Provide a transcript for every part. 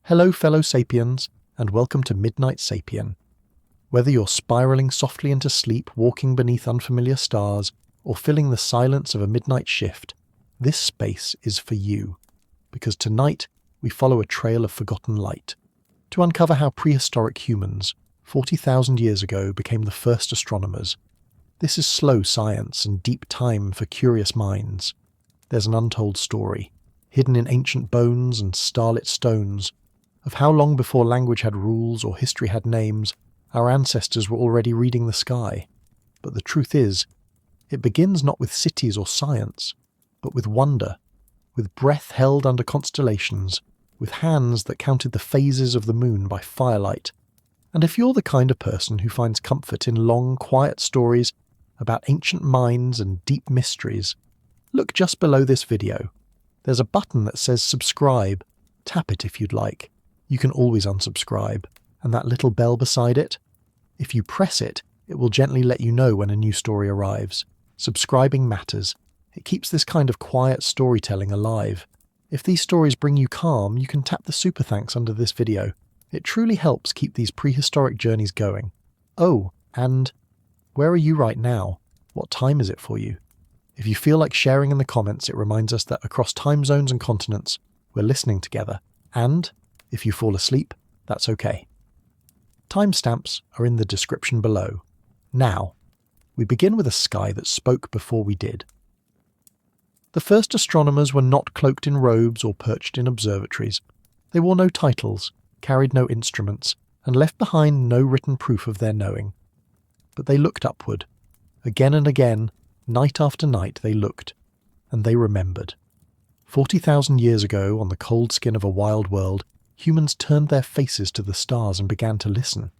Hello fellow Sapiens, and welcome to Midnight Sapien. Whether you're spiralling softly into sleep, walking beneath unfamiliar stars, or filling the silence of a midnight shift, this space is for you. Because tonight, we follow a trail of forgotten light, to uncover how prehistoric humans, 40,000 years ago, became the first astronomers. This is slow science and deep time for curious minds. There's an untold story, hidden in ancient bones and starlit stones, of how long before language had rules or history had names, our ancestors were already reading the sky. But the truth is, it begins not with cities or science, but with wonder, with breath held under constellations, with hands that counted the phases of the moon by firelight. And if you're the kind of person who finds comfort in long, quiet stories about ancient minds and deep mysteries, look just below this video. There's a button that says subscribe. Tap it if you'd like. You can always unsubscribe. And that little bell beside it? If you press it, it will gently let you know when a new story arrives. Subscribing matters. It keeps this kind of quiet storytelling alive. If these stories bring you calm, you can tap the super thanks under this video. It truly helps keep these prehistoric journeys going. Oh, and where are you right now? What time is it for you? If you feel like sharing in the comments, it reminds us that across time zones and continents, we're listening together. And if you fall asleep, that's okay. Timestamps are in the description below. Now, we begin with a sky that spoke before we did. The first astronomers were not cloaked in robes or perched in observatories. They wore no titles, carried no instruments, and left behind no written proof of their knowing. But they looked upward. Again and again, night after night they looked, and they remembered. 40,000 years ago, on the cold skin of a wild world, humans turned their faces to the stars and began to listen.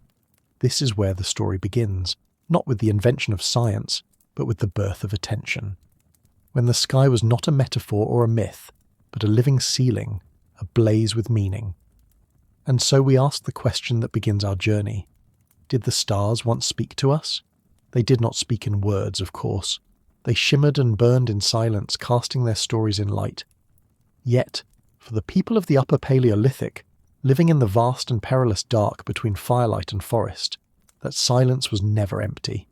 This is where the story begins, not with the invention of science, but with the birth of attention. When the sky was not a metaphor or a myth, but a living ceiling, ablaze with meaning. And so we ask the question that begins our journey. Did the stars once speak to us? They did not speak in words, of course. They shimmered and burned in silence, casting their stories in light. Yet, for the people of the Upper Paleolithic, living in the vast and perilous dark between firelight and forest, that silence was never empty.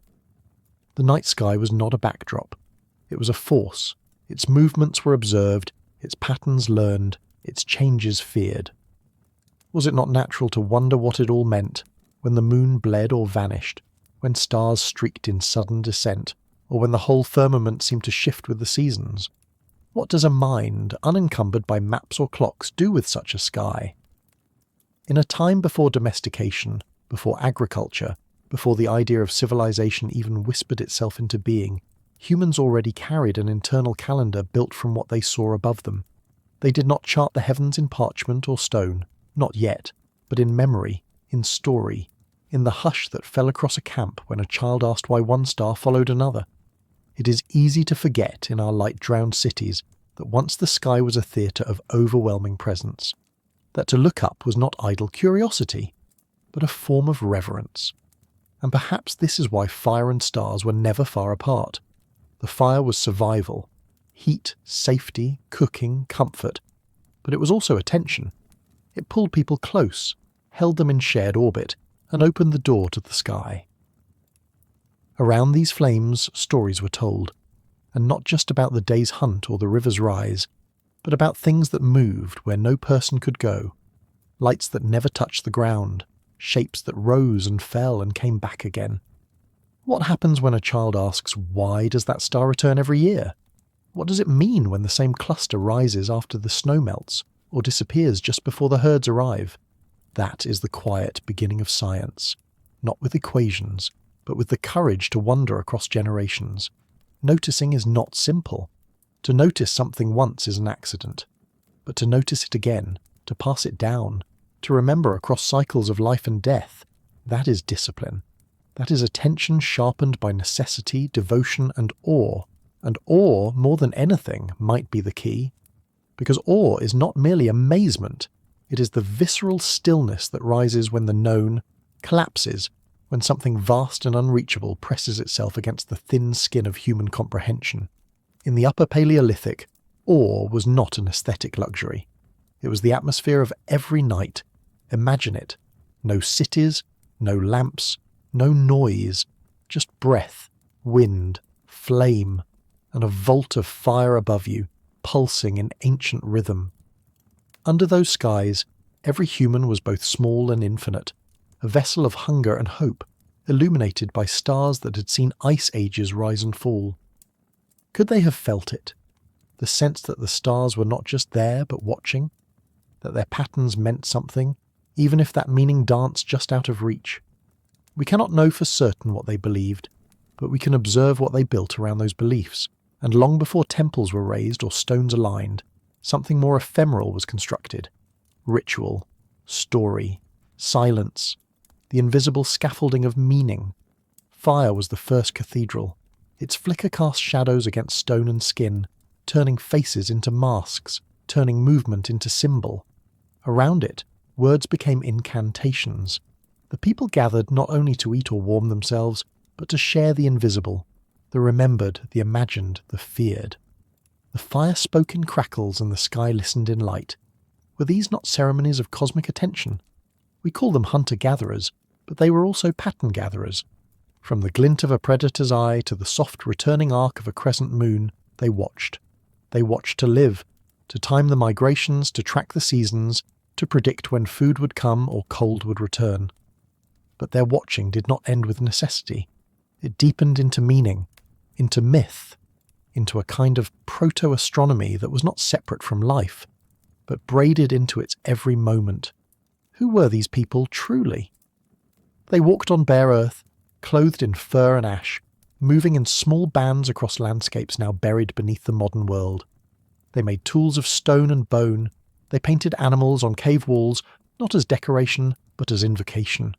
The night sky was not a backdrop. It was a force. Its movements were observed, its patterns learned, its changes feared. Was it not natural to wonder what it all meant when the moon bled or vanished, when stars streaked in sudden descent, or when the whole firmament seemed to shift with the seasons? What does a mind, unencumbered by maps or clocks, do with such a sky? In a time before domestication, before agriculture, before the idea of civilization even whispered itself into being, humans already carried an internal calendar built from what they saw above them. They did not chart the heavens in parchment or stone, not yet, but in memory, in story, in the hush that fell across a camp when a child asked why one star followed another. It is easy to forget in our light-drowned cities that once the sky was a theatre of overwhelming presence, that to look up was not idle curiosity, but a form of reverence. And perhaps this is why fire and stars were never far apart. The fire was survival, heat, safety, cooking, comfort, but it was also attention. It pulled people close, held them in shared orbit, and opened the door to the sky. Around these flames, stories were told, and not just about the day's hunt or the river's rise, but about things that moved where no person could go, lights that never touched the ground, shapes that rose and fell and came back again. What happens when a child asks, why does that star return every year? What does it mean when the same cluster rises after the snow melts, or disappears just before the herds arrive? That is the quiet beginning of science, not with equations, but with the courage to wonder across generations. Noticing is not simple. To notice something once is an accident, but to notice it again, to pass it down, to remember across cycles of life and death, that is discipline. That is attention sharpened by necessity, devotion, and awe. And awe, more than anything, might be the key. Because awe is not merely amazement, it is the visceral stillness that rises when the known collapses, when something vast and unreachable presses itself against the thin skin of human comprehension. In the Upper Paleolithic, awe was not an aesthetic luxury. It was the atmosphere of every night. Imagine it. No cities, no lamps, no noise, just breath, wind, flame, and a vault of fire above you, pulsing in ancient rhythm. Under those skies, every human was both small and infinite, a vessel of hunger and hope, illuminated by stars that had seen ice ages rise and fall. Could they have felt it? The sense that the stars were not just there but watching? That their patterns meant something, even if that meaning danced just out of reach? We cannot know for certain what they believed, but we can observe what they built around those beliefs, and long before temples were raised or stones aligned, something more ephemeral was constructed. Ritual, story, silence, the invisible scaffolding of meaning. Fire was the first cathedral. Its flicker cast shadows against stone and skin, turning faces into masks, turning movement into symbol. Around it, words became incantations. The people gathered not only to eat or warm themselves, but to share the invisible, the remembered, the imagined, the feared. The fire spoke in crackles and the sky listened in light. Were these not ceremonies of cosmic attention? We call them hunter-gatherers, but they were also pattern-gatherers. From the glint of a predator's eye to the soft returning arc of a crescent moon, they watched. They watched to live, to time the migrations, to track the seasons, to predict when food would come or cold would return. But their watching did not end with necessity. It deepened into meaning, into myth, into a kind of proto-astronomy that was not separate from life, but braided into its every moment. Who were these people truly? They walked on bare earth, clothed in fur and ash, moving in small bands across landscapes now buried beneath the modern world. They made tools of stone and bone. They painted animals on cave walls, not as decoration, but as invocation.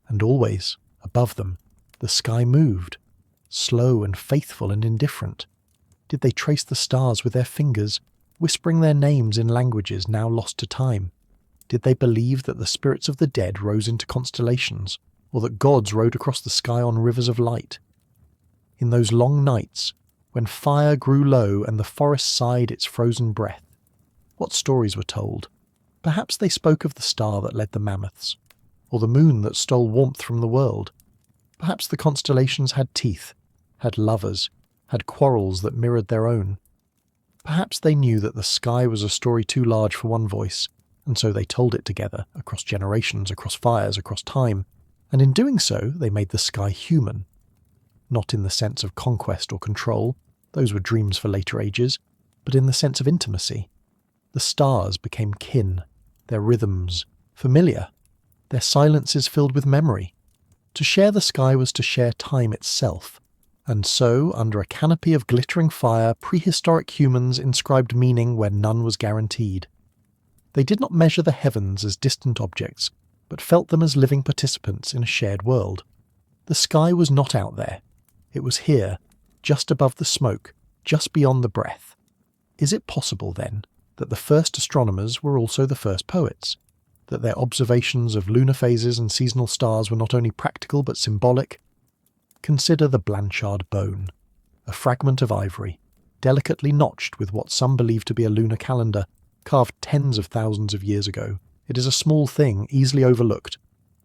And always, above them, the sky moved, slow and faithful and indifferent. Did they trace the stars with their fingers, whispering their names in languages now lost to time? Did they believe that the spirits of the dead rose into constellations, or that gods rode across the sky on rivers of light? In those long nights, when fire grew low and the forest sighed its frozen breath, what stories were told? Perhaps they spoke of the star that led the mammoths, or the moon that stole warmth from the world. Perhaps the constellations had teeth, had lovers, had quarrels that mirrored their own. Perhaps they knew that the sky was a story too large for one voice, and so they told it together, across generations, across fires, across time, and in doing so they made the sky human. Not in the sense of conquest or control, those were dreams for later ages, but in the sense of intimacy. The stars became kin, their rhythms familiar, their silences filled with memory. To share the sky was to share time itself, and so, under a canopy of glittering fire, prehistoric humans inscribed meaning where none was guaranteed. They did not measure the heavens as distant objects, but felt them as living participants in a shared world. The sky was not out there. It was here, just above the smoke, just beyond the breath. Is it possible, then, that the first astronomers were also the first poets? That their observations of lunar phases and seasonal stars were not only practical but symbolic? Consider the Blanchard bone, a fragment of ivory, delicately notched with what some believe to be a lunar calendar, carved tens of thousands of years ago. It is a small thing, easily overlooked,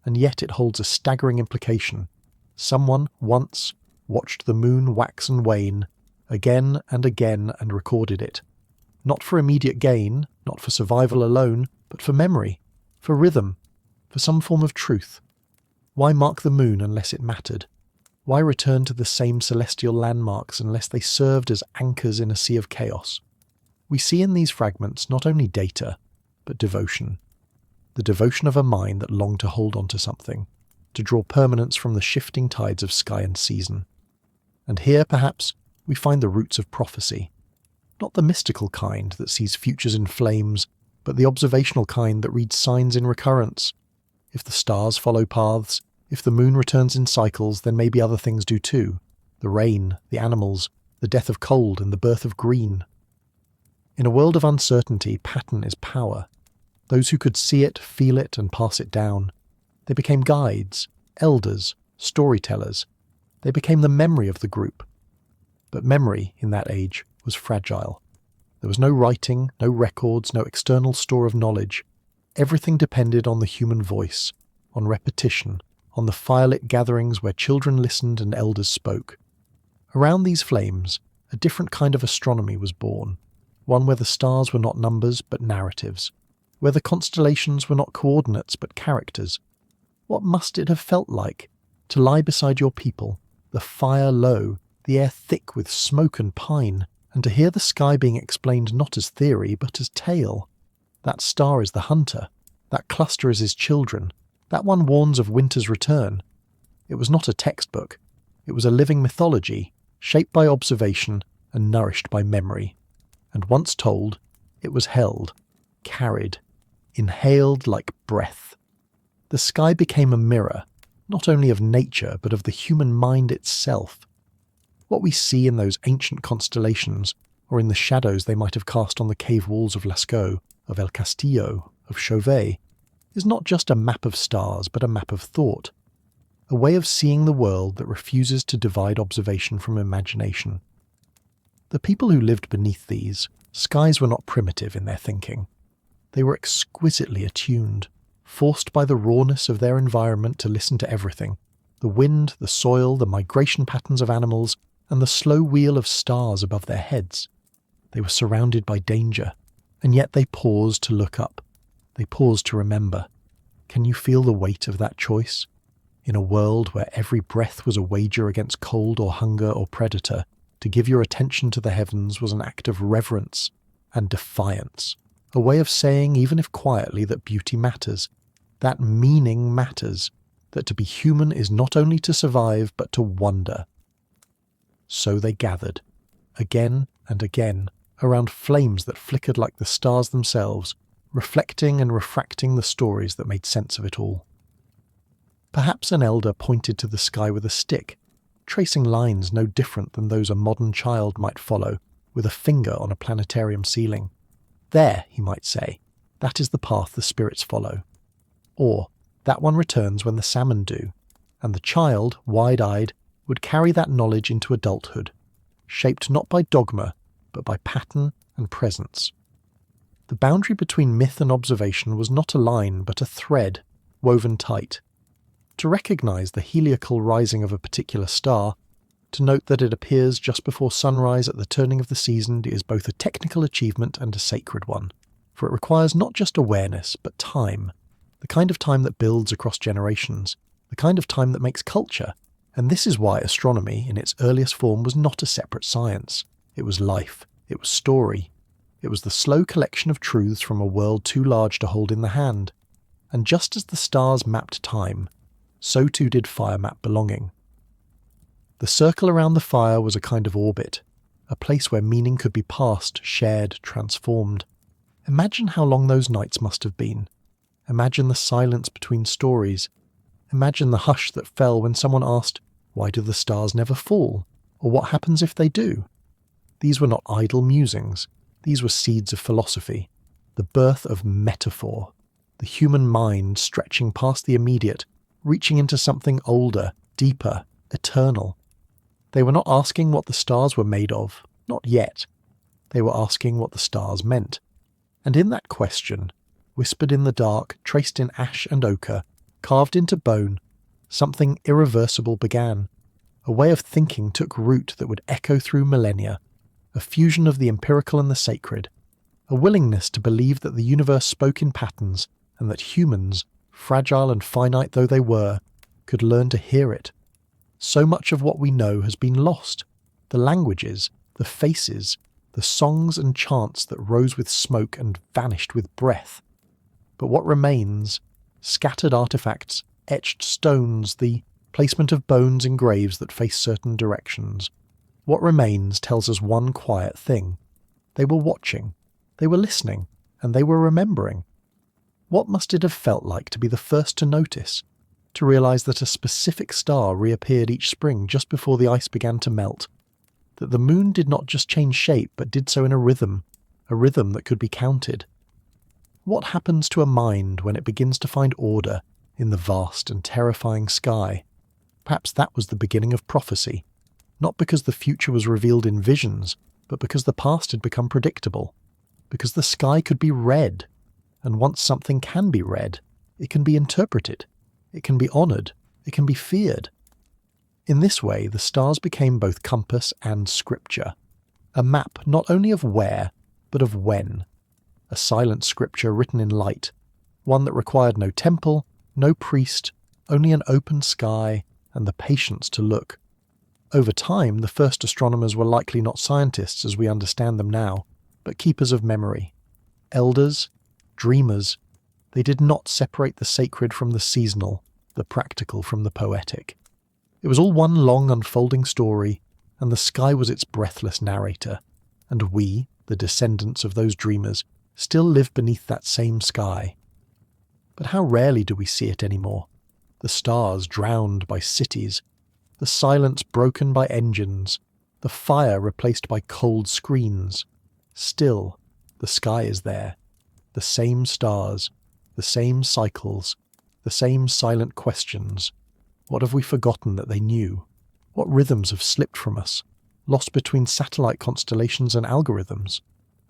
and yet it holds a staggering implication. Someone, once, watched the moon wax and wane, again and recorded it. Not for immediate gain, not for survival alone, but for memory, for rhythm, for some form of truth. Why mark the moon unless it mattered? Why return to the same celestial landmarks unless they served as anchors in a sea of chaos? We see in these fragments not only data, but devotion. The devotion of a mind that longed to hold on to something, to draw permanence from the shifting tides of sky and season. And here, perhaps, we find the roots of prophecy. Not the mystical kind that sees futures in flames, but the observational kind that reads signs in recurrence. If the stars follow paths, if the moon returns in cycles, then maybe other things do too. The rain, the animals, the death of cold and the birth of green. In a world of uncertainty, pattern is power. Those who could see it, feel it, and pass it down. They became guides, elders, storytellers. They became the memory of the group. But memory, in that age, was fragile. There was no writing, no records, no external store of knowledge. Everything depended on the human voice, on repetition, on the firelit gatherings where children listened and elders spoke. Around these flames, a different kind of astronomy was born, one where the stars were not numbers but narratives, where the constellations were not coordinates but characters. What must it have felt like to lie beside your people, the fire low, the air thick with smoke and pine, and to hear the sky being explained not as theory but as tale? That star is the hunter, that cluster is his children, that one warns of winter's return. It was not a textbook, it was a living mythology, shaped by observation and nourished by memory. And once told, it was held, carried, inhaled like breath. The sky became a mirror, not only of nature but of the human mind itself. What we see in those ancient constellations, or in the shadows they might have cast on the cave walls of Lascaux, of El Castillo, of Chauvet, is not just a map of stars but a map of thought, a way of seeing the world that refuses to divide observation from imagination. The people who lived beneath these skies were not primitive in their thinking. They were exquisitely attuned, forced by the rawness of their environment to listen to everything: the wind, the soil, the migration patterns of animals, and the slow wheel of stars above their heads. They were surrounded by danger, and yet they paused to look up. They paused to remember. Can you feel the weight of that choice? In a world where every breath was a wager against cold or hunger or predator, to give your attention to the heavens was an act of reverence and defiance, a way of saying, even if quietly, that beauty matters, that meaning matters, that to be human is not only to survive but to wonder. So they gathered, again and again, around flames that flickered like the stars themselves, reflecting and refracting the stories that made sense of it all. Perhaps an elder pointed to the sky with a stick, tracing lines no different than those a modern child might follow with a finger on a planetarium ceiling. There, he might say, that is the path the spirits follow. Or, that one returns when the salmon do, and the child, wide-eyed, would carry that knowledge into adulthood, shaped not by dogma, but by pattern and presence. The boundary between myth and observation was not a line, but a thread, woven tight. To recognise the heliacal rising of a particular star, to note that it appears just before sunrise at the turning of the season, is both a technical achievement and a sacred one, for it requires not just awareness, but time, the kind of time that builds across generations, the kind of time that makes culture. And this is why astronomy, in its earliest form, was not a separate science. It was life. It was story. It was the slow collection of truths from a world too large to hold in the hand. And just as the stars mapped time, so too did fire map belonging. The circle around the fire was a kind of orbit, a place where meaning could be passed, shared, transformed. Imagine how long those nights must have been. Imagine the silence between stories. Imagine the hush that fell when someone asked, "Why do the stars never fall?" Or "What happens if they do?" These were not idle musings. These were seeds of philosophy, the birth of metaphor, the human mind stretching past the immediate, reaching into something older, deeper, eternal. They were not asking what the stars were made of, not yet. They were asking what the stars meant. And in that question, whispered in the dark, traced in ash and ochre, carved into bone, something irreversible began. A way of thinking took root that would echo through millennia, a fusion of the empirical and the sacred, a willingness to believe that the universe spoke in patterns and that humans, fragile and finite though they were, could learn to hear it. So much of what we know has been lost. The languages, the faces, the songs and chants that rose with smoke and vanished with breath. But what remains? Scattered artifacts, etched stones, the placement of bones in graves that face certain directions. What remains tells us one quiet thing. They were watching, they were listening, and they were remembering. What must it have felt like to be the first to notice? To realise that a specific star reappeared each spring just before the ice began to melt? That the moon did not just change shape but did so in a rhythm that could be counted? What happens to a mind when it begins to find order in the vast and terrifying sky? Perhaps that was the beginning of prophecy, not because the future was revealed in visions, but because the past had become predictable, because the sky could be read, and once something can be read, it can be interpreted, it can be honoured, it can be feared. In this way, the stars became both compass and scripture, a map not only of where, but of when, a silent scripture written in light, one that required no temple, no priest, only an open sky and the patience to look. Over time, the first astronomers were likely not scientists as we understand them now, but keepers of memory. Elders, dreamers, they did not separate the sacred from the seasonal, the practical from the poetic. It was all one long unfolding story, and the sky was its breathless narrator, and we, the descendants of those dreamers, still live beneath that same sky. But how rarely do we see it anymore? The stars drowned by cities, the silence broken by engines, the fire replaced by cold screens. Still, the sky is there, the same stars, the same cycles, the same silent questions. What have we forgotten that they knew? What rhythms have slipped from us, lost between satellite constellations and algorithms?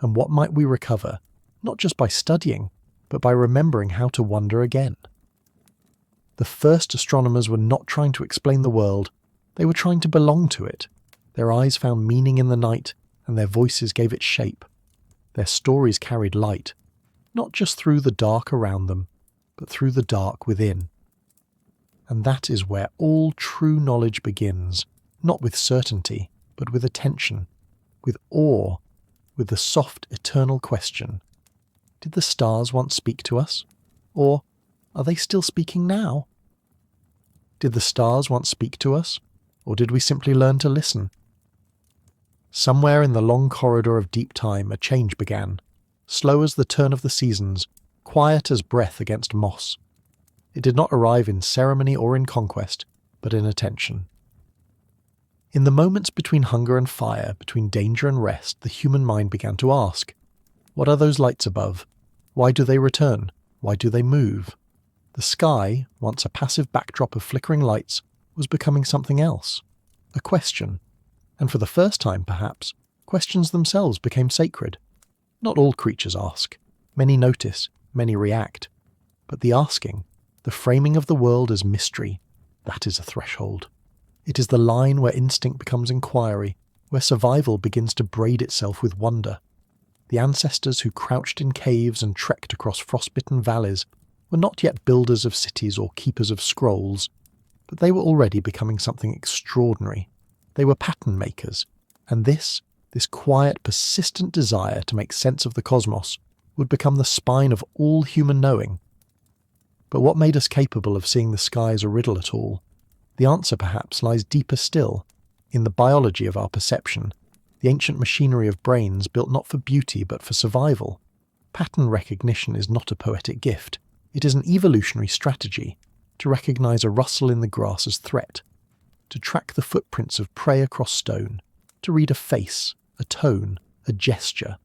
And what might we recover, not just by studying, but by remembering how to wonder again? The first astronomers were not trying to explain the world, they were trying to belong to it. Their eyes found meaning in the night, and their voices gave it shape. Their stories carried light, not just through the dark around them, but through the dark within. And that is where all true knowledge begins, not with certainty, but with attention, with awe, with the soft, eternal question: did the stars once speak to us? Or are they still speaking now? Did the stars once speak to us? Or did we simply learn to listen? Somewhere in the long corridor of deep time, a change began, slow as the turn of the seasons, quiet as breath against moss. It did not arrive in ceremony or in conquest, but in attention. In the moments between hunger and fire, between danger and rest, the human mind began to ask, what are those lights above? Why do they return? Why do they move? The sky, once a passive backdrop of flickering lights, was becoming something else, a question. And for the first time, perhaps, questions themselves became sacred. Not all creatures ask. Many notice, many react. But the asking, the framing of the world as mystery, that is a threshold. It is the line where instinct becomes inquiry, where survival begins to braid itself with wonder. The ancestors who crouched in caves and trekked across frostbitten valleys were not yet builders of cities or keepers of scrolls, but they were already becoming something extraordinary. They were pattern makers, and this quiet, persistent desire to make sense of the cosmos would become the spine of all human knowing. But what made us capable of seeing the sky as a riddle at all? The answer perhaps lies deeper still, in the biology of our perception, the ancient machinery of brains built not for beauty but for survival. Pattern recognition is not a poetic gift, it is an evolutionary strategy, to recognize a rustle in the grass as threat, to track the footprints of prey across stone, to read a face, a tone, a gesture.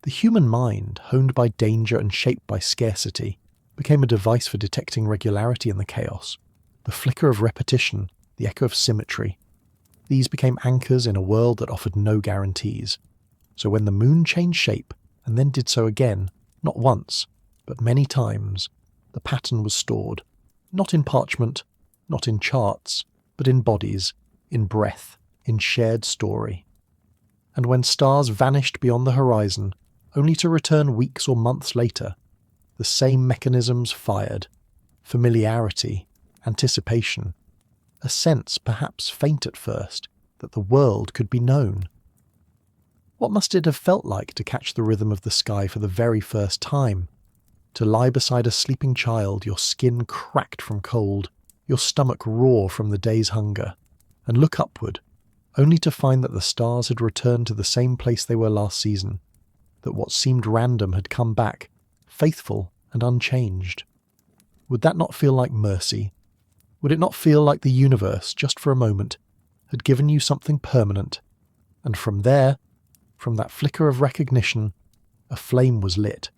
The human mind, honed by danger and shaped by scarcity, became a device for detecting regularity in the chaos, the flicker of repetition, the echo of symmetry. These became anchors in a world that offered no guarantees. So when the moon changed shape, and then did so again, not once, but many times, the pattern was stored, not in parchment, not in charts, but in bodies, in breath, in shared story. And when stars vanished beyond the horizon, only to return weeks or months later, the same mechanisms fired: familiarity, anticipation, a sense, perhaps faint at first, that the world could be known. What must it have felt like to catch the rhythm of the sky for the very first time? To lie beside a sleeping child, your skin cracked from cold, your stomach raw from the day's hunger, and look upward, only to find that the stars had returned to the same place they were last season, that what seemed random had come back, faithful and unchanged. Would that not feel like mercy? Would it not feel like the universe, just for a moment, had given you something permanent, and from there, from that flicker of recognition, a flame was lit,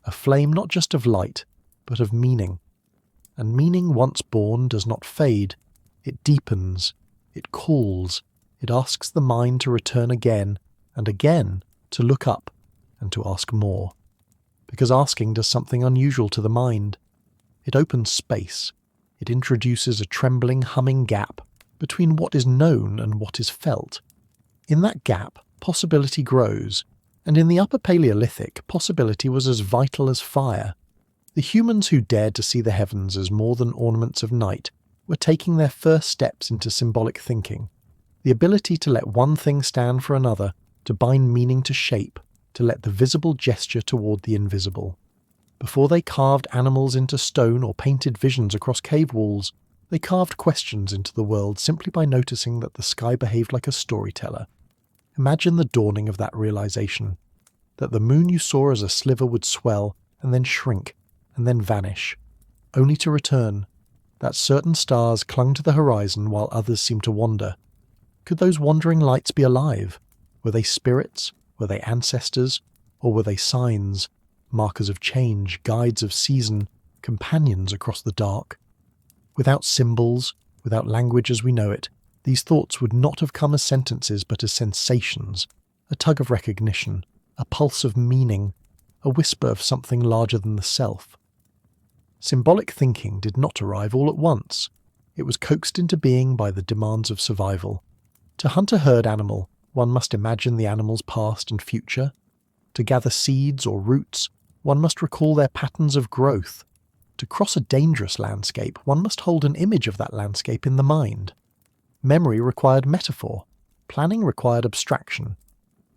a flame not just of light, but of meaning. And meaning once born does not fade, it deepens, it calls, it asks the mind to return again and again to look up and to ask more. Because asking does something unusual to the mind. It opens space. It introduces a trembling, humming gap between what is known and what is felt. In that gap, possibility grows, and in the Upper Paleolithic, possibility was as vital as fire. The humans who dared to see the heavens as more than ornaments of night were taking their first steps into symbolic thinking, the ability to let one thing stand for another, to bind meaning to shape, to let the visible gesture toward the invisible. Before they carved animals into stone or painted visions across cave walls, they carved questions into the world simply by noticing that the sky behaved like a storyteller. Imagine the dawning of that realization, that the moon you saw as a sliver would swell and then shrink and then vanish, only to return, that certain stars clung to the horizon while others seemed to wander. Could those wandering lights be alive? Were they spirits? Were they ancestors? Or were they signs, markers of change, guides of season, companions across the dark? Without symbols, without language as we know it, these thoughts would not have come as sentences but as sensations, a tug of recognition, a pulse of meaning, a whisper of something larger than the self. Symbolic thinking did not arrive all at once. It was coaxed into being by the demands of survival. To hunt a herd animal, one must imagine the animal's past and future. To gather seeds or roots, one must recall their patterns of growth. To cross a dangerous landscape, one must hold an image of that landscape in the mind. Memory required metaphor. Planning required abstraction.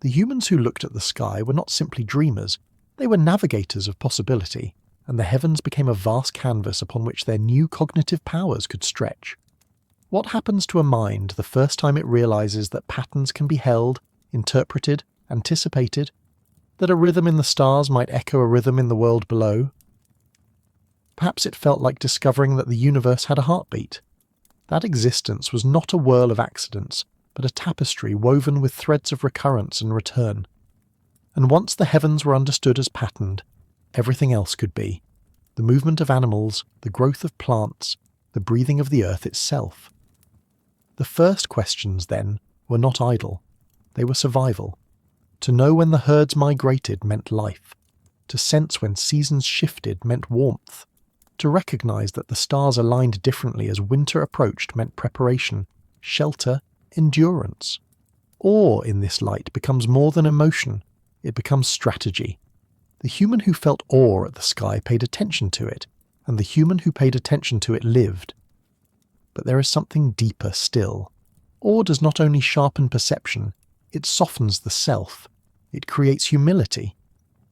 The humans who looked at the sky were not simply dreamers, they were navigators of possibility, and the heavens became a vast canvas upon which their new cognitive powers could stretch. What happens to a mind the first time it realizes that patterns can be held, interpreted, anticipated, that a rhythm in the stars might echo a rhythm in the world below? Perhaps it felt like discovering that the universe had a heartbeat. That existence was not a whirl of accidents, but a tapestry woven with threads of recurrence and return. And once the heavens were understood as patterned, everything else could be. The movement of animals, the growth of plants, the breathing of the earth itself. The first questions, then, were not idle. They were survival. To know when the herds migrated meant life. To sense when seasons shifted meant warmth. To recognize that the stars aligned differently as winter approached meant preparation, shelter, endurance. Awe in this light becomes more than emotion. It becomes strategy. The human who felt awe at the sky paid attention to it, and the human who paid attention to it lived. But there is something deeper still. Awe does not only sharpen perception, it softens the self. It creates humility.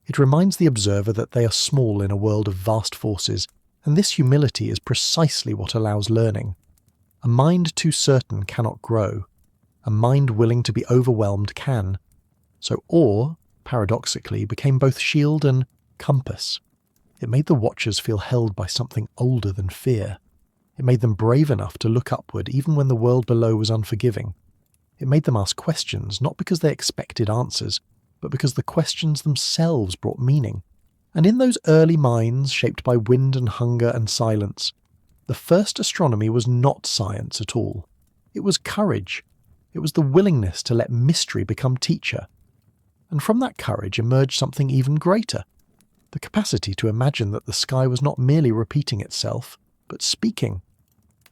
It reminds the observer that they are small in a world of vast forces, and this humility is precisely what allows learning. A mind too certain cannot grow. A mind willing to be overwhelmed can. So awe, paradoxically, became both shield and compass. It made the watchers feel held by something older than fear. It made them brave enough to look upward even when the world below was unforgiving. It made them ask questions, not because they expected answers, but because the questions themselves brought meaning. And in those early minds, shaped by wind and hunger and silence, the first astronomy was not science at all. It was courage. It was the willingness to let mystery become teacher. And from that courage emerged something even greater, the capacity to imagine that the sky was not merely repeating itself, but speaking.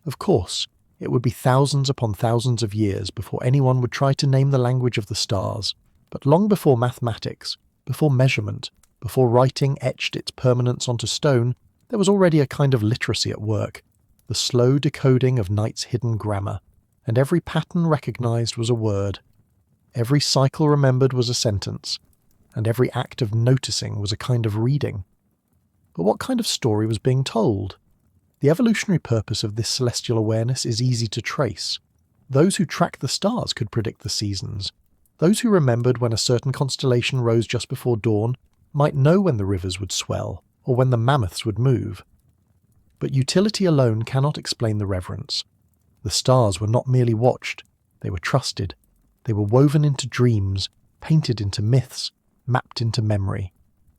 Of course, it would be thousands upon thousands of years before anyone would try to name the language of the stars, but long before mathematics, before measurement, before writing etched its permanence onto stone, there was already a kind of literacy at work, the slow decoding of night's hidden grammar, and every pattern recognized was a word. Every cycle remembered was a sentence, and every act of noticing was a kind of reading. But what kind of story was being told? The evolutionary purpose of this celestial awareness is easy to trace. Those who tracked the stars could predict the seasons. Those who remembered when a certain constellation rose just before dawn might know when the rivers would swell, or when the mammoths would move. But utility alone cannot explain the reverence. The stars were not merely watched, they were trusted. They were woven into dreams, painted into myths, mapped into memory.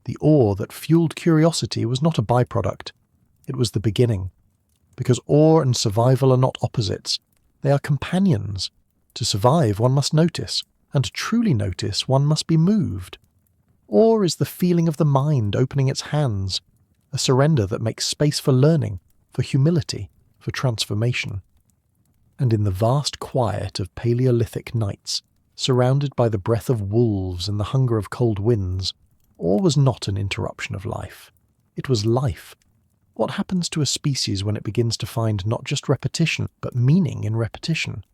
The awe that fueled curiosity was not a byproduct. It was the beginning. Because awe and survival are not opposites. They are companions. To survive, one must notice, and to truly notice one must be moved? Or is the feeling of the mind opening its hands a surrender that makes space for learning, for humility, for transformation? And in the vast quiet of Paleolithic nights, surrounded by the breath of wolves and the hunger of cold winds, awe was not an interruption of life. It was life. What happens to a species when it begins to find not just repetition, but meaning in repetition?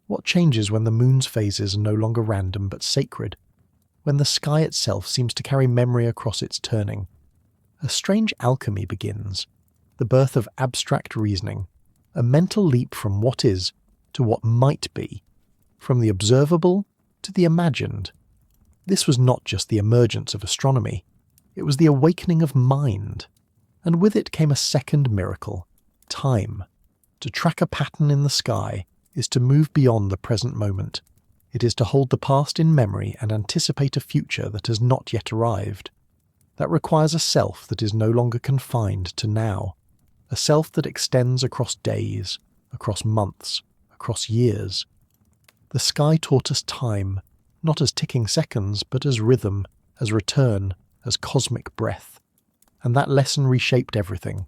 What changes when the moon's phases are no longer random but sacred? When the sky itself seems to carry memory across its turning? A strange alchemy begins, the birth of abstract reasoning, a mental leap from what is to what might be, from the observable to the imagined. This was not just the emergence of astronomy, it was the awakening of mind. And with it came a second miracle, time. To track a pattern in the sky is to move beyond the present moment. It is to hold the past in memory and anticipate a future that has not yet arrived. That requires a self that is no longer confined to now, a self that extends across days, across months, across years. The sky taught us time, not as ticking seconds, but as rhythm, as return, as cosmic breath. And that lesson reshaped everything.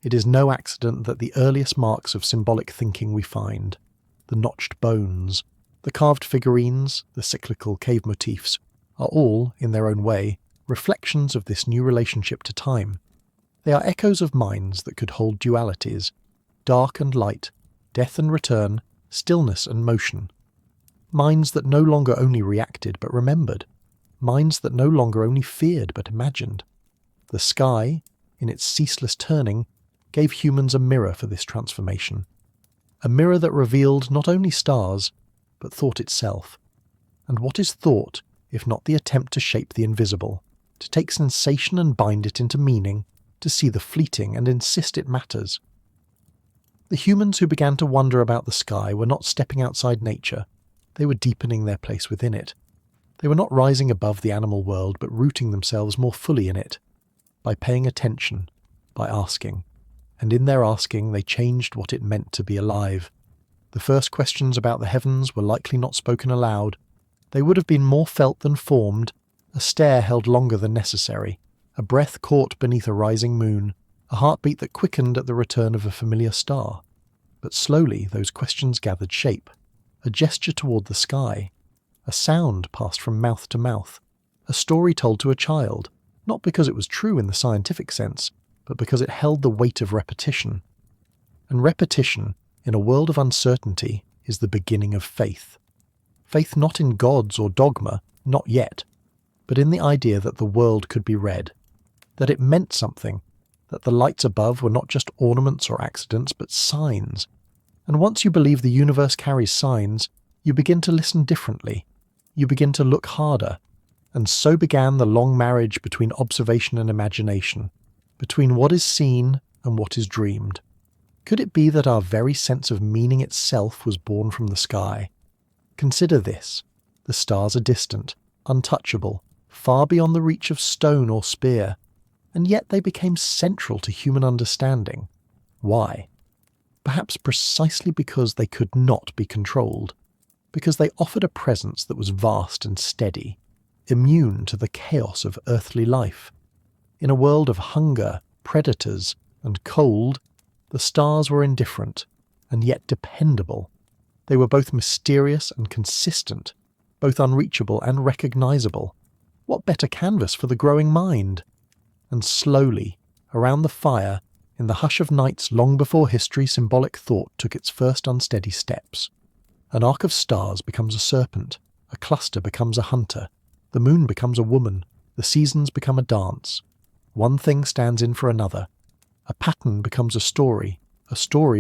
It is no accident that the earliest marks of symbolic thinking we find, the notched bones, the carved figurines, the cyclical cave motifs, are all, in their own way, reflections of this new relationship to time. They are echoes of minds that could hold dualities, dark and light, death and return, stillness and motion. Minds that no longer only reacted but remembered. Minds that no longer only feared but imagined. The sky, in its ceaseless turning, gave humans a mirror for this transformation. A mirror that revealed not only stars, but thought itself. And what is thought, if not the attempt to shape the invisible, to take sensation and bind it into meaning, to see the fleeting and insist it matters? The humans who began to wonder about the sky were not stepping outside nature, they were deepening their place within it. They were not rising above the animal world, but rooting themselves more fully in it, by paying attention, by asking. And in their asking, they changed what it meant to be alive. The first questions about the heavens were likely not spoken aloud. They would have been more felt than formed, a stare held longer than necessary, a breath caught beneath a rising moon, a heartbeat that quickened at the return of a familiar star. But slowly those questions gathered shape. A gesture toward the sky. A sound passed from mouth to mouth. A story told to a child, not because it was true in the scientific sense, but because it held the weight of repetition. And repetition, in a world of uncertainty, is the beginning of faith. Faith not in gods or dogma, not yet, but in the idea that the world could be read, that it meant something, that the lights above were not just ornaments or accidents, but signs. And once you believe the universe carries signs, you begin to listen differently. You begin to look harder. And so began the long marriage between observation and imagination, between what is seen and what is dreamed. Could it be that our very sense of meaning itself was born from the sky? Consider this. The stars are distant, untouchable, far beyond the reach of stone or spear, and yet they became central to human understanding. Why? Perhaps precisely because they could not be controlled, because they offered a presence that was vast and steady, immune to the chaos of earthly life. In a world of hunger, predators, and cold, the stars were indifferent, and yet dependable. They were both mysterious and consistent, both unreachable and recognizable. What better canvas for the growing mind? And slowly, around the fire, in the hush of nights long before history, symbolic thought took its first unsteady steps. An arc of stars becomes a serpent, a cluster becomes a hunter, the moon becomes a woman, the seasons become a dance. One thing stands in for another. A pattern becomes a story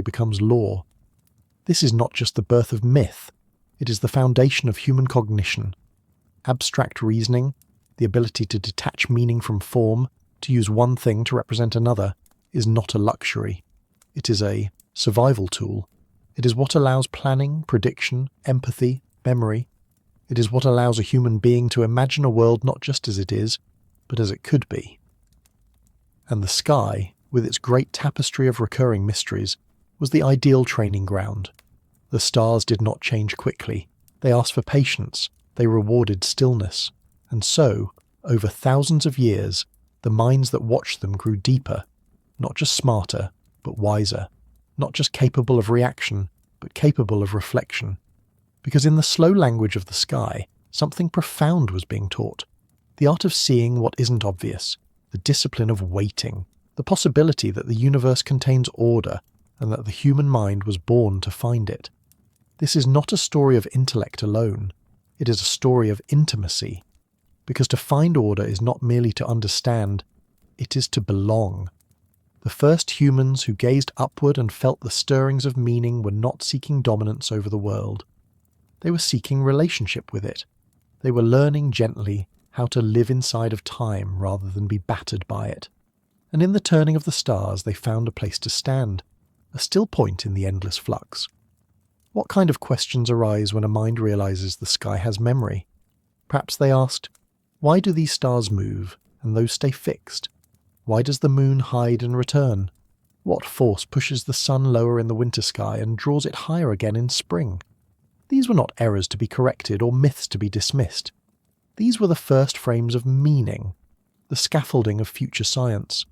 becomes lore. This is not just the birth of myth, it is the foundation of human cognition. Abstract reasoning, the ability to detach meaning from form, to use one thing to represent another, is not a luxury. It is a survival tool. It is what allows planning, prediction, empathy, memory. It is what allows a human being to imagine a world not just as it is, but as it could be. And the sky, with its great tapestry of recurring mysteries, was the ideal training ground. The stars did not change quickly. They asked for patience, They rewarded stillness, and so, over thousands of years, the minds that watched them grew deeper, not just smarter, but wiser, not just capable of reaction, but capable of reflection. Because in the slow language of the sky, something profound was being taught. The art of seeing what isn't obvious, the discipline of waiting, the possibility that the universe contains order and that the human mind was born to find it. This is not a story of intellect alone. It is a story of intimacy. Because to find order is not merely to understand, it is to belong. The first humans who gazed upward and felt the stirrings of meaning were not seeking dominance over the world. They were seeking relationship with it. They were learning gently how to live inside of time rather than be battered by it. And in the turning of the stars they found a place to stand, a still point in the endless flux. What kind of questions arise when a mind realizes the sky has memory? Perhaps they asked, why do these stars move and those stay fixed? Why does the moon hide and return? What force pushes the sun lower in the winter sky and draws it higher again in spring? These were not errors to be corrected or myths to be dismissed. These were the first frames of meaning, the scaffolding of future science.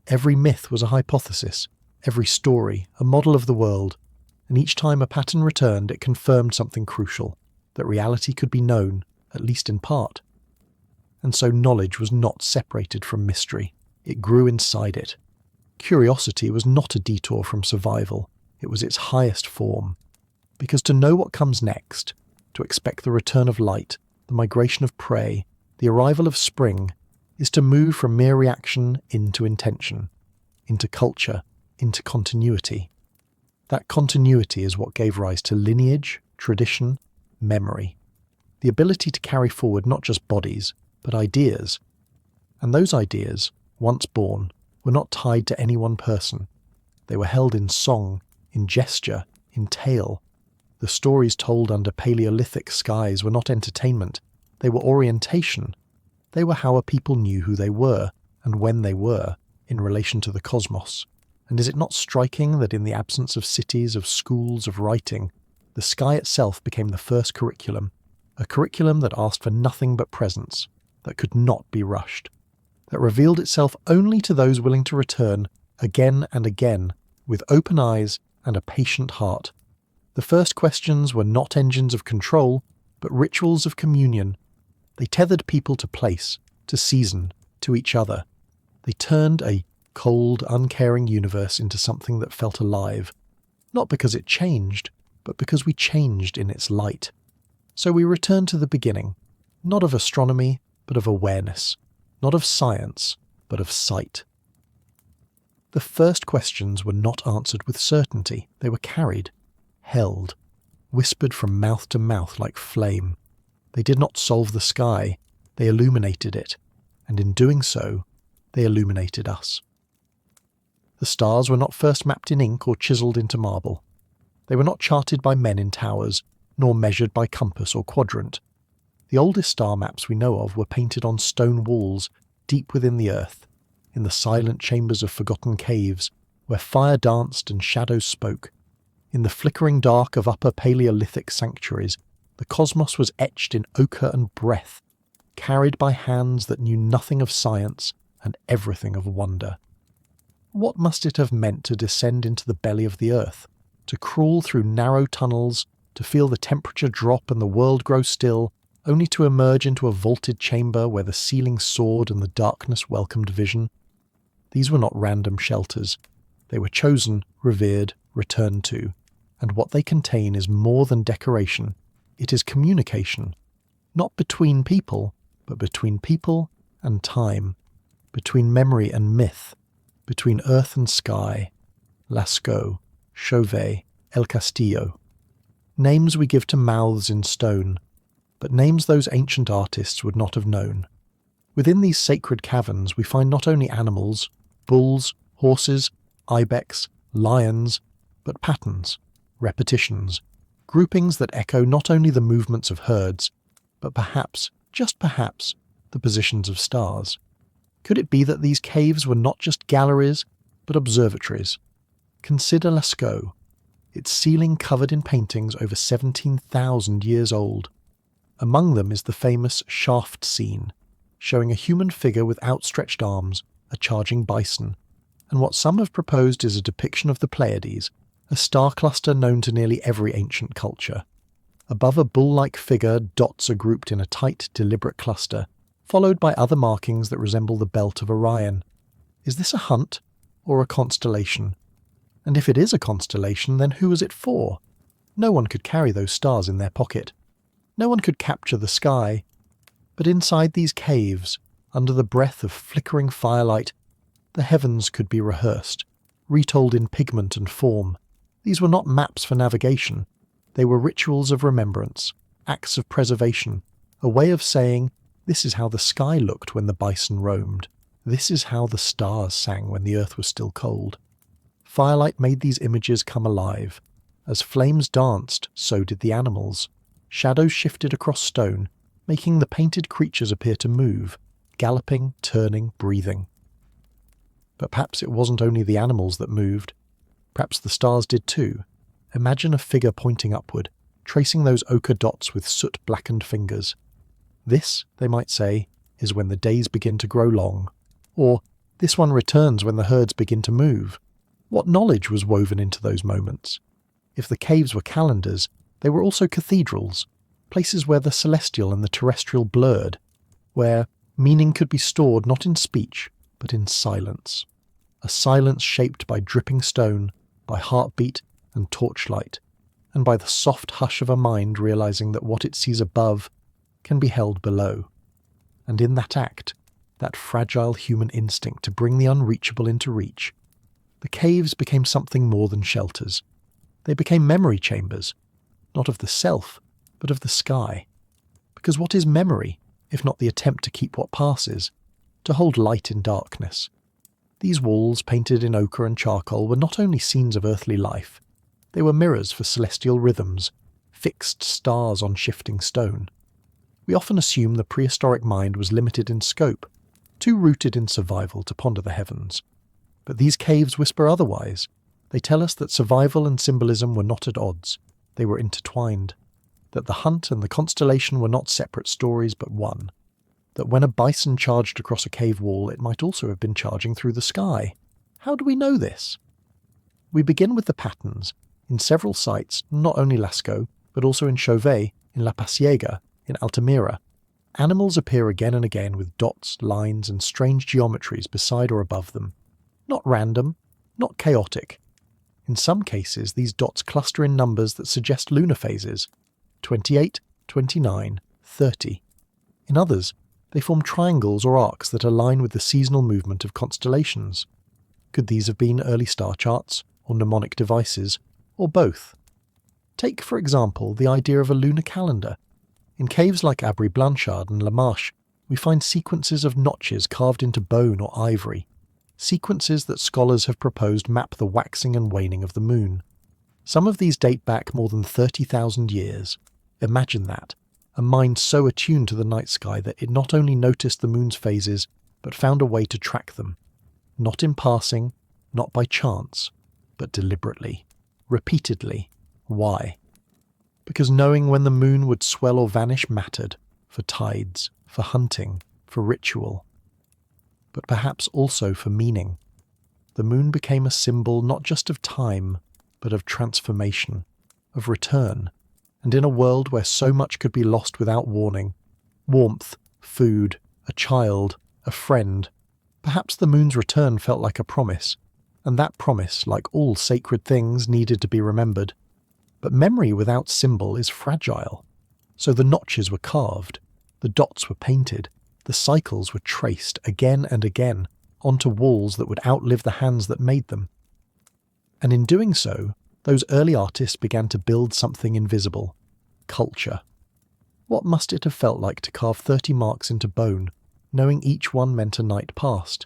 Every myth was a hypothesis, every story a model of the world, and each time a pattern returned it confirmed something crucial, that reality could be known, at least in part. And so knowledge was not separated from mystery, it grew inside it. Curiosity was not a detour from survival, it was its highest form. Because to know what comes next, to expect the return of light, the migration of prey, the arrival of spring, is to move from mere reaction into intention, into culture, into continuity. That continuity is what gave rise to lineage, tradition, memory. The ability to carry forward not just bodies, but ideas. And those ideas, once born, were not tied to any one person. They were held in song, in gesture, in tale. The stories told under Paleolithic skies were not entertainment, they were orientation. They were how a people knew who they were, and when they were, in relation to the cosmos. And is it not striking that in the absence of cities, of schools, of writing, the sky itself became the first curriculum, a curriculum that asked for nothing but presence, that could not be rushed, that revealed itself only to those willing to return again and again, with open eyes and a patient heart. The first questions were not engines of control, but rituals of communion. They tethered people to place, to season, to each other. They turned a cold, uncaring universe into something that felt alive, not because it changed, but because we changed in its light. So we return to the beginning, not of astronomy, but of awareness, not of science, but of sight. The first questions were not answered with certainty, they were carried, held, whispered from mouth to mouth like flame. They did not solve the sky, they illuminated it, and in doing so, they illuminated us. The stars were not first mapped in ink or chiselled into marble. They were not charted by men in towers, nor measured by compass or quadrant. The oldest star maps we know of were painted on stone walls, deep within the earth, in the silent chambers of forgotten caves, where fire danced and shadows spoke. In the flickering dark of upper Paleolithic sanctuaries, the cosmos was etched in ochre and breath, carried by hands that knew nothing of science and everything of wonder. What must it have meant to descend into the belly of the earth, to crawl through narrow tunnels, to feel the temperature drop and the world grow still, only to emerge into a vaulted chamber where the ceiling soared and the darkness welcomed vision? These were not random shelters. They were chosen, revered, returned to, and what they contain is more than decoration. It is communication, not between people, but between people and time, between memory and myth, between earth and sky. Lascaux, Chauvet, El Castillo. Names we give to mouths in stone, but names those ancient artists would not have known. Within these sacred caverns we find not only animals, bulls, horses, ibex, lions, but patterns, repetitions, groupings that echo not only the movements of herds, but perhaps, just perhaps, the positions of stars. Could it be that these caves were not just galleries, but observatories? Consider Lascaux, its ceiling covered in paintings over 17,000 years old. Among them is the famous shaft scene, showing a human figure with outstretched arms, a charging bison, and what some have proposed is a depiction of the Pleiades, a star cluster known to nearly every ancient culture. Above a bull-like figure, dots are grouped in a tight, deliberate cluster, followed by other markings that resemble the belt of Orion. Is this a hunt or a constellation? And if it is a constellation, then who is it for? No one could carry those stars in their pocket. No one could capture the sky. But inside these caves, under the breath of flickering firelight, the heavens could be rehearsed, retold in pigment and form. These were not maps for navigation. They were rituals of remembrance, acts of preservation, a way of saying, this is how the sky looked when the bison roamed. This is how the stars sang when the earth was still cold. Firelight made these images come alive. As flames danced, so did the animals. Shadows shifted across stone, making the painted creatures appear to move, galloping, turning, breathing. But perhaps it wasn't only the animals that moved. Perhaps the stars did too. Imagine a figure pointing upward, tracing those ochre dots with soot-blackened fingers. This, they might say, is when the days begin to grow long. Or, this one returns when the herds begin to move. What knowledge was woven into those moments? If the caves were calendars, they were also cathedrals, places where the celestial and the terrestrial blurred, where meaning could be stored not in speech, but in silence. A silence shaped by dripping stone, by heartbeat and torchlight, and by the soft hush of a mind realizing that what it sees above can be held below. And in that act, that fragile human instinct to bring the unreachable into reach, the caves became something more than shelters. They became memory chambers, not of the self, but of the sky. Because what is memory, if not the attempt to keep what passes, to hold light in darkness? These walls, painted in ochre and charcoal, were not only scenes of earthly life, they were mirrors for celestial rhythms, fixed stars on shifting stone. We often assume the prehistoric mind was limited in scope, too rooted in survival to ponder the heavens. But these caves whisper otherwise. They tell us that survival and symbolism were not at odds, they were intertwined, that the hunt and the constellation were not separate stories but one, that when a bison charged across a cave wall it might also have been charging through the sky. How do we know this? We begin with the patterns. In several sites, not only Lascaux, but also in Chauvet, in La Pasiega, in Altamira, animals appear again and again with dots, lines and strange geometries beside or above them. Not random, not chaotic. In some cases, these dots cluster in numbers that suggest lunar phases, 28, 29, 30. In others, they form triangles or arcs that align with the seasonal movement of constellations. Could these have been early star charts, or mnemonic devices, or both? Take, for example, the idea of a lunar calendar. In caves like Abri Blanchard and La Marche, we find sequences of notches carved into bone or ivory, sequences that scholars have proposed map the waxing and waning of the moon. Some of these date back more than 30,000 years. Imagine that, a mind so attuned to the night sky that it not only noticed the moon's phases, but found a way to track them. Not in passing, not by chance, but deliberately, repeatedly. Why? Because knowing when the moon would swell or vanish mattered, for tides, for hunting, for ritual. But perhaps also for meaning. The moon became a symbol not just of time, but of transformation, of return, and in a world where so much could be lost without warning, warmth, food, a child, a friend, perhaps the moon's return felt like a promise, and that promise, like all sacred things, needed to be remembered. But memory without symbol is fragile, so the notches were carved, the dots were painted, the cycles were traced again and again onto walls that would outlive the hands that made them. And in doing so, those early artists began to build something invisible, culture. What must it have felt like to carve 30 marks into bone, knowing each one meant a night past?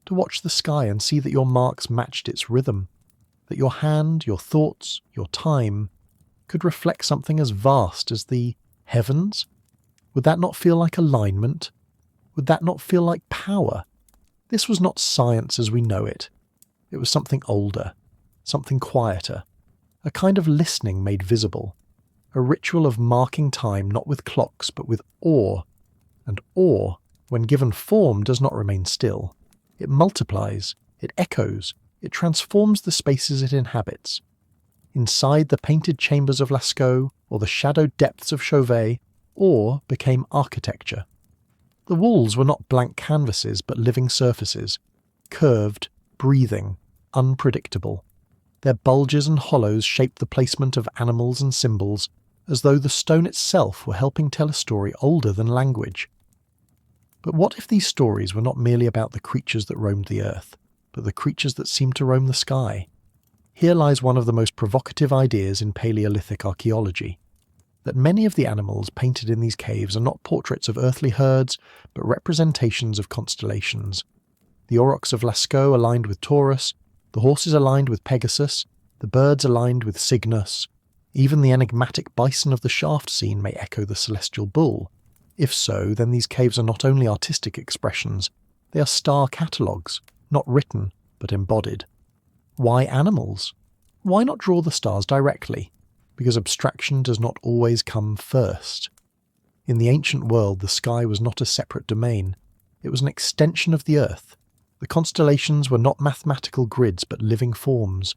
To watch the sky and see that your marks matched its rhythm, that your hand, your thoughts, your time could reflect something as vast as the heavens? Would that not feel like alignment? Would that not feel like power? This was not science as we know it. It was something older, something quieter, a kind of listening made visible, a ritual of marking time not with clocks but with awe. And awe, when given form, does not remain still. It multiplies, it echoes, it transforms the spaces it inhabits. Inside the painted chambers of Lascaux or the shadowed depths of Chauvet, awe became architecture. The walls were not blank canvases but living surfaces, curved, breathing, unpredictable. Their bulges and hollows shaped the placement of animals and symbols, as though the stone itself were helping tell a story older than language. But what if these stories were not merely about the creatures that roamed the earth, but the creatures that seemed to roam the sky? Here lies one of the most provocative ideas in Paleolithic archaeology, that many of the animals painted in these caves are not portraits of earthly herds, but representations of constellations. The aurochs of Lascaux aligned with Taurus, the horses aligned with Pegasus, the birds aligned with Cygnus. Even the enigmatic bison of the shaft scene may echo the celestial bull. If so, then these caves are not only artistic expressions, they are star catalogues, not written, but embodied. Why animals? Why not draw the stars directly? Because abstraction does not always come first. In the ancient world, the sky was not a separate domain. It was an extension of the earth. The constellations were not mathematical grids, but living forms.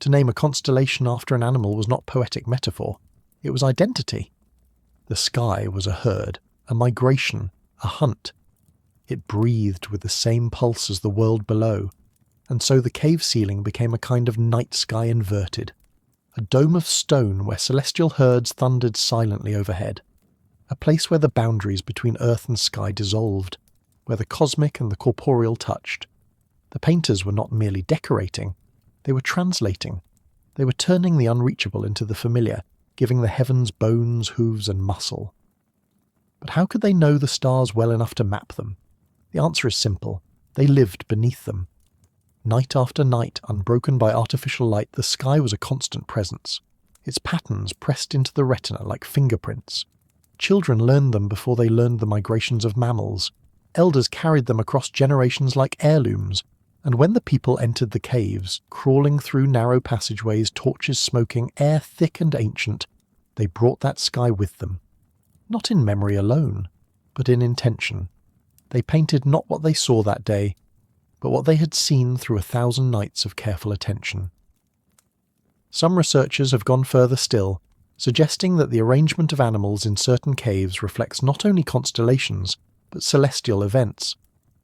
To name a constellation after an animal was not poetic metaphor. It was identity. The sky was a herd, a migration, a hunt. It breathed with the same pulse as the world below, and so the cave ceiling became a kind of night sky inverted, a dome of stone where celestial herds thundered silently overhead, a place where the boundaries between earth and sky dissolved, where the cosmic and the corporeal touched. The painters were not merely decorating, they were translating. They were turning the unreachable into the familiar, giving the heavens bones, hooves, and muscle. But how could they know the stars well enough to map them? The answer is simple. They lived beneath them. Night after night, unbroken by artificial light, the sky was a constant presence, its patterns pressed into the retina like fingerprints. Children learned them before they learned the migrations of mammals. Elders carried them across generations like heirlooms, and when the people entered the caves, crawling through narrow passageways, torches smoking, air thick and ancient, they brought that sky with them. Not in memory alone, but in intention. They painted not what they saw that day, but what they had seen through 1,000 nights of careful attention. Some researchers have gone further still, suggesting that the arrangement of animals in certain caves reflects not only constellations, but celestial events,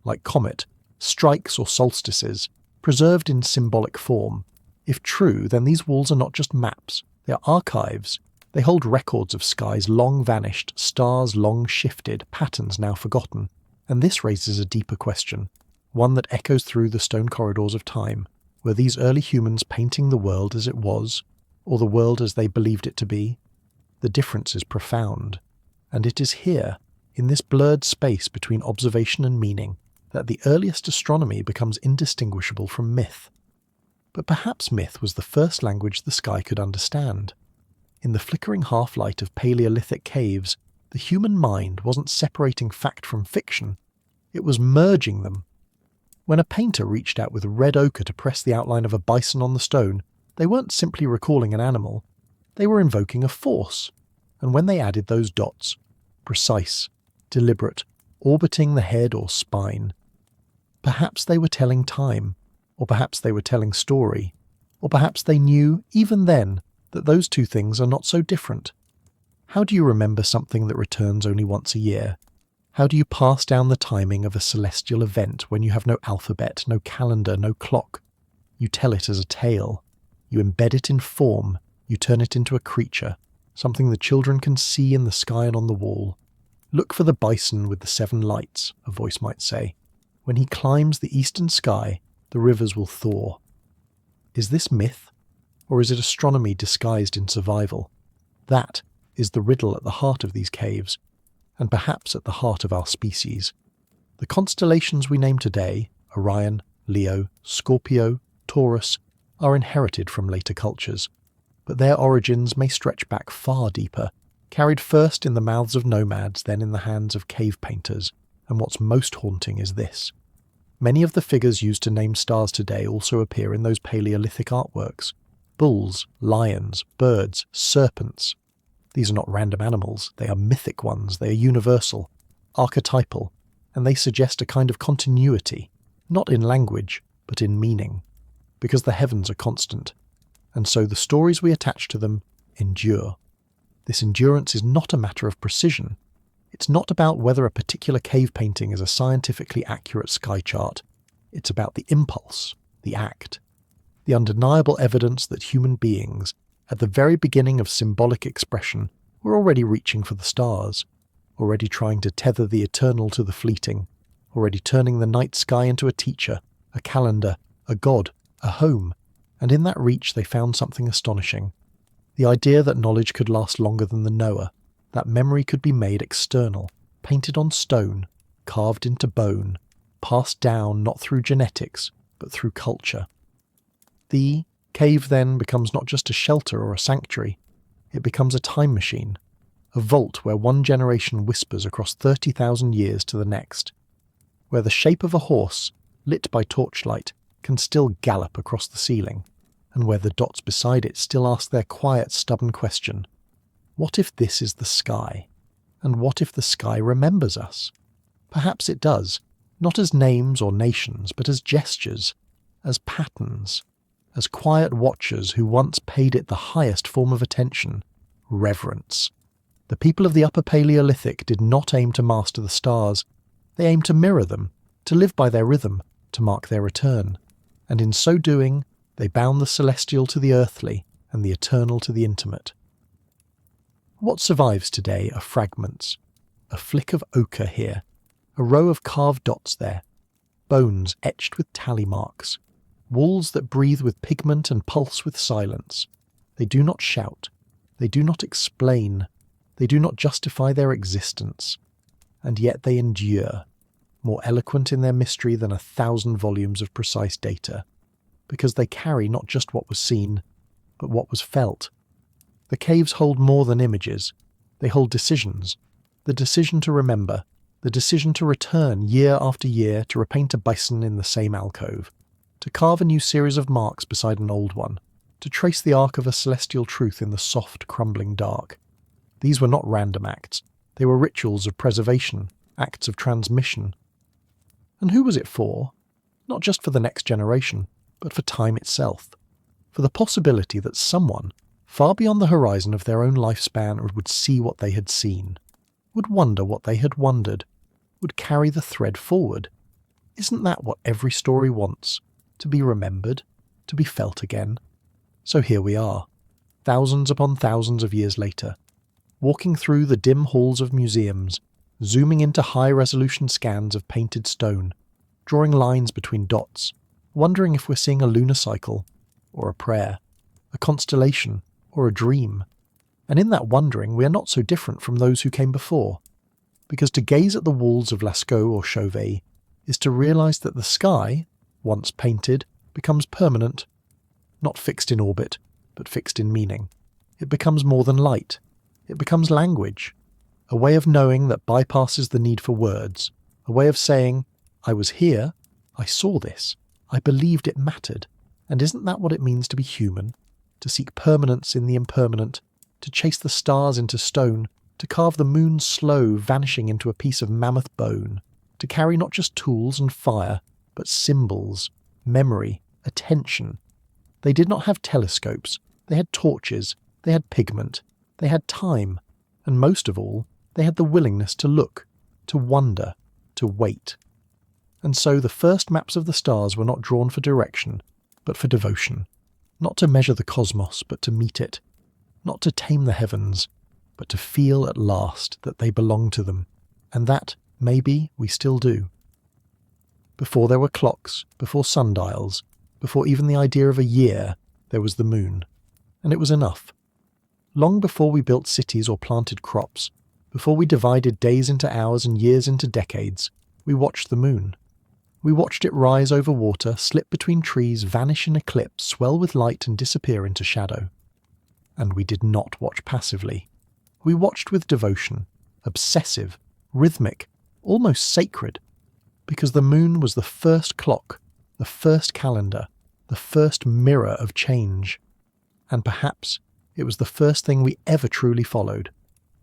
like comet, strikes or solstices, preserved in symbolic form. If true, then these walls are not just maps, they are archives. They hold records of skies long vanished, stars long shifted, patterns now forgotten. And this raises a deeper question, one that echoes through the stone corridors of time. Were these early humans painting the world as it was, or the world as they believed it to be? The difference is profound, and it is here, in this blurred space between observation and meaning, that the earliest astronomy becomes indistinguishable from myth. But perhaps myth was the first language the sky could understand. In the flickering half-light of Paleolithic caves, the human mind wasn't separating fact from fiction, it was merging them. When a painter reached out with red ochre to press the outline of a bison on the stone, they weren't simply recalling an animal, they were invoking a force. And when they added those dots, precise, deliberate, orbiting the head or spine, perhaps they were telling time, or perhaps they were telling story, or perhaps they knew, even then, that those two things are not so different. How do you remember something that returns only once a year? How do you pass down the timing of a celestial event when you have no alphabet, no calendar, no clock? You tell it as a tale. You embed it in form. You turn it into a creature, something the children can see in the sky and on the wall. Look for the bison with the 7 lights, a voice might say. When he climbs the eastern sky, the rivers will thaw. Is this myth? Or is it astronomy disguised in survival? That is the riddle at the heart of these caves, and perhaps at the heart of our species. The constellations we name today, Orion, Leo, Scorpio, Taurus, are inherited from later cultures, but their origins may stretch back far deeper, carried first in the mouths of nomads, then in the hands of cave painters, and what's most haunting is this. Many of the figures used to name stars today also appear in those Paleolithic artworks. Bulls, lions, birds, serpents. These are not random animals, they are mythic ones, they are universal, archetypal, and they suggest a kind of continuity, not in language, but in meaning, because the heavens are constant, and so the stories we attach to them endure. This endurance is not a matter of precision. It's not about whether a particular cave painting is a scientifically accurate sky chart. It's about the impulse, the act, the undeniable evidence that human beings, at the very beginning of symbolic expression, were already reaching for the stars, already trying to tether the eternal to the fleeting, already turning the night sky into a teacher, a calendar, a god, a home, and in that reach they found something astonishing. The idea that knowledge could last longer than the knower, that memory could be made external, painted on stone, carved into bone, passed down not through genetics, but through culture. The cave then becomes not just a shelter or a sanctuary, it becomes a time machine, a vault where one generation whispers across 30,000 years to the next, where the shape of a horse, lit by torchlight, can still gallop across the ceiling, and where the dots beside it still ask their quiet, stubborn question, what if this is the sky? And what if the sky remembers us? Perhaps it does, not as names or nations, but as gestures, as patterns, as quiet watchers who once paid it the highest form of attention, reverence. The people of the Upper Paleolithic did not aim to master the stars. They aimed to mirror them, to live by their rhythm, to mark their return. And in so doing, they bound the celestial to the earthly and the eternal to the intimate. What survives today are fragments, a flick of ochre here, a row of carved dots there, bones etched with tally marks, walls that breathe with pigment and pulse with silence. They do not shout, they do not explain, they do not justify their existence, and yet they endure, more eloquent in their mystery than 1,000 volumes of precise data, because they carry not just what was seen, but what was felt. The caves hold more than images. They hold decisions. The decision to remember, the decision to return year after year to repaint a bison in the same alcove, to carve a new series of marks beside an old one, to trace the arc of a celestial truth in the soft, crumbling dark. These were not random acts. They were rituals of preservation, acts of transmission. And who was it for? Not just for the next generation, but for time itself. For the possibility that someone, far beyond the horizon of their own lifespan, would see what they had seen, would wonder what they had wondered, would carry the thread forward. Isn't that what every story wants? To be remembered, to be felt again. So here we are, thousands upon thousands of years later, walking through the dim halls of museums, zooming into high-resolution scans of painted stone, drawing lines between dots, wondering if we're seeing a lunar cycle, or a prayer, a constellation, or a dream. And in that wondering, we are not so different from those who came before, because to gaze at the walls of Lascaux or Chauvet is to realise that the sky, once painted, becomes permanent, not fixed in orbit, but fixed in meaning. It becomes more than light. It becomes language, a way of knowing that bypasses the need for words, a way of saying, I was here, I saw this, I believed it mattered. And isn't that what it means to be human? To seek permanence in the impermanent, to chase the stars into stone, to carve the moon slow, vanishing into a piece of mammoth bone, to carry not just tools and fire, but symbols, memory, attention. They did not have telescopes, they had torches, they had pigment, they had time, and most of all, they had the willingness to look, to wonder, to wait. And so the first maps of the stars were not drawn for direction, but for devotion, not to measure the cosmos, but to meet it, not to tame the heavens, but to feel at last that they belong to them, and that, maybe, we still do. Before there were clocks, before sundials, before even the idea of a year, there was the moon, and it was enough. Long before we built cities or planted crops, before we divided days into hours and years into decades, we watched the moon. We watched it rise over water, slip between trees, vanish in eclipse, swell with light and disappear into shadow. And we did not watch passively. We watched with devotion, obsessive, rhythmic, almost sacred, because the moon was the first clock, the first calendar, the first mirror of change. And perhaps, It was the first thing we ever truly followed.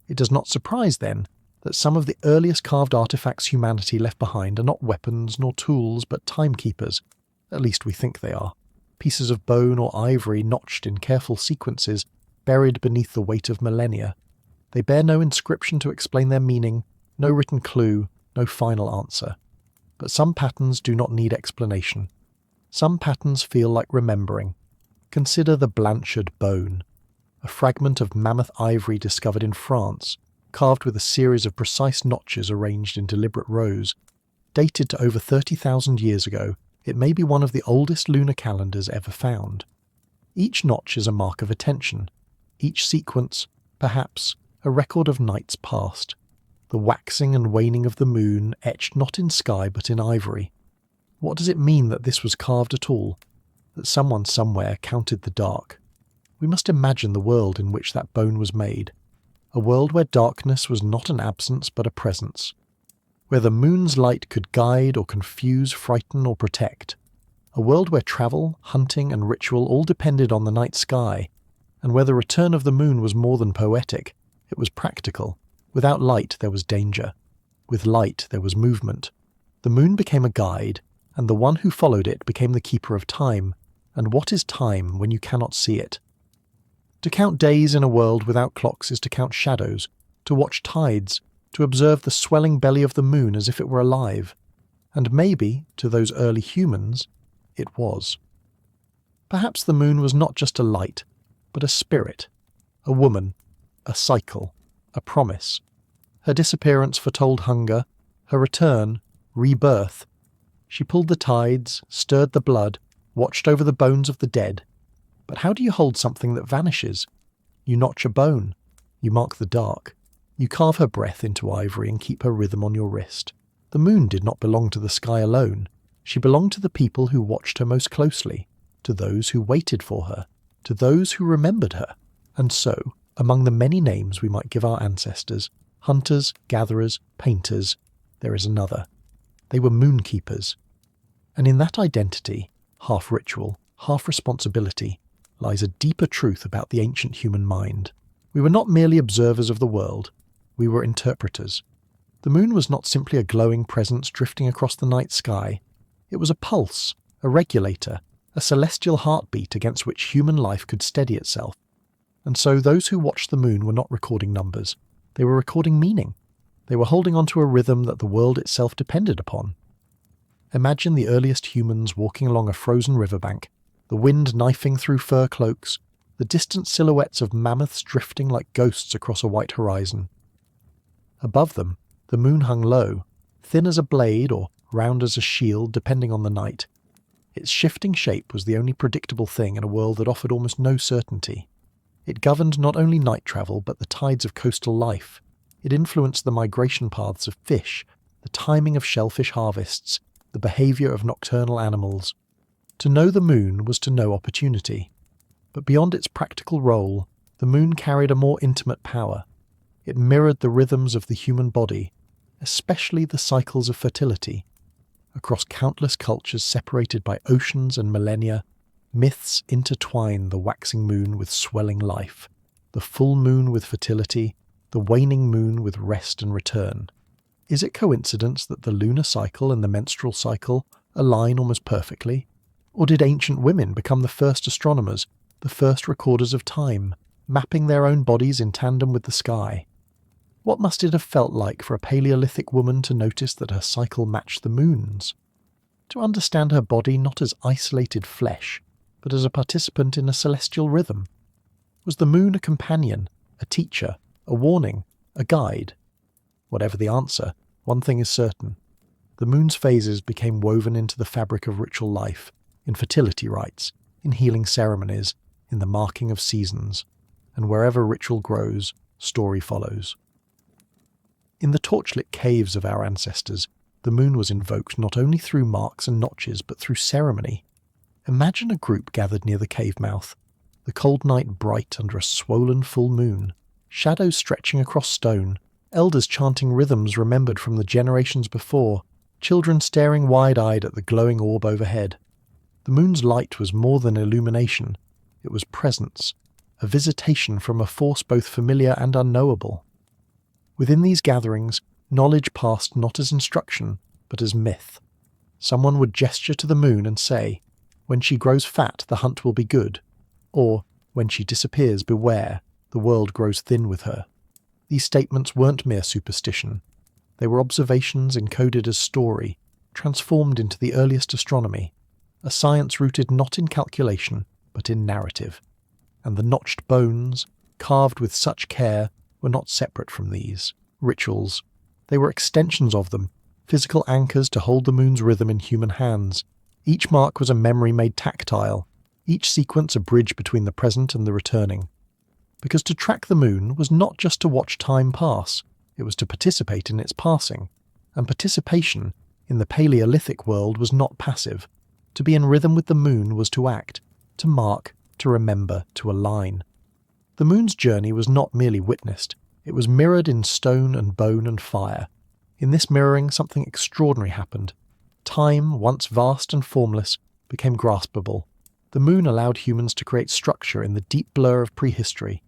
It does not surprise, then, that some of the earliest carved artifacts humanity left behind are not weapons nor tools but timekeepers. At least we think they are. Pieces of bone or ivory notched in careful sequences, buried beneath the weight of millennia. They bear no inscription to explain their meaning, no written clue, no final answer. But some patterns do not need explanation. Some patterns feel like remembering. Consider the Blanchard bone, a fragment of mammoth ivory discovered in France, carved with a series of precise notches arranged in deliberate rows. Dated to over 30,000 years ago, it may be one of the oldest lunar calendars ever found. Each notch is a mark of attention. Each sequence, perhaps, a record of nights past. The waxing and waning of the moon etched not in sky but in ivory. What does it mean that this was carved at all? That someone somewhere counted the dark? We must imagine the world in which that bone was made. A world where darkness was not an absence but a presence. Where the moon's light could guide or confuse, frighten or protect. A world where travel, hunting and ritual all depended on the night sky, and where the return of the moon was more than poetic, it was practical. Without light there was danger. With light there was movement. The moon became a guide, and the one who followed it became the keeper of time. And what is time when you cannot see it? To count days in a world without clocks is to count shadows, to watch tides, to observe the swelling belly of the moon as if it were alive. And maybe, to those early humans, it was. Perhaps the moon was not just a light, but a spirit, a woman, a cycle, a promise. Her disappearance foretold hunger, her return, rebirth. She pulled the tides, stirred the blood, watched over the bones of the dead. But how do you hold something that vanishes? You notch a bone. You mark the dark. You carve her breath into ivory and keep her rhythm on your wrist. The moon did not belong to the sky alone. She belonged to the people who watched her most closely, to those who waited for her, to those who remembered her. And so, among the many names we might give our ancestors, hunters, gatherers, painters, there is another. They were moonkeepers. And in that identity, half ritual, half responsibility, lies a deeper truth about the ancient human mind. We were not merely observers of the world, we were interpreters. The moon was not simply a glowing presence drifting across the night sky. It was a pulse, a regulator, a celestial heartbeat against which human life could steady itself. And so those who watched the moon were not recording numbers. They were recording meaning. They were holding on to a rhythm that the world itself depended upon. Imagine the earliest humans walking along a frozen riverbank, the wind knifing through fur cloaks, the distant silhouettes of mammoths drifting like ghosts across a white horizon. Above them, the moon hung low, thin as a blade or round as a shield depending on the night. Its shifting shape was the only predictable thing in a world that offered almost no certainty. It governed not only night travel but the tides of coastal life. It influenced the migration paths of fish, the timing of shellfish harvests, the behaviour of nocturnal animals. To know the moon was to know opportunity. But beyond its practical role, the moon carried a more intimate power. It mirrored the rhythms of the human body, especially the cycles of fertility. Across countless cultures separated by oceans and millennia, myths intertwine the waxing moon with swelling life, the full moon with fertility, the waning moon with rest and return. Is it coincidence that the lunar cycle and the menstrual cycle align almost perfectly? Or did ancient women become the first astronomers, the first recorders of time, mapping their own bodies in tandem with the sky? What must it have felt like for a Paleolithic woman to notice that her cycle matched the moon's? To understand her body not as isolated flesh, but as a participant in a celestial rhythm? Was the moon a companion, a teacher, a warning, a guide? Whatever the answer, one thing is certain. The moon's phases became woven into the fabric of ritual life, in fertility rites, in healing ceremonies, in the marking of seasons. And wherever ritual grows, story follows. In the torchlit caves of our ancestors, the moon was invoked not only through marks and notches but through ceremony. Imagine a group gathered near the cave mouth, the cold night bright under a swollen full moon, shadows stretching across stone, elders chanting rhythms remembered from the generations before, children staring wide-eyed at the glowing orb overhead. The moon's light was more than illumination, it was presence, a visitation from a force both familiar and unknowable. Within these gatherings, knowledge passed not as instruction, but as myth. Someone would gesture to the moon and say, "When she grows fat, the hunt will be good," or "When she disappears, beware, the world grows thin with her." These statements weren't mere superstition. They were observations encoded as story, transformed into the earliest astronomy, a science rooted not in calculation, but in narrative. And the notched bones, carved with such care, were not separate from these rituals. They were extensions of them, physical anchors to hold the moon's rhythm in human hands. Each mark was a memory made tactile, each sequence a bridge between the present and the returning. Because to track the moon was not just to watch time pass, it was to participate in its passing. And participation, in the Paleolithic world, was not passive. To be in rhythm with the moon was to act, to mark, to remember, to align. The moon's journey was not merely witnessed, it was mirrored in stone and bone and fire. In this mirroring, something extraordinary happened. Time, once vast and formless, became graspable. The moon allowed humans to create structure in the deep blur of prehistory,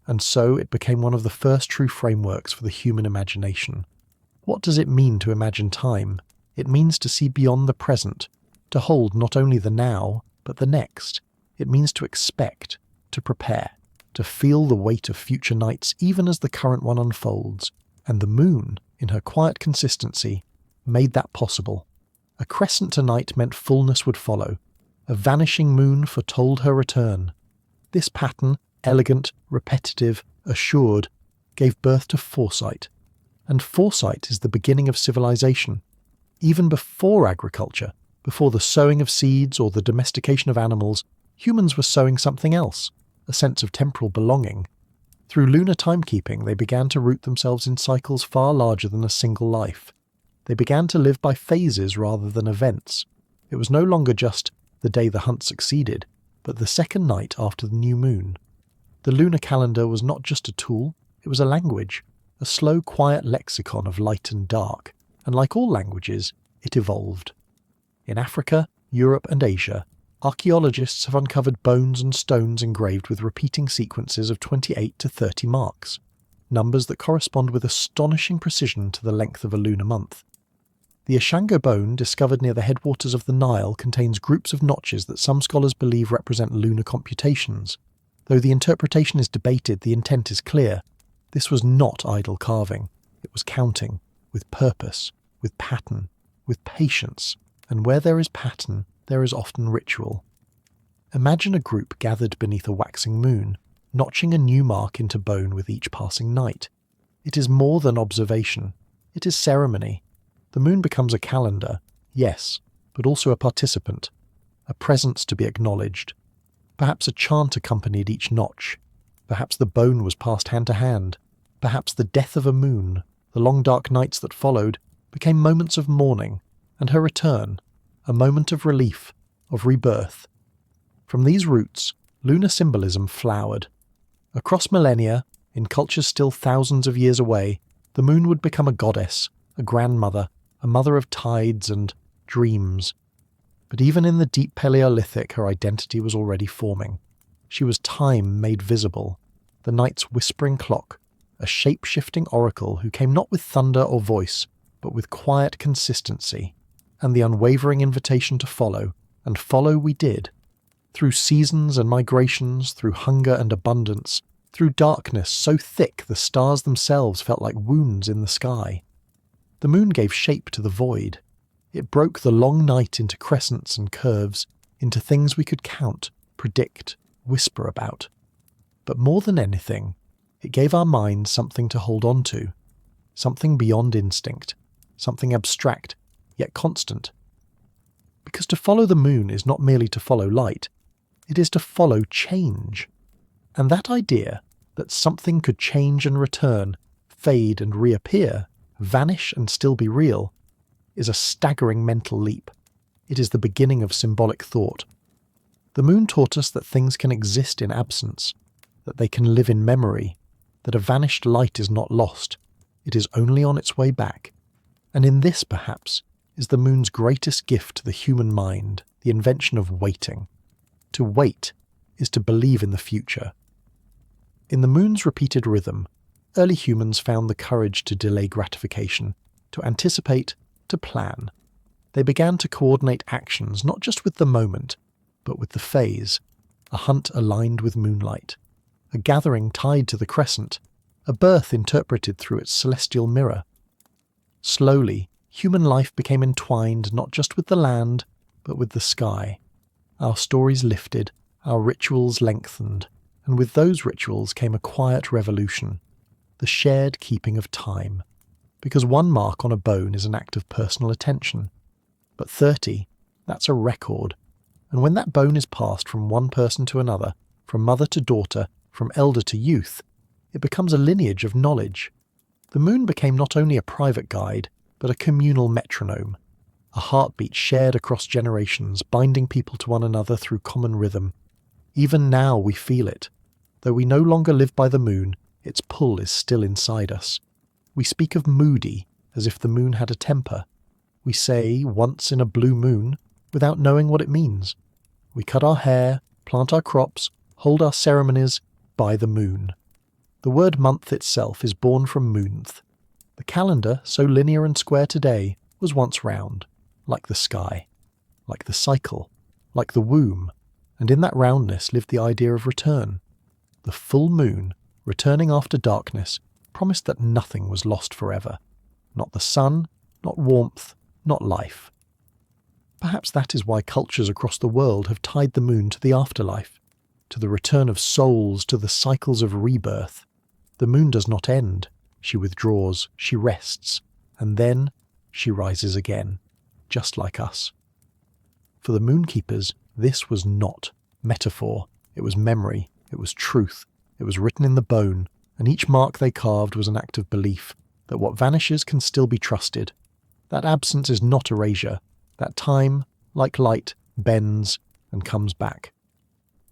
and so it became one of the first true frameworks for the human imagination. What does it mean to imagine time? It means to see beyond the present, to hold not only the now, but the next. It means to expect, to prepare, to feel the weight of future nights even as the current one unfolds. And the moon, in her quiet consistency, made that possible. A crescent tonight meant fullness would follow. A vanishing moon foretold her return. This pattern, elegant, repetitive, assured, gave birth to foresight. And foresight is the beginning of civilization. Even before agriculture, before the sowing of seeds or the domestication of animals, humans were sowing something else, a sense of temporal belonging. Through lunar timekeeping, they began to root themselves in cycles far larger than a single life. They began to live by phases rather than events. It was no longer just the day the hunt succeeded, but the second night after the new moon. The lunar calendar was not just a tool, it was a language, a slow, quiet lexicon of light and dark, and like all languages, it evolved. In Africa, Europe and Asia, archaeologists have uncovered bones and stones engraved with repeating sequences of 28 to 30 marks, numbers that correspond with astonishing precision to the length of a lunar month. The Ashango bone, discovered near the headwaters of the Nile, contains groups of notches that some scholars believe represent lunar computations. Though the interpretation is debated, the intent is clear. This was not idle carving. It was counting, with purpose, with pattern, with patience, and where there is pattern, there is often ritual. Imagine a group gathered beneath a waxing moon, notching a new mark into bone with each passing night. It is more than observation. It is ceremony. The moon becomes a calendar, yes, but also a participant, a presence to be acknowledged. Perhaps a chant accompanied each notch. Perhaps the bone was passed hand to hand. Perhaps the death of a moon, the long dark nights that followed, became moments of mourning, and her return, a moment of relief, of rebirth. From these roots, lunar symbolism flowered. Across millennia, in cultures still thousands of years away, the moon would become a goddess, a grandmother, a mother of tides and dreams. But even in the deep Paleolithic, her identity was already forming. She was time made visible, the night's whispering clock, a shape-shifting oracle who came not with thunder or voice, but with quiet consistency, and the unwavering invitation to follow, and follow we did. Through seasons and migrations, through hunger and abundance, through darkness so thick the stars themselves felt like wounds in the sky. The moon gave shape to the void. It broke the long night into crescents and curves, into things we could count, predict, whisper about. But more than anything, it gave our minds something to hold on to, something beyond instinct, something abstract, yet constant. Because to follow the moon is not merely to follow light, it is to follow change. And that idea, that something could change and return, fade and reappear, vanish and still be real, is a staggering mental leap. It is the beginning of symbolic thought. The moon taught us that things can exist in absence, that they can live in memory, that a vanished light is not lost, it is only on its way back. And in this, perhaps, is the moon's greatest gift to the human mind, the invention of waiting. To wait is to believe in the future, In the moon's repeated rhythm, early humans found the courage to delay gratification, to anticipate, to plan. They began to coordinate actions not just with the moment, but with the phase, a hunt aligned with moonlight, a gathering tied to the crescent, a birth interpreted through its celestial mirror. Slowly, human life became entwined not just with the land, but with the sky. Our stories lifted, our rituals lengthened, and with those rituals came a quiet revolution, the shared keeping of time. Because one mark on a bone is an act of personal attention. But 30, that's a record. And when that bone is passed from one person to another, from mother to daughter, from elder to youth, it becomes a lineage of knowledge. The moon became not only a private guide, but a communal metronome, a heartbeat shared across generations, binding people to one another through common rhythm. Even now we feel it. Though we no longer live by the moon, its pull is still inside us. We speak of moody as if the moon had a temper. We say once in a blue moon without knowing what it means. We cut our hair, plant our crops, hold our ceremonies by the moon. The word month itself is born from moonth. The calendar, so linear and square today, was once round, like the sky, like the cycle, like the womb, and in that roundness lived the idea of return. The full moon, returning after darkness, promised that nothing was lost forever. Not the sun, not warmth, not life. Perhaps that is why cultures across the world have tied the moon to the afterlife, to the return of souls, to the cycles of rebirth. The moon does not end. She withdraws, she rests, and then she rises again, just like us. For the moonkeepers, this was not metaphor. It was memory, it was truth, it was written in the bone, and each mark they carved was an act of belief that what vanishes can still be trusted. That absence is not erasure. That time, like light, bends and comes back.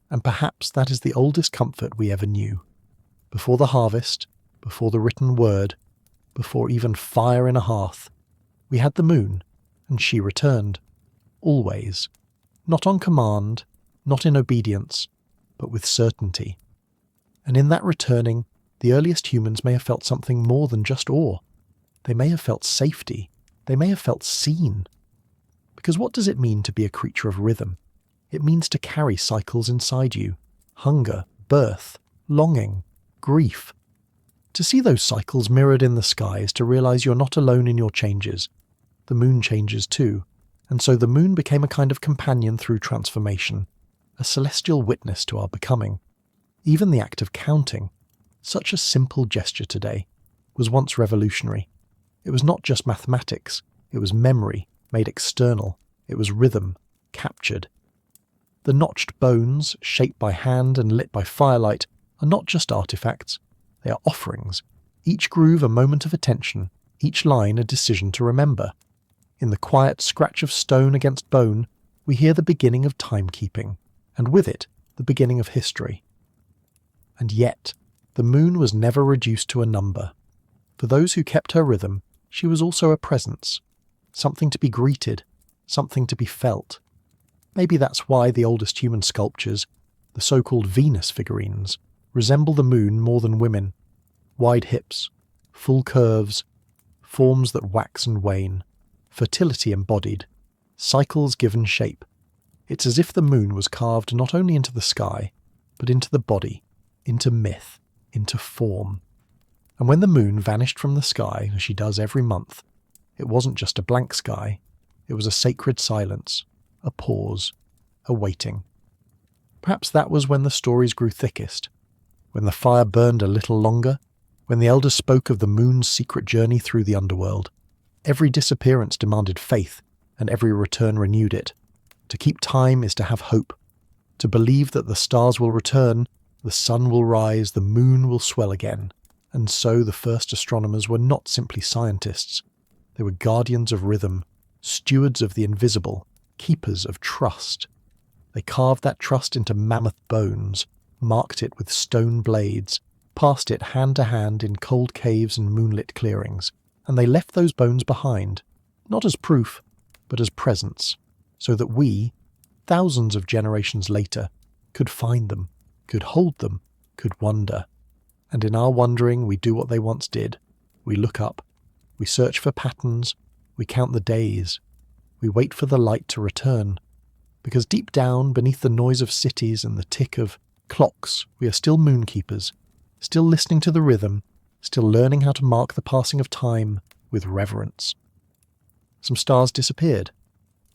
And perhaps that is the oldest comfort we ever knew. Before the harvest, before the written word, before even fire in a hearth, we had the moon, and she returned. Always. Not on command, not in obedience, but with certainty. And in that returning, the earliest humans may have felt something more than just awe. They may have felt safety. They may have felt seen. Because what does it mean to be a creature of rhythm? It means to carry cycles inside you. Hunger, birth, longing, grief. To see those cycles mirrored in the sky is to realize you're not alone in your changes. The moon changes too, and so the moon became a kind of companion through transformation, a celestial witness to our becoming. Even the act of counting, such a simple gesture today, was once revolutionary. It was not just mathematics, it was memory, made external, it was rhythm, captured. The notched bones, shaped by hand and lit by firelight, are not just artifacts, they are offerings, each groove a moment of attention, each line a decision to remember. In the quiet scratch of stone against bone, we hear the beginning of timekeeping, and with it, the beginning of history. And yet, the moon was never reduced to a number. For those who kept her rhythm, she was also a presence, something to be greeted, something to be felt. Maybe that's why the oldest human sculptures, the so-called Venus figurines, resemble the moon more than women. Wide hips, full curves, forms that wax and wane, fertility embodied, cycles given shape. It's as if the moon was carved not only into the sky, but into the body, into myth, into form. And when the moon vanished from the sky, as she does every month, it wasn't just a blank sky, it was a sacred silence, a pause, a waiting. Perhaps that was when the stories grew thickest, when the fire burned a little longer, when the elders spoke of the moon's secret journey through the underworld. Every disappearance demanded faith, and every return renewed it. To keep time is to have hope, to believe that the stars will return, the sun will rise, the moon will swell again. And so the first astronomers were not simply scientists. They were guardians of rhythm, stewards of the invisible, keepers of trust. They carved that trust into mammoth bones, marked it with stone blades, passed it hand to hand in cold caves and moonlit clearings, and they left those bones behind, not as proof, but as presence, so that we, thousands of generations later, could find them, could hold them, could wonder. And in our wondering, we do what they once did. We look up. We search for patterns. We count the days. We wait for the light to return. Because deep down, beneath the noise of cities and the tick of clocks, we are still moonkeepers, still listening to the rhythm, still learning how to mark the passing of time with reverence. Some stars disappeared.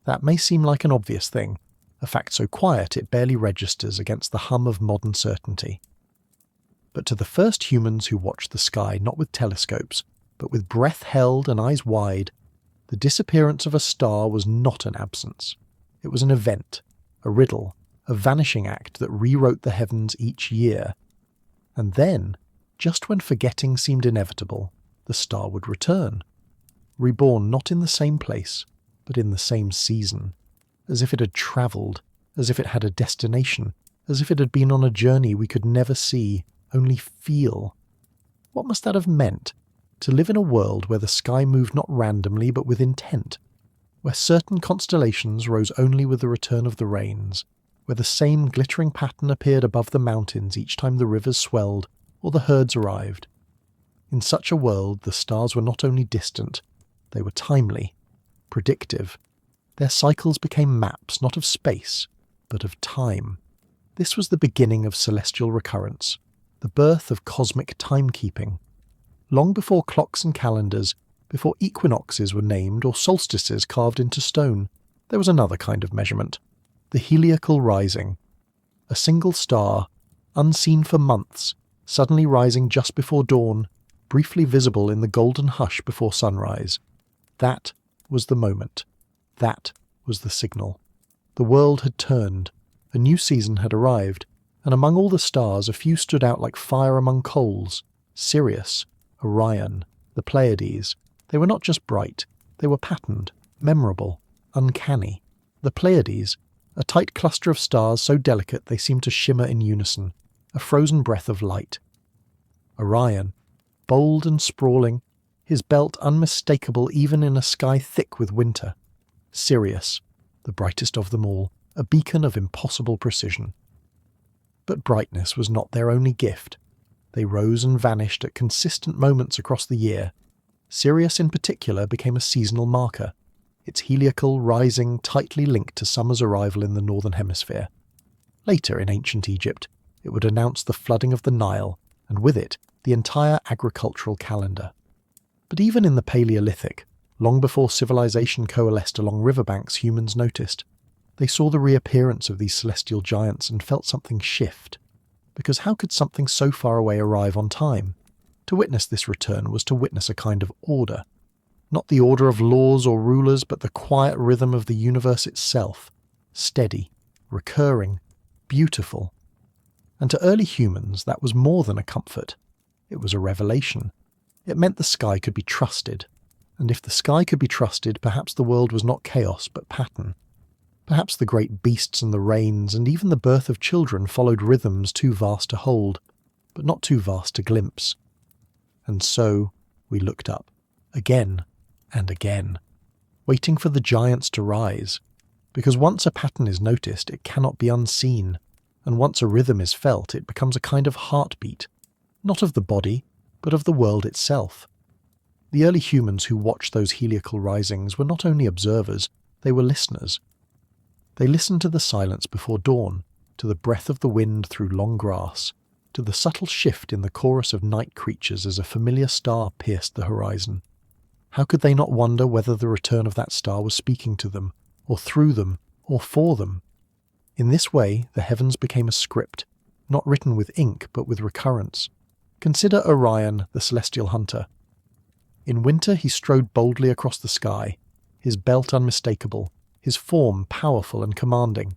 That may seem like an obvious thing, a fact so quiet it barely registers against the hum of modern certainty. But to the first humans who watched the sky not with telescopes, but with breath held and eyes wide, the disappearance of a star was not an absence. It was an event, a riddle, a vanishing act that rewrote the heavens each year. And then, just when forgetting seemed inevitable, the star would return, reborn not in the same place, but in the same season, as if it had travelled, as if it had a destination, as if it had been on a journey we could never see, only feel. What must that have meant? To live in a world where the sky moved not randomly but with intent, where certain constellations rose only with the return of the rains, where the same glittering pattern appeared above the mountains each time the rivers swelled or the herds arrived. In such a world, the stars were not only distant, they were timely, predictive. Their cycles became maps not of space, but of time. This was the beginning of celestial recurrence, the birth of cosmic timekeeping. Long before clocks and calendars, before equinoxes were named or solstices carved into stone, there was another kind of measurement, the heliacal rising. A single star, unseen for months, suddenly rising just before dawn, briefly visible in the golden hush before sunrise. That was the moment. That was the signal. The world had turned. A new season had arrived, and among all the stars a few stood out like fire among coals. Sirius, Orion, the Pleiades. They were not just bright, they were patterned, memorable, uncanny. The Pleiades, a tight cluster of stars so delicate they seemed to shimmer in unison, a frozen breath of light. Orion, bold and sprawling, his belt unmistakable even in a sky thick with winter. Sirius, the brightest of them all, a beacon of impossible precision. But brightness was not their only gift. They rose and vanished at consistent moments across the year. Sirius in particular became a seasonal marker, its heliacal rising tightly linked to summer's arrival in the northern hemisphere. Later in ancient Egypt, it would announce the flooding of the Nile, and with it, the entire agricultural calendar. But even in the Paleolithic, long before civilization coalesced along riverbanks, humans noticed. They saw the reappearance of these celestial giants and felt something shift. Because how could something so far away arrive on time? To witness this return was to witness a kind of order. Not the order of laws or rulers, but the quiet rhythm of the universe itself. Steady, recurring, beautiful. And to early humans, that was more than a comfort. It was a revelation. It meant the sky could be trusted. And if the sky could be trusted, perhaps the world was not chaos, but pattern. Perhaps the great beasts and the rains, and even the birth of children followed rhythms too vast to hold, but not too vast to glimpse. And so we looked up, again and again, waiting for the giants to rise, because once a pattern is noticed, it cannot be unseen, and once a rhythm is felt, it becomes a kind of heartbeat, not of the body, but of the world itself. The early humans who watched those heliacal risings were not only observers, they were listeners. They listened to the silence before dawn, to the breath of the wind through long grass, to the subtle shift in the chorus of night creatures as a familiar star pierced the horizon. How could they not wonder whether the return of that star was speaking to them, or through them, or for them? In this way, the heavens became a script, not written with ink but with recurrence. Consider Orion, the celestial hunter. In winter he strode boldly across the sky, his belt unmistakable, his form powerful and commanding.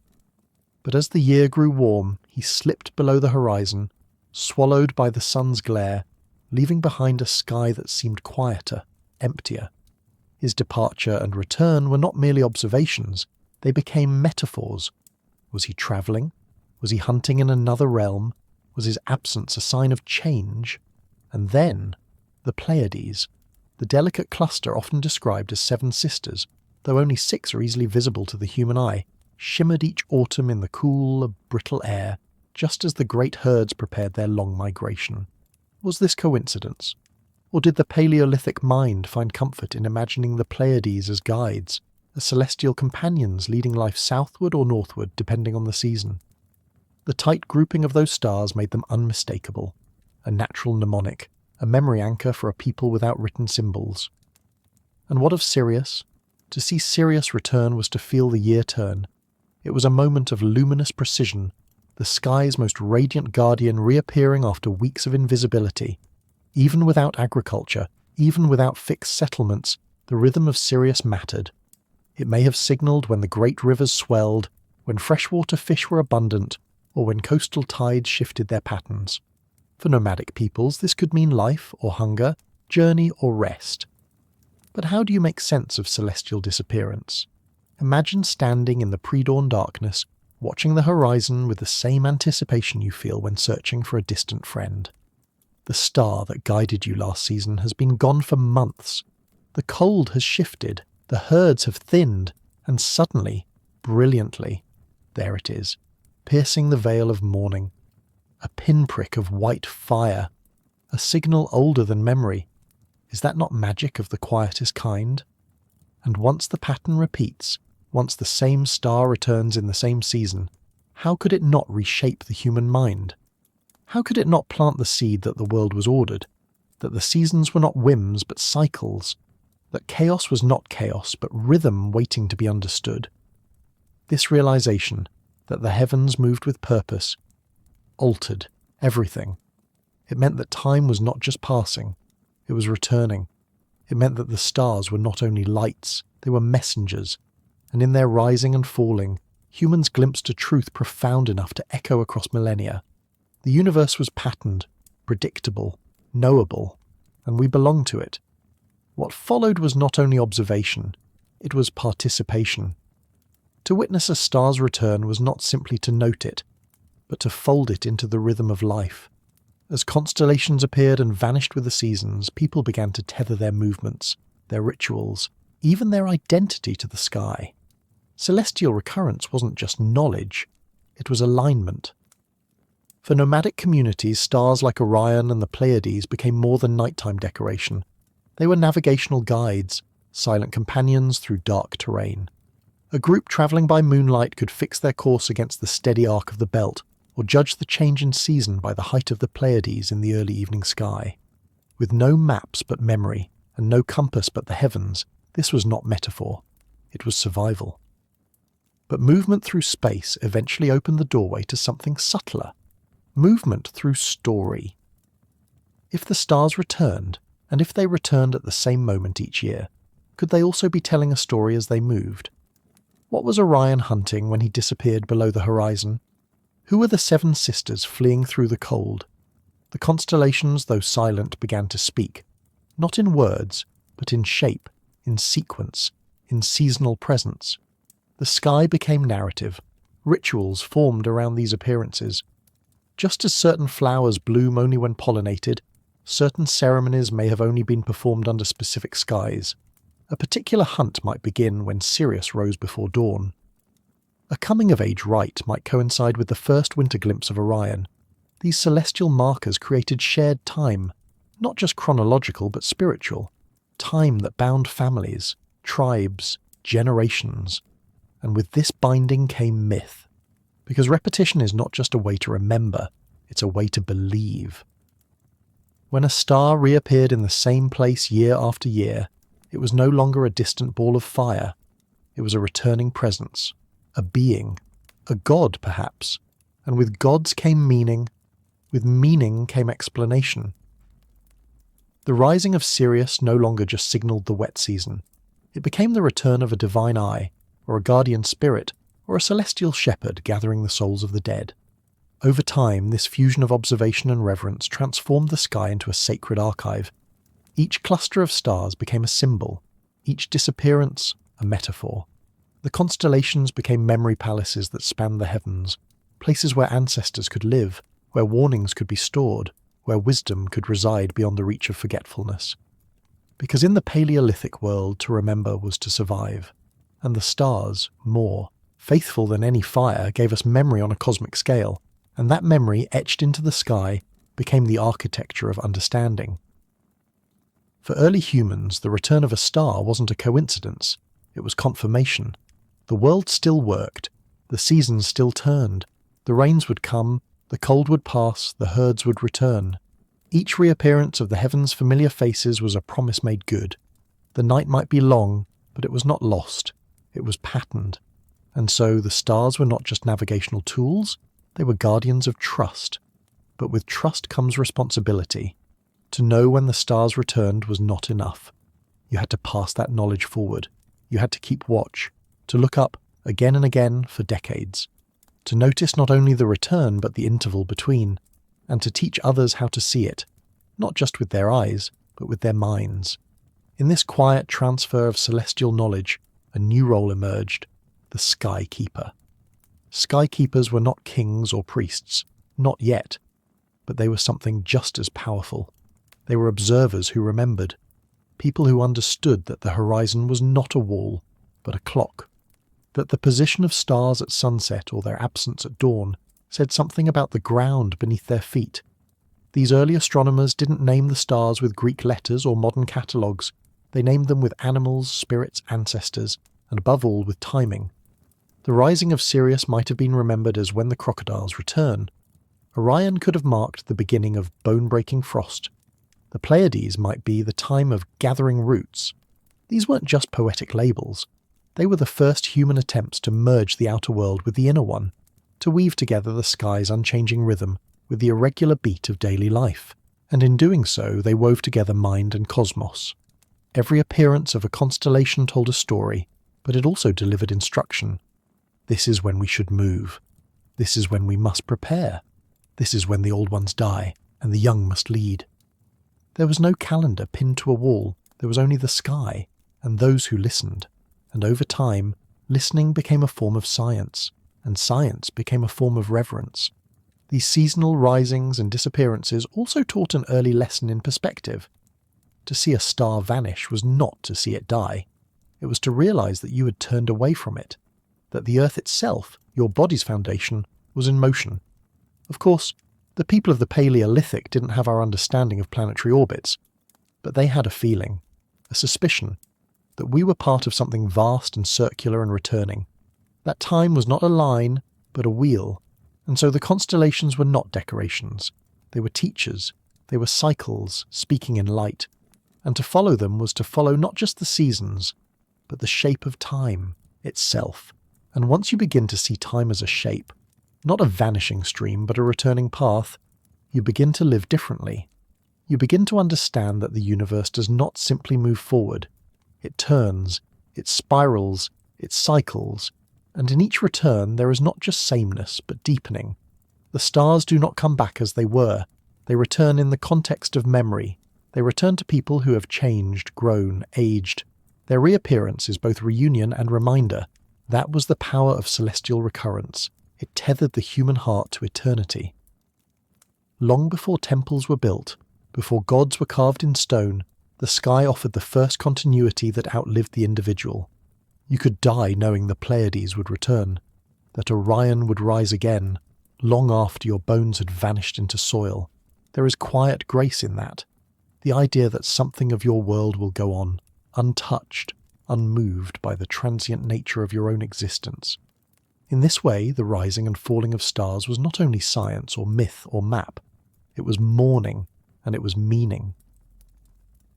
But as the year grew warm, he slipped below the horizon, swallowed by the sun's glare, leaving behind a sky that seemed quieter, emptier. His departure and return were not merely observations, they became metaphors. Was he travelling? Was he hunting in another realm? Was his absence a sign of change? And then, the Pleiades, the delicate cluster often described as 7 sisters, though only 6 are easily visible to the human eye, shimmered each autumn in the cool, brittle air, just as the great herds prepared their long migration. Was this coincidence? Or did the Paleolithic mind find comfort in imagining the Pleiades as guides, as celestial companions leading life southward or northward depending on the season? The tight grouping of those stars made them unmistakable, a natural mnemonic, a memory anchor for a people without written symbols. And what of Sirius? To see Sirius return was to feel the year turn. It was a moment of luminous precision, the sky's most radiant guardian reappearing after weeks of invisibility. Even without agriculture, even without fixed settlements, the rhythm of Sirius mattered. It may have signalled when the great rivers swelled, when freshwater fish were abundant, or when coastal tides shifted their patterns. For nomadic peoples, this could mean life or hunger, journey or rest. But how do you make sense of celestial disappearance? Imagine standing in the pre-dawn darkness, watching the horizon with the same anticipation you feel when searching for a distant friend. The star that guided you last season has been gone for months. The cold has shifted, the herds have thinned, and suddenly, brilliantly, there it is, piercing the veil of morning. A pinprick of white fire, a signal older than memory. Is that not magic of the quietest kind? And once the pattern repeats, once the same star returns in the same season, how could it not reshape the human mind? How could it not plant the seed that the world was ordered, that the seasons were not whims but cycles, that chaos was not chaos but rhythm waiting to be understood? This realization, that the heavens moved with purpose, altered everything. It meant that time was not just passing, it was returning. It meant that the stars were not only lights, they were messengers, and in their rising and falling, humans glimpsed a truth profound enough to echo across millennia. The universe was patterned, predictable, knowable, and we belonged to it. What followed was not only observation, it was participation. To witness a star's return was not simply to note it, but to fold it into the rhythm of life. As constellations appeared and vanished with the seasons, people began to tether their movements, their rituals, even their identity to the sky. Celestial recurrence wasn't just knowledge, it was alignment. For nomadic communities, stars like Orion and the Pleiades became more than nighttime decoration. They were navigational guides, silent companions through dark terrain. A group travelling by moonlight could fix their course against the steady arc of the belt, or judge the change in season by the height of the Pleiades in the early evening sky. With no maps but memory, and no compass but the heavens, this was not metaphor. It was survival. But movement through space eventually opened the doorway to something subtler. Movement through story. If the stars returned, and if they returned at the same moment each year, could they also be telling a story as they moved? What was Orion hunting when he disappeared below the horizon? Who were the seven sisters fleeing through the cold? The constellations, though silent, began to speak, not in words, but in shape, in sequence, in seasonal presence. The sky became narrative. Rituals formed around these appearances. Just as certain flowers bloom only when pollinated, certain ceremonies may have only been performed under specific skies. A particular hunt might begin when Sirius rose before dawn. A coming-of-age rite might coincide with the first winter glimpse of Orion. These celestial markers created shared time, not just chronological but spiritual. Time that bound families, tribes, generations. And with this binding came myth. Because repetition is not just a way to remember, it's a way to believe. When a star reappeared in the same place year after year, it was no longer a distant ball of fire. It was a returning presence, a being, a god perhaps. And with gods came meaning, with meaning came explanation. The rising of Sirius no longer just signalled the wet season. It became the return of a divine eye, or a guardian spirit, or a celestial shepherd gathering the souls of the dead. Over time, this fusion of observation and reverence transformed the sky into a sacred archive. Each cluster of stars became a symbol, each disappearance a metaphor. The constellations became memory palaces that spanned the heavens, places where ancestors could live, where warnings could be stored, where wisdom could reside beyond the reach of forgetfulness. Because in the Paleolithic world, to remember was to survive, and the stars, more faithful than any fire, gave us memory on a cosmic scale, and that memory etched into the sky became the architecture of understanding. For early humans, the return of a star wasn't a coincidence, it was confirmation. The world still worked, the seasons still turned, the rains would come, the cold would pass, the herds would return. Each reappearance of the heavens' familiar faces was a promise made good. The night might be long, but it was not lost, it was patterned. And so the stars were not just navigational tools, they were guardians of trust. But with trust comes responsibility. To know when the stars returned was not enough. You had to pass that knowledge forward. You had to keep watch, to look up again and again for decades, to notice not only the return but the interval between, and to teach others how to see it, not just with their eyes, but with their minds. In this quiet transfer of celestial knowledge, a new role emerged, the Sky Keeper. Sky Keepers were not kings or priests, not yet, but they were something just as powerful. They were observers who remembered, people who understood that the horizon was not a wall, but a clock, that the position of stars at sunset or their absence at dawn said something about the ground beneath their feet. These early astronomers didn't name the stars with Greek letters or modern catalogues. They named them with animals, spirits, ancestors, and above all with timing. The rising of Sirius might have been remembered as when the crocodiles return. Orion could have marked the beginning of bone-breaking frost. The Pleiades might be the time of gathering roots. These weren't just poetic labels. They were the first human attempts to merge the outer world with the inner one, to weave together the sky's unchanging rhythm with the irregular beat of daily life. And in doing so, they wove together mind and cosmos. Every appearance of a constellation told a story, but it also delivered instruction. This is when we should move. This is when we must prepare. This is when the old ones die, and the young must lead. There was no calendar pinned to a wall, there was only the sky, and those who listened. And over time, listening became a form of science, and science became a form of reverence. These seasonal risings and disappearances also taught an early lesson in perspective. To see a star vanish was not to see it die. It was to realize that you had turned away from it, that the Earth itself, your body's foundation, was in motion. Of course, the people of the Paleolithic didn't have our understanding of planetary orbits, but they had a feeling, a suspicion, that we were part of something vast and circular and returning. That time was not a line, but a wheel, and so the constellations were not decorations. They were teachers, they were cycles speaking in light, and to follow them was to follow not just the seasons, but the shape of time itself. And once you begin to see time as a shape, not a vanishing stream but a returning path, you begin to live differently. You begin to understand that the universe does not simply move forward. It turns, it spirals, it cycles, and in each return there is not just sameness but deepening. The stars do not come back as they were. They return in the context of memory. They return to people who have changed, grown, aged. Their reappearance is both reunion and reminder. That was the power of celestial recurrence. It tethered the human heart to eternity. Long before temples were built, before gods were carved in stone, the sky offered the first continuity that outlived the individual. You could die knowing the Pleiades would return, that Orion would rise again, long after your bones had vanished into soil. There is quiet grace in that. The idea that something of your world will go on, untouched, unmoved by the transient nature of your own existence. In this way, the rising and falling of stars was not only science or myth or map, it was mourning and it was meaning.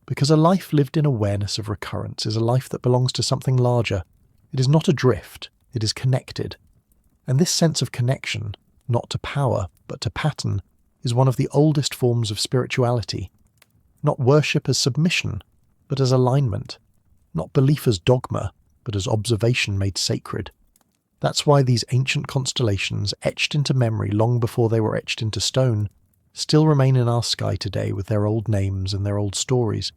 Because a life lived in awareness of recurrence is a life that belongs to something larger. It is not adrift, it is connected. And this sense of connection, not to power, but to pattern, is one of the oldest forms of spirituality. Not worship as submission, but as alignment. Not belief as dogma, but as observation made sacred. That's why these ancient constellations, etched into memory long before they were etched into stone, still remain in our sky today with their old names and their old stories.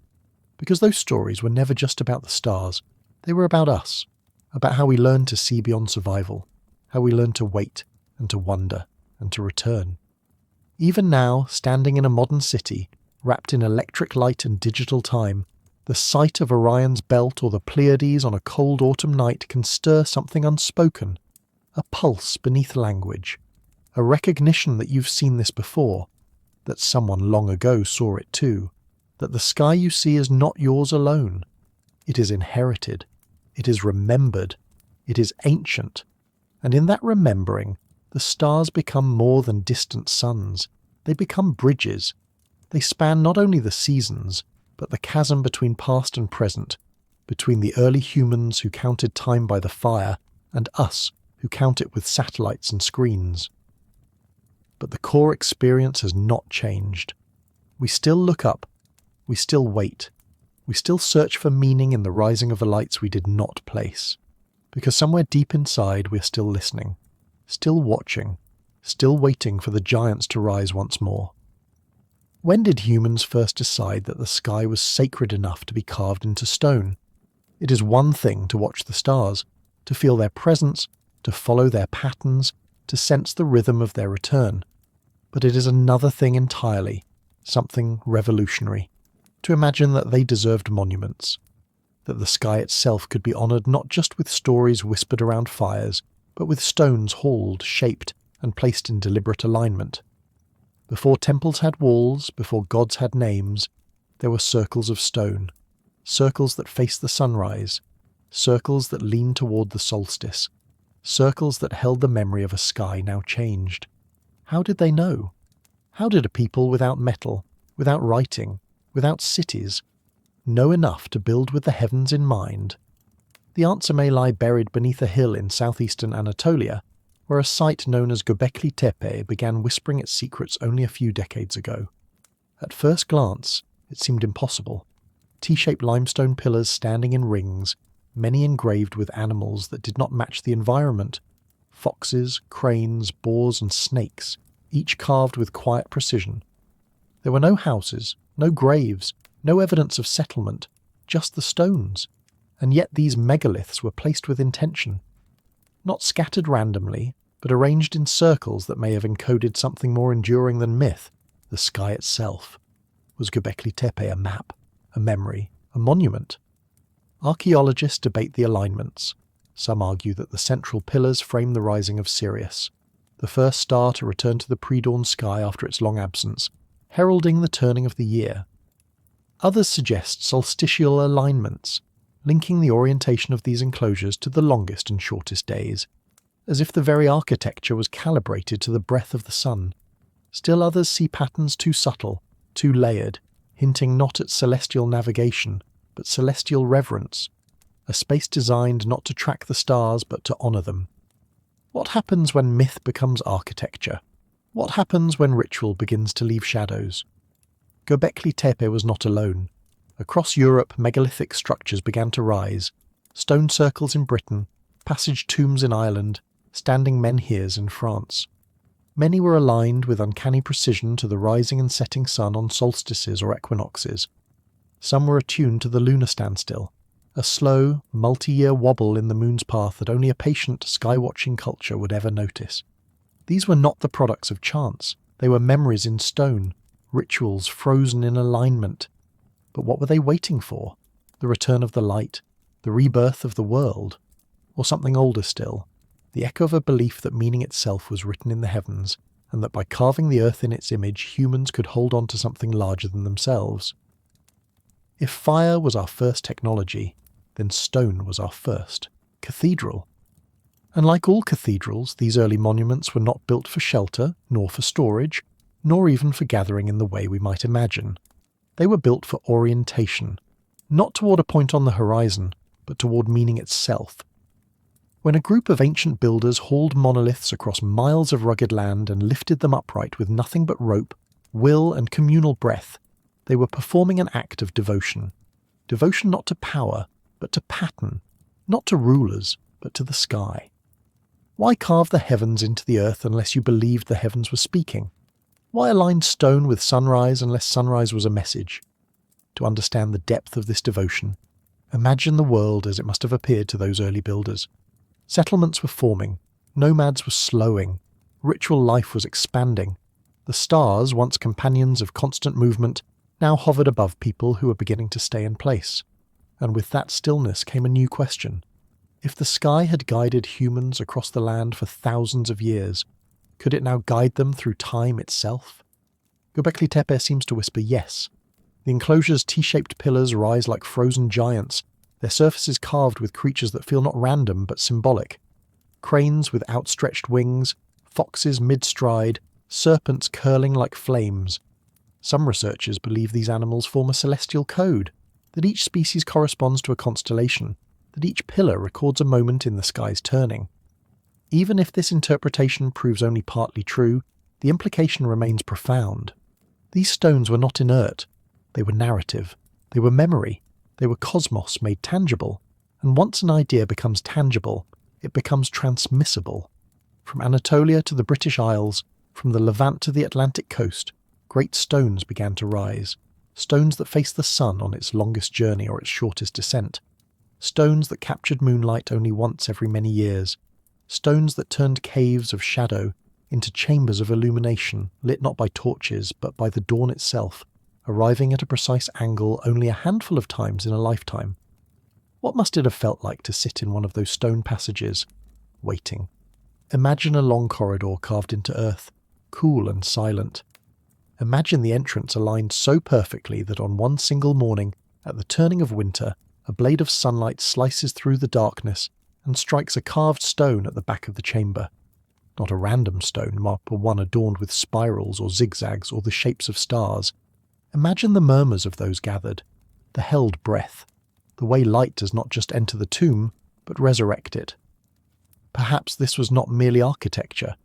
Because those stories were never just about the stars, they were about us, about how we learned to see beyond survival, how we learned to wait and to wonder and to return. Even now, standing in a modern city, wrapped in electric light and digital time, the sight of Orion's belt or the Pleiades on a cold autumn night can stir something unspoken, a pulse beneath language, a recognition that you've seen this before, that someone long ago saw it too, that the sky you see is not yours alone. It is inherited. It is remembered. It is ancient. And in that remembering, the stars become more than distant suns. They become bridges. They span not only the seasons, but the chasm between past and present, between the early humans who counted time by the fire and us who count it with satellites and screens. But the core experience has not changed. We still look up. We still wait. We still search for meaning in the rising of the lights we did not place. Because somewhere deep inside we're still listening, still watching, still waiting for the giants to rise once more. When did humans first decide that the sky was sacred enough to be carved into stone? It is one thing to watch the stars, to feel their presence, to follow their patterns, to sense the rhythm of their return. But it is another thing entirely, something revolutionary, to imagine that they deserved monuments, that the sky itself could be honoured not just with stories whispered around fires, but with stones hauled, shaped, and placed in deliberate alignment. Before temples had walls, before gods had names, there were circles of stone, circles that faced the sunrise, circles that leaned toward the solstice, circles that held the memory of a sky now changed. How did they know? How did a people without metal, without writing, without cities, know enough to build with the heavens in mind? The answer may lie buried beneath a hill in southeastern Anatolia, where a site known as Göbekli Tepe began whispering its secrets only a few decades ago. At first glance, it seemed impossible. T-shaped limestone pillars standing in rings, many engraved with animals that did not match the environment. Foxes, cranes, boars and snakes, each carved with quiet precision. There were no houses, no graves, no evidence of settlement, just the stones. And yet these megaliths were placed with intention. Not scattered randomly, but arranged in circles that may have encoded something more enduring than myth, the sky itself. Was Göbekli Tepe a map, a memory, a monument? Archaeologists debate the alignments. Some argue that the central pillars frame the rising of Sirius, the first star to return to the pre-dawn sky after its long absence, heralding the turning of the year. Others suggest solstitial alignments, linking the orientation of these enclosures to the longest and shortest days, as if the very architecture was calibrated to the breath of the sun. Still others see patterns too subtle, too layered, hinting not at celestial navigation, but celestial reverence, a space designed not to track the stars but to honour them. What happens when myth becomes architecture? What happens when ritual begins to leave shadows? Göbekli Tepe was not alone. Across Europe, megalithic structures began to rise, stone circles in Britain, passage tombs in Ireland, standing menhirs in France. Many were aligned with uncanny precision to the rising and setting sun on solstices or equinoxes. Some were attuned to the lunar standstill, a slow, multi-year wobble in the moon's path that only a patient, sky-watching culture would ever notice. These were not the products of chance. They were memories in stone, rituals frozen in alignment. But what were they waiting for? The return of the light? The rebirth of the world? Or something older still? The echo of a belief that meaning itself was written in the heavens, and that by carving the earth in its image, humans could hold on to something larger than themselves. If fire was our first technology, then stone was our first cathedral. And like all cathedrals, these early monuments were not built for shelter, nor for storage, nor even for gathering in the way we might imagine. They were built for orientation, not toward a point on the horizon, but toward meaning itself. When a group of ancient builders hauled monoliths across miles of rugged land and lifted them upright with nothing but rope, will, and communal breath, they were performing an act of devotion. Devotion not to power, but to pattern, not to rulers, but to the sky. Why carve the heavens into the earth unless you believed the heavens were speaking? Why align stone with sunrise unless sunrise was a message? To understand the depth of this devotion, imagine the world as it must have appeared to those early builders. Settlements were forming, nomads were slowing, ritual life was expanding. The stars, once companions of constant movement, now hovered above people who were beginning to stay in place. And with that stillness came a new question. If the sky had guided humans across the land for thousands of years, could it now guide them through time itself? Göbekli Tepe seems to whisper yes. The enclosure's T-shaped pillars rise like frozen giants, their surfaces carved with creatures that feel not random but symbolic. Cranes with outstretched wings, foxes mid-stride, serpents curling like flames. Some researchers believe these animals form a celestial code, that each species corresponds to a constellation, that each pillar records a moment in the sky's turning. Even if this interpretation proves only partly true, the implication remains profound. These stones were not inert. They were narrative. They were memory. They were cosmos made tangible. And once an idea becomes tangible, it becomes transmissible. From Anatolia to the British Isles, from the Levant to the Atlantic coast, great stones began to rise. Stones that faced the sun on its longest journey or its shortest descent. Stones that captured moonlight only once every many years. Stones that turned caves of shadow into chambers of illumination, lit not by torches but by the dawn itself, arriving at a precise angle only a handful of times in a lifetime. What must it have felt like to sit in one of those stone passages, waiting? Imagine a long corridor carved into earth, cool and silent. Imagine the entrance aligned so perfectly that on one single morning, at the turning of winter, a blade of sunlight slices through the darkness and strikes a carved stone at the back of the chamber. Not a random stone, but one adorned with spirals or zigzags or the shapes of stars. Imagine the murmurs of those gathered, the held breath, the way light does not just enter the tomb, but resurrect it. Perhaps this was not merely architecture.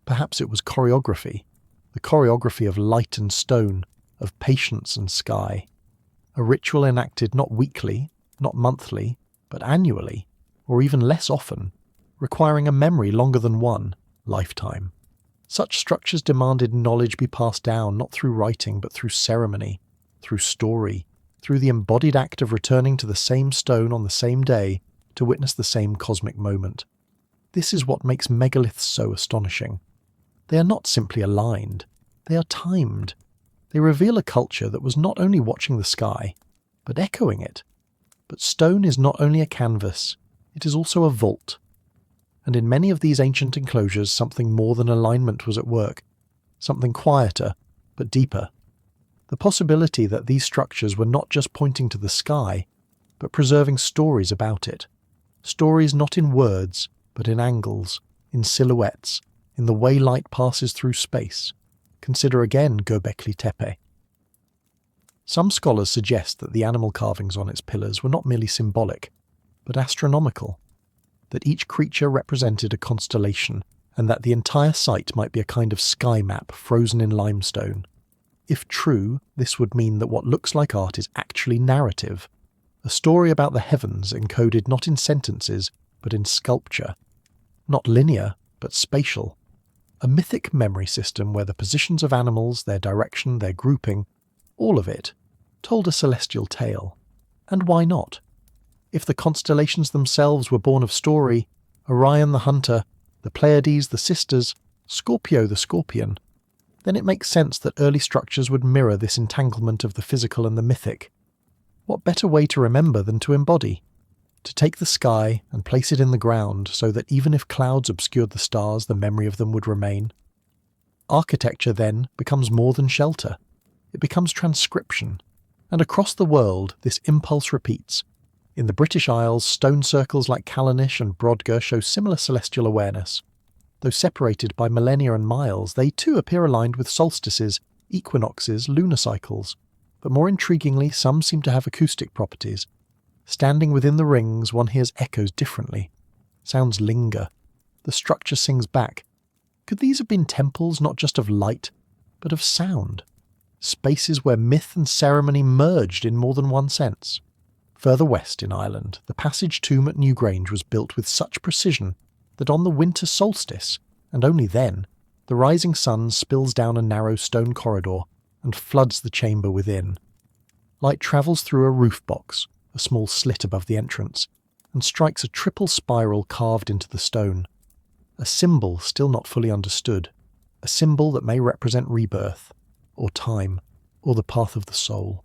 Perhaps it was choreography. The choreography of light and stone, of patience and sky. A ritual enacted not weekly, not monthly, but annually, or even less often, requiring a memory longer than one lifetime. Such structures demanded knowledge be passed down not through writing but through ceremony, through story, through the embodied act of returning to the same stone on the same day to witness the same cosmic moment. This is what makes megaliths so astonishing. They are not simply aligned, they are timed. They reveal a culture that was not only watching the sky, but echoing it. But stone is not only a canvas, it is also a vault. And in many of these ancient enclosures something more than alignment was at work, something quieter, but deeper. The possibility that these structures were not just pointing to the sky, but preserving stories about it. Stories not in words, but in angles, in silhouettes, in the way light passes through space. Consider again Göbekli Tepe. Some scholars suggest that the animal carvings on its pillars were not merely symbolic, but astronomical, that each creature represented a constellation, and that the entire site might be a kind of sky map frozen in limestone. If true, this would mean that what looks like art is actually narrative, a story about the heavens encoded not in sentences, but in sculpture. Not linear, but spatial. A mythic memory system where the positions of animals, their direction, their grouping, all of it, told a celestial tale. And why not? If the constellations themselves were born of story, Orion the hunter, the Pleiades the sisters, Scorpio the scorpion, then it makes sense that early structures would mirror this entanglement of the physical and the mythic. What better way to remember than to embody? To take the sky and place it in the ground so that even if clouds obscured the stars, the memory of them would remain. Architecture then becomes more than shelter. It becomes transcription. And across the world, this impulse repeats. In the British Isles, stone circles like Callanish and Brodgar show similar celestial awareness. Though separated by millennia and miles, they too appear aligned with solstices, equinoxes, lunar cycles. But more intriguingly, some seem to have acoustic properties. Standing within the rings, one hears echoes differently. Sounds linger. The structure sings back. Could these have been temples not just of light, but of sound? Spaces where myth and ceremony merged in more than one sense. Further west in Ireland, the passage tomb at Newgrange was built with such precision that on the winter solstice, and only then, the rising sun spills down a narrow stone corridor and floods the chamber within. Light travels through a roof box, a small slit above the entrance, and strikes a triple spiral carved into the stone. A symbol still not fully understood, a symbol that may represent rebirth, or time, or the path of the soul.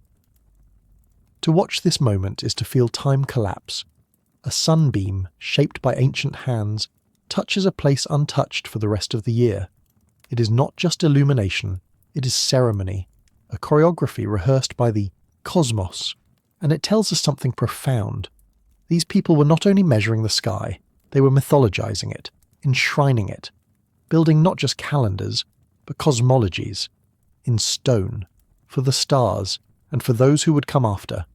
To watch this moment is to feel time collapse. A sunbeam, shaped by ancient hands, touches a place untouched for the rest of the year. It is not just illumination, It is ceremony, a choreography rehearsed by the cosmos, and it tells us something profound. These people were not only measuring the sky, they were mythologizing it, enshrining it, building not just calendars, but cosmologies, in stone, for the stars and for those who would come after.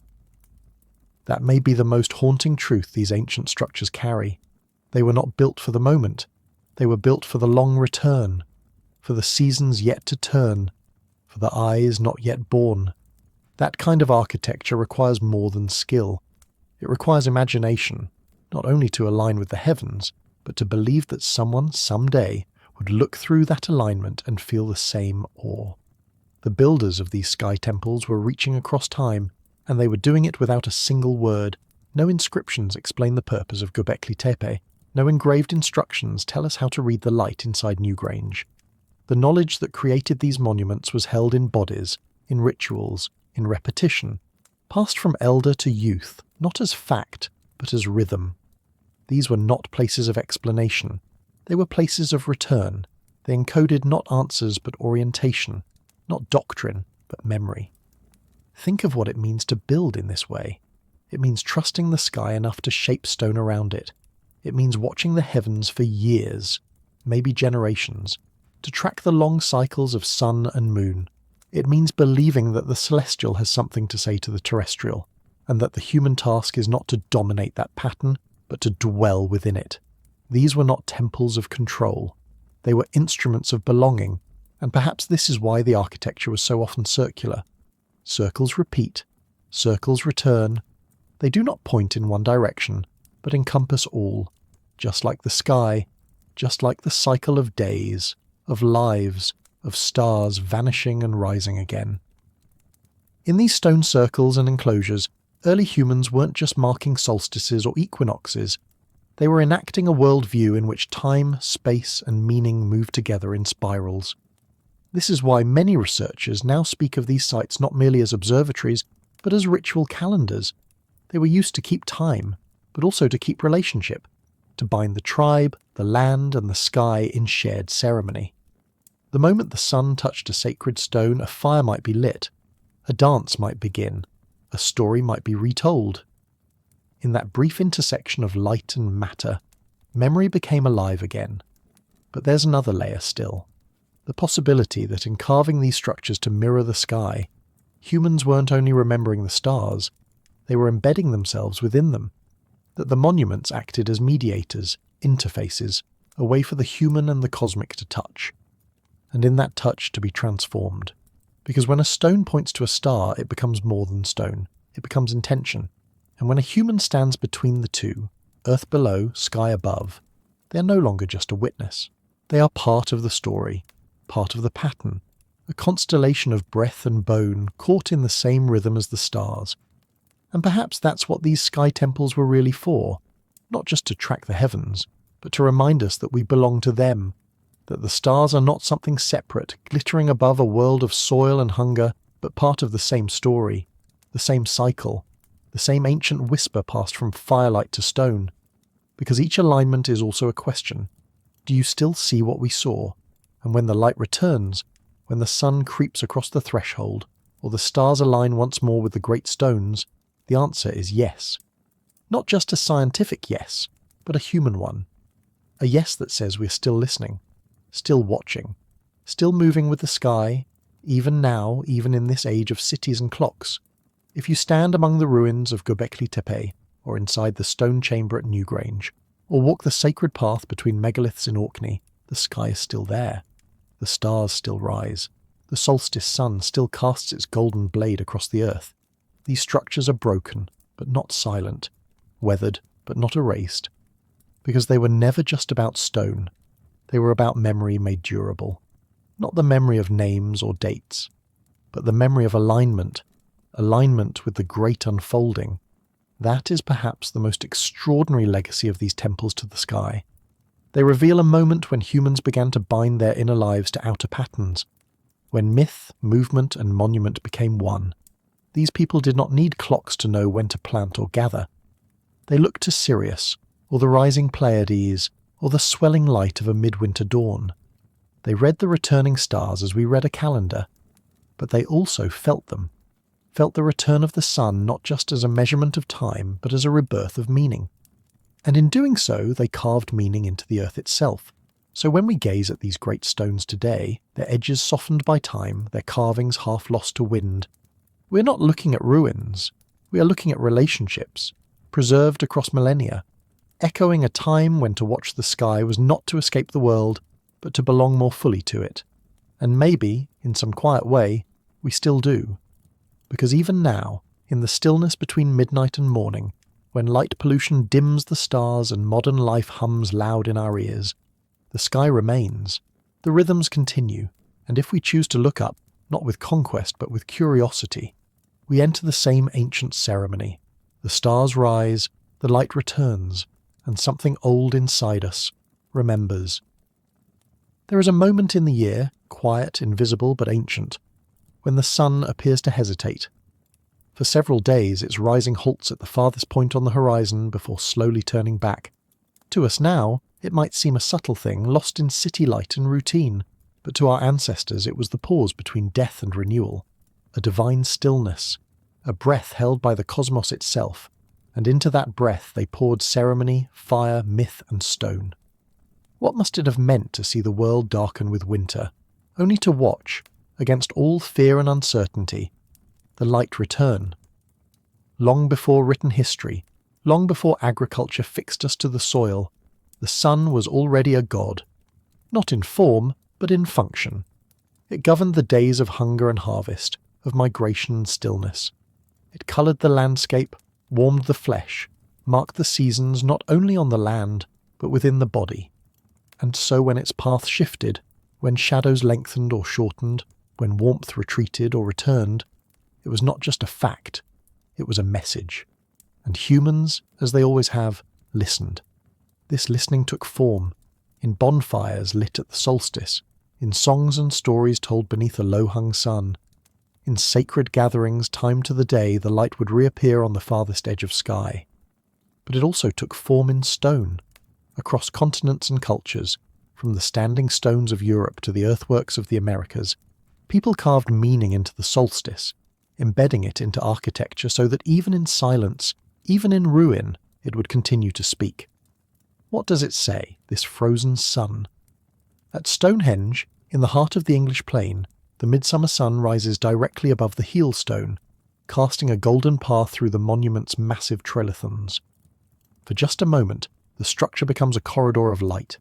That may be the most haunting truth these ancient structures carry. They were not built for the moment. They were built for the long return, for the seasons yet to turn, for the eyes not yet born. That kind of architecture requires more than skill. It requires imagination, not only to align with the heavens, but to believe that someone someday would look through that alignment and feel the same awe. The builders of these sky temples were reaching across time, and they were doing it without a single word. No inscriptions explain the purpose of Göbekli Tepe. No engraved instructions tell us how to read the light inside Newgrange. The knowledge that created these monuments was held in bodies, in rituals, in repetition, passed from elder to youth, not as fact, but as rhythm. These were not places of explanation. They were places of return. They encoded not answers but orientation, not doctrine but memory. Think of what it means to build in this way. It means trusting the sky enough to shape stone around it. It means watching the heavens for years, maybe generations, to track the long cycles of sun and moon. It means believing that the celestial has something to say to the terrestrial, and that the human task is not to dominate that pattern, but to dwell within it. These were not temples of control. They were instruments of belonging, and perhaps this is why the architecture was so often circular. Circles repeat, circles return. They do not point in one direction, but encompass all, just like the sky, just like the cycle of days, of lives, of stars vanishing and rising again. In these stone circles and enclosures, early humans weren't just marking solstices or equinoxes. They were enacting a worldview in which time, space, and meaning moved together in spirals. This is why many researchers now speak of these sites not merely as observatories, but as ritual calendars. They were used to keep time, but also to keep relationship, to bind the tribe, the land, and the sky in shared ceremony. The moment the sun touched a sacred stone, a fire might be lit, a dance might begin, a story might be retold. In that brief intersection of light and matter, memory became alive again. But there's another layer still. The possibility that in carving these structures to mirror the sky, humans weren't only remembering the stars, they were embedding themselves within them. That the monuments acted as mediators, interfaces, a way for the human and the cosmic to touch. And in that touch to be transformed. Because when a stone points to a star, it becomes more than stone. It becomes intention. And when a human stands between the two, earth below, sky above, they are no longer just a witness. They are part of the story, part of the pattern, a constellation of breath and bone caught in the same rhythm as the stars. And perhaps that's what these sky temples were really for, not just to track the heavens, but to remind us that we belong to them, that the stars are not something separate, glittering above a world of soil and hunger, but part of the same story, the same cycle, the same ancient whisper passed from firelight to stone. Because each alignment is also a question. Do you still see what we saw? And when the light returns, when the sun creeps across the threshold, or the stars align once more with the great stones, the answer is yes. Not just a scientific yes, but a human one. A yes that says we're still listening, still watching, still moving with the sky, even now, even in this age of cities and clocks. If you stand among the ruins of Göbekli Tepe, or inside the stone chamber at Newgrange, or walk the sacred path between megaliths in Orkney, the sky is still there. The stars still rise. The solstice sun still casts its golden blade across the earth. These structures are broken, but not silent, weathered, but not erased, because they were never just about stone. They were about memory made durable. Not the memory of names or dates, but the memory of alignment with the great unfolding. That is perhaps the most extraordinary legacy of these temples to the sky. They reveal a moment when humans began to bind their inner lives to outer patterns, when myth, movement, and monument became one. These people did not need clocks to know when to plant or gather. They looked to Sirius, or the rising Pleiades, or the swelling light of a midwinter dawn. They read the returning stars as we read a calendar, but they also felt them, felt the return of the sun not just as a measurement of time, but as a rebirth of meaning. And in doing so, they carved meaning into the earth itself. So when we gaze at these great stones today, their edges softened by time, their carvings half lost to wind, we're not looking at ruins, we are looking at relationships, preserved across millennia, echoing a time when to watch the sky was not to escape the world, but to belong more fully to it. And maybe, in some quiet way, we still do. Because even now, in the stillness between midnight and morning, when light pollution dims the stars and modern life hums loud in our ears, the sky remains, the rhythms continue, and if we choose to look up, not with conquest but with curiosity, we enter the same ancient ceremony. The stars rise, the light returns, and something old inside us remembers. There is a moment in the year, quiet, invisible but ancient, when the sun appears to hesitate. For several days its rising halts at the farthest point on the horizon before slowly turning back. To us now, it might seem a subtle thing lost in city light and routine, but to our ancestors it was the pause between death and renewal, a divine stillness, a breath held by the cosmos itself, and into that breath they poured ceremony, fire, myth and stone. What must it have meant to see the world darken with winter, only to watch, against all fear and uncertainty, the light return? Long before written history, long before agriculture fixed us to the soil, the sun was already a god, not in form, but in function. It governed the days of hunger and harvest, of migration and stillness. It coloured the landscape, warmed the flesh, marked the seasons not only on the land, but within the body. And so when its path shifted, when shadows lengthened or shortened, when warmth retreated or returned, it was not just a fact, it was a message. And humans, as they always have, listened. This listening took form, in bonfires lit at the solstice, in songs and stories told beneath a low-hung sun. In sacred gatherings timed to the day the light would reappear on the farthest edge of sky. But it also took form in stone, across continents and cultures, from the standing stones of Europe to the earthworks of the Americas. People carved meaning into the solstice, embedding it into architecture so that even in silence, even in ruin, it would continue to speak. What does it say, this frozen sun? At Stonehenge, in the heart of the English plain, the midsummer sun rises directly above the heel stone, casting a golden path through the monument's massive trilithons. For just a moment, the structure becomes a corridor of light.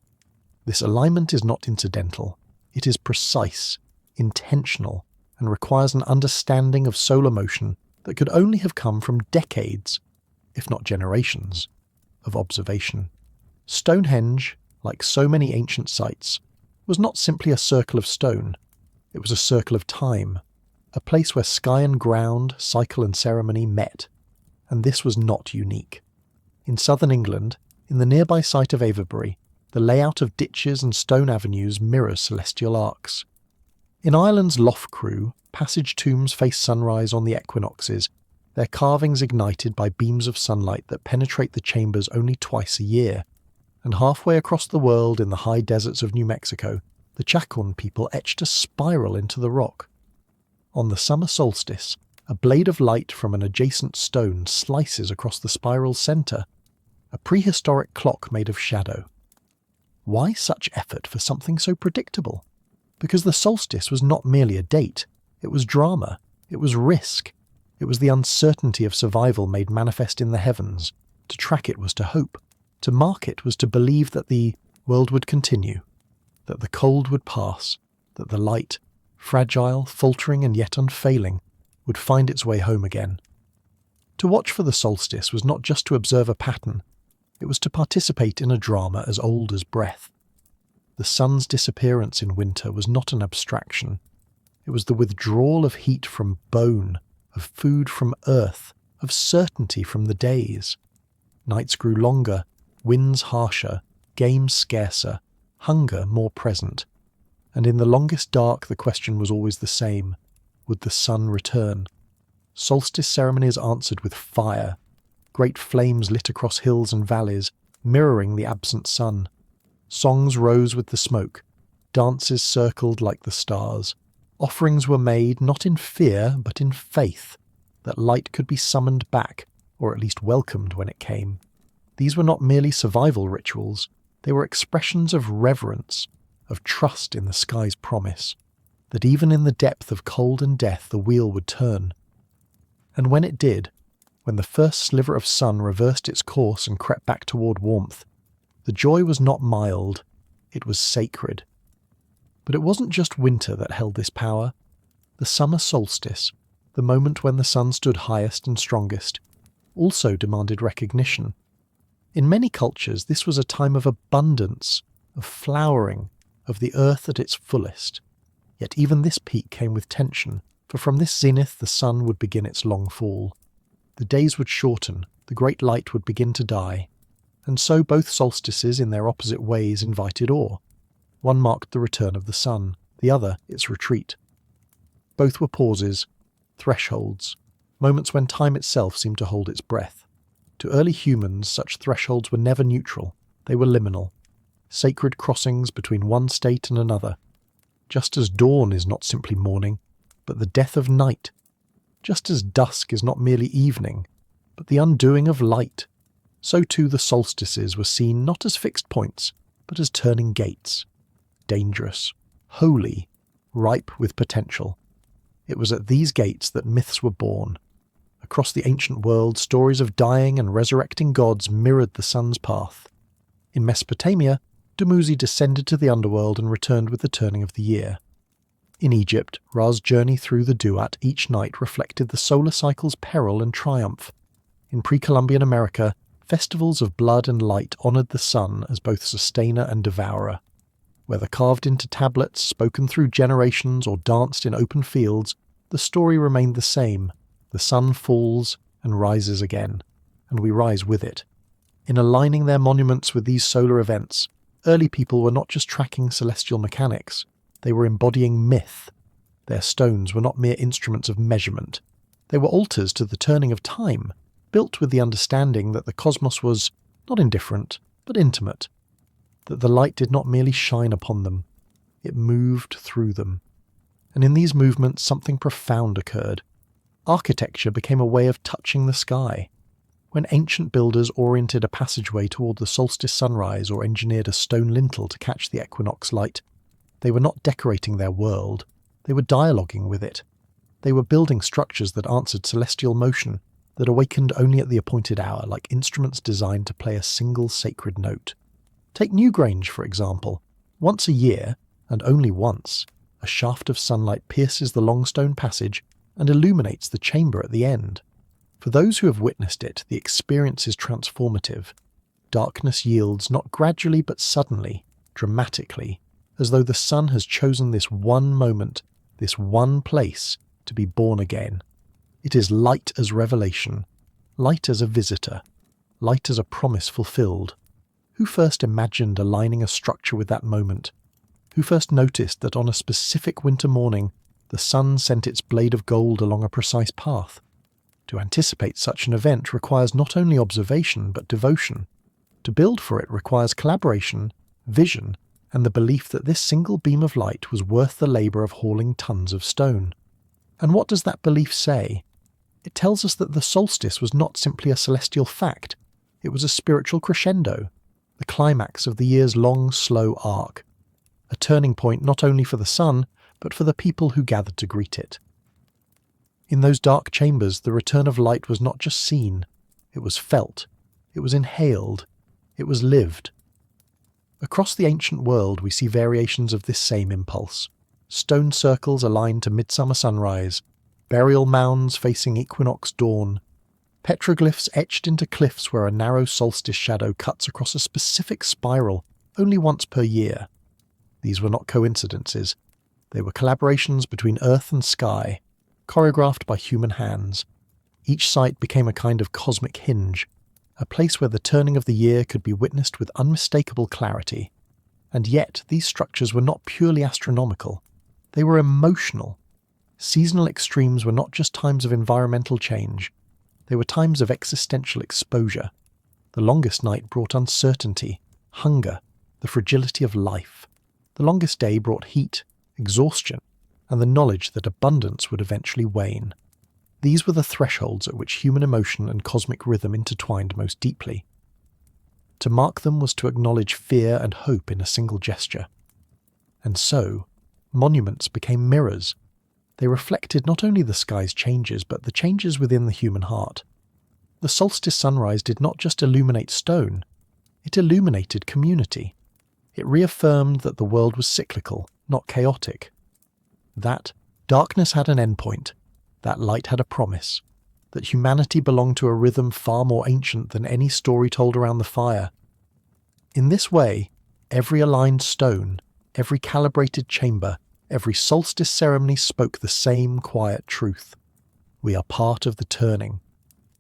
This alignment is not incidental. It is precise, intentional, and requires an understanding of solar motion that could only have come from decades, if not generations, of observation. Stonehenge, like so many ancient sites, was not simply a circle of stone. It was a circle of time, a place where sky and ground, cycle and ceremony met. And this was not unique. In southern England, in the nearby site of Avebury, the layout of ditches and stone avenues mirrors celestial arcs. In Ireland's Loughcrew, passage tombs face sunrise on the equinoxes, their carvings ignited by beams of sunlight that penetrate the chambers only twice a year. And halfway across the world in the high deserts of New Mexico, the Chaconne people etched a spiral into the rock. On the summer solstice, a blade of light from an adjacent stone slices across the spiral's centre, a prehistoric clock made of shadow. Why such effort for something so predictable? Because the solstice was not merely a date, it was drama, it was risk, it was the uncertainty of survival made manifest in the heavens. To track it was to hope. To mark it was to believe that the world would continue, that the cold would pass, that the light, fragile, faltering and yet unfailing, would find its way home again. To watch for the solstice was not just to observe a pattern, it was to participate in a drama as old as breath. The sun's disappearance in winter was not an abstraction. It was the withdrawal of heat from bone, of food from earth, of certainty from the days. Nights grew longer, winds harsher, game scarcer, hunger more present. And in the longest dark the question was always the same. Would the sun return? Solstice ceremonies answered with fire. Great flames lit across hills and valleys, mirroring the absent sun. Songs rose with the smoke. dances circled like the stars. Offerings were made not in fear but in faith that light could be summoned back, or at least welcomed when it came. These were not merely survival rituals, they were expressions of reverence, of trust in the sky's promise, that even in the depth of cold and death the wheel would turn. And when it did, when the first sliver of sun reversed its course and crept back toward warmth, the joy was not mild, it was sacred. But it wasn't just winter that held this power. The summer solstice, the moment when the sun stood highest and strongest, also demanded recognition. In many cultures, this was a time of abundance, of flowering, of the earth at its fullest. Yet even this peak came with tension, for from this zenith the sun would begin its long fall. The days would shorten, the great light would begin to die, and so both solstices in their opposite ways invited awe. One marked the return of the sun, the other its retreat. Both were pauses, thresholds, moments when time itself seemed to hold its breath. To early humans, such thresholds were never neutral, they were liminal, sacred crossings between one state and another. Just as dawn is not simply morning, but the death of night. Just as dusk is not merely evening, but the undoing of light. So too the solstices were seen not as fixed points, but as turning gates. Dangerous, holy, ripe with potential. It was at these gates that myths were born. Across the ancient world, stories of dying and resurrecting gods mirrored the sun's path. In Mesopotamia, Dumuzi descended to the underworld and returned with the turning of the year. In Egypt, Ra's journey through the Duat each night reflected the solar cycle's peril and triumph. In pre-Columbian America, festivals of blood and light honoured the sun as both sustainer and devourer. Whether carved into tablets, spoken through generations, or danced in open fields, the story remained the same. The sun falls and rises again, and we rise with it. In aligning their monuments with these solar events, early people were not just tracking celestial mechanics, they were embodying myth. Their stones were not mere instruments of measurement. They were altars to the turning of time, built with the understanding that the cosmos was not indifferent, but intimate, that the light did not merely shine upon them, it moved through them. And in these movements something profound occurred. Architecture became a way of touching the sky. When ancient builders oriented a passageway toward the solstice sunrise or engineered a stone lintel to catch the equinox light, they were not decorating their world, they were dialoguing with it. They were building structures that answered celestial motion, that awakened only at the appointed hour, like instruments designed to play a single sacred note. Take Newgrange, for example. Once a year, and only once, a shaft of sunlight pierces the long stone passage and illuminates the chamber at the end. For those who have witnessed it, the experience is transformative. Darkness yields not gradually but suddenly, dramatically, as though the sun has chosen this one moment, this one place, to be born again. It is light as revelation, light as a visitor, light as a promise fulfilled. Who first imagined aligning a structure with that moment? Who first noticed that on a specific winter morning, the sun sent its blade of gold along a precise path? To anticipate such an event requires not only observation but devotion. To build for it requires collaboration, vision, and the belief that this single beam of light was worth the labour of hauling tons of stone. And what does that belief say? It tells us that the solstice was not simply a celestial fact, it was a spiritual crescendo, the climax of the year's long, slow arc, a turning point not only for the sun, but for the people who gathered to greet it. In those dark chambers, the return of light was not just seen, it was felt, it was inhaled, it was lived. Across the ancient world we see variations of this same impulse. Stone circles aligned to midsummer sunrise, burial mounds facing equinox dawn, petroglyphs etched into cliffs where a narrow solstice shadow cuts across a specific spiral only once per year. These were not coincidences. They were collaborations between earth and sky, choreographed by human hands. Each site became a kind of cosmic hinge, a place where the turning of the year could be witnessed with unmistakable clarity. And yet these structures were not purely astronomical. They were emotional. Seasonal extremes were not just times of environmental change. They were times of existential exposure. The longest night brought uncertainty, hunger, the fragility of life. The longest day brought heat, exhaustion, and the knowledge that abundance would eventually wane. These were the thresholds at which human emotion and cosmic rhythm intertwined most deeply. To mark them was to acknowledge fear and hope in a single gesture. And so, monuments became mirrors. They reflected not only the sky's changes, but the changes within the human heart. The solstice sunrise did not just illuminate stone, it illuminated community. It reaffirmed that the world was cyclical, not chaotic. That darkness had an endpoint, that light had a promise, that humanity belonged to a rhythm far more ancient than any story told around the fire. In this way, every aligned stone, every calibrated chamber, every solstice ceremony spoke the same quiet truth. We are part of the turning.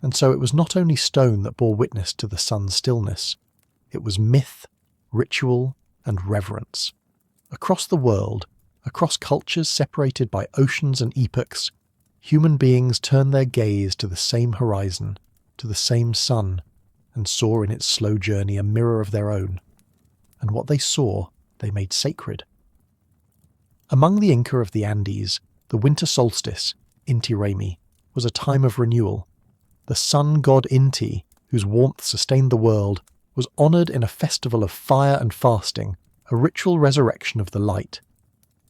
And so it was not only stone that bore witness to the sun's stillness. It was myth, ritual, and reverence. Across the world, across cultures separated by oceans and epochs, human beings turned their gaze to the same horizon, to the same sun, and saw in its slow journey a mirror of their own. And what they saw, they made sacred. Among the Inca of the Andes, the winter solstice, Inti Raymi, was a time of renewal. The sun god Inti, whose warmth sustained the world, was honoured in a festival of fire and fasting, a ritual resurrection of the light.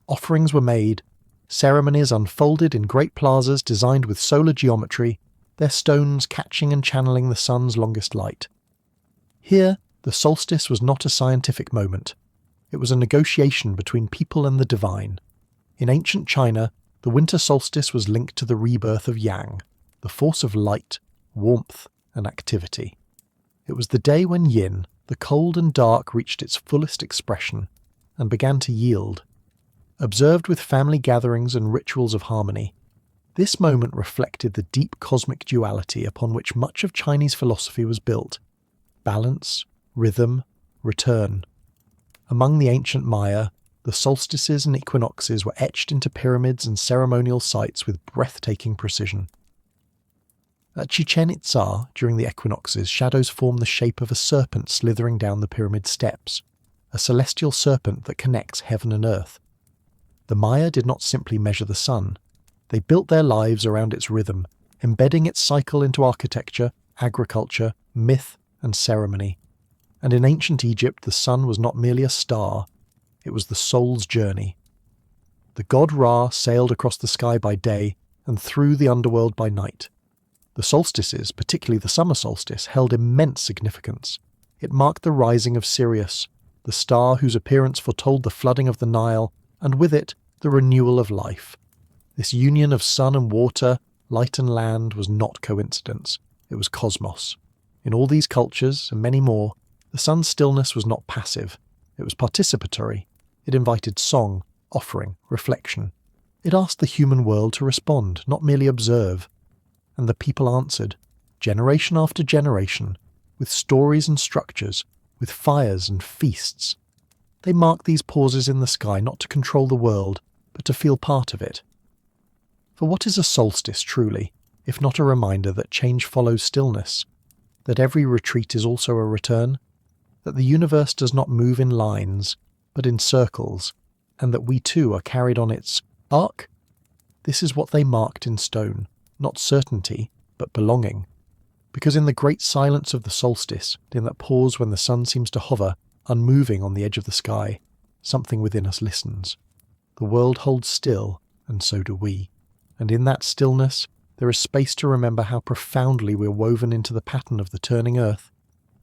Offerings were made, ceremonies unfolded in great plazas designed with solar geometry, their stones catching and channeling the sun's longest light. Here, the solstice was not a scientific moment. It was a negotiation between people and the divine. In ancient China, the winter solstice was linked to the rebirth of Yang, the force of light, warmth, and activity. It was the day when yin, the cold and dark, reached its fullest expression and began to yield. Observed with family gatherings and rituals of harmony, this moment reflected the deep cosmic duality upon which much of Chinese philosophy was built: balance, rhythm, return. Among the ancient Maya, the solstices and equinoxes were etched into pyramids and ceremonial sites with breathtaking precision. At Chichen Itza, during the equinoxes, shadows form the shape of a serpent slithering down the pyramid steps, a celestial serpent that connects heaven and earth. The Maya did not simply measure the sun. They built their lives around its rhythm, embedding its cycle into architecture, agriculture, myth, and ceremony. And in ancient Egypt, the sun was not merely a star, it was the soul's journey. The god Ra sailed across the sky by day and through the underworld by night. The solstices, particularly the summer solstice, held immense significance. It marked the rising of Sirius, the star whose appearance foretold the flooding of the Nile, and with it, the renewal of life. This union of sun and water, light and land, was not coincidence. It was cosmos. In all these cultures, and many more, the sun's stillness was not passive. It was participatory. It invited song, offering, reflection. It asked the human world to respond, not merely observe. And the people answered, generation after generation, with stories and structures, with fires and feasts. They marked these pauses in the sky not to control the world, but to feel part of it. For what is a solstice truly, if not a reminder that change follows stillness, that every retreat is also a return, that the universe does not move in lines, but in circles, and that we too are carried on its arc? This is what they marked in stone, not certainty, but belonging. Because in the great silence of the solstice, in that pause when the sun seems to hover, unmoving on the edge of the sky, something within us listens. The world holds still, and so do we. And in that stillness, there is space to remember how profoundly we're woven into the pattern of the turning earth.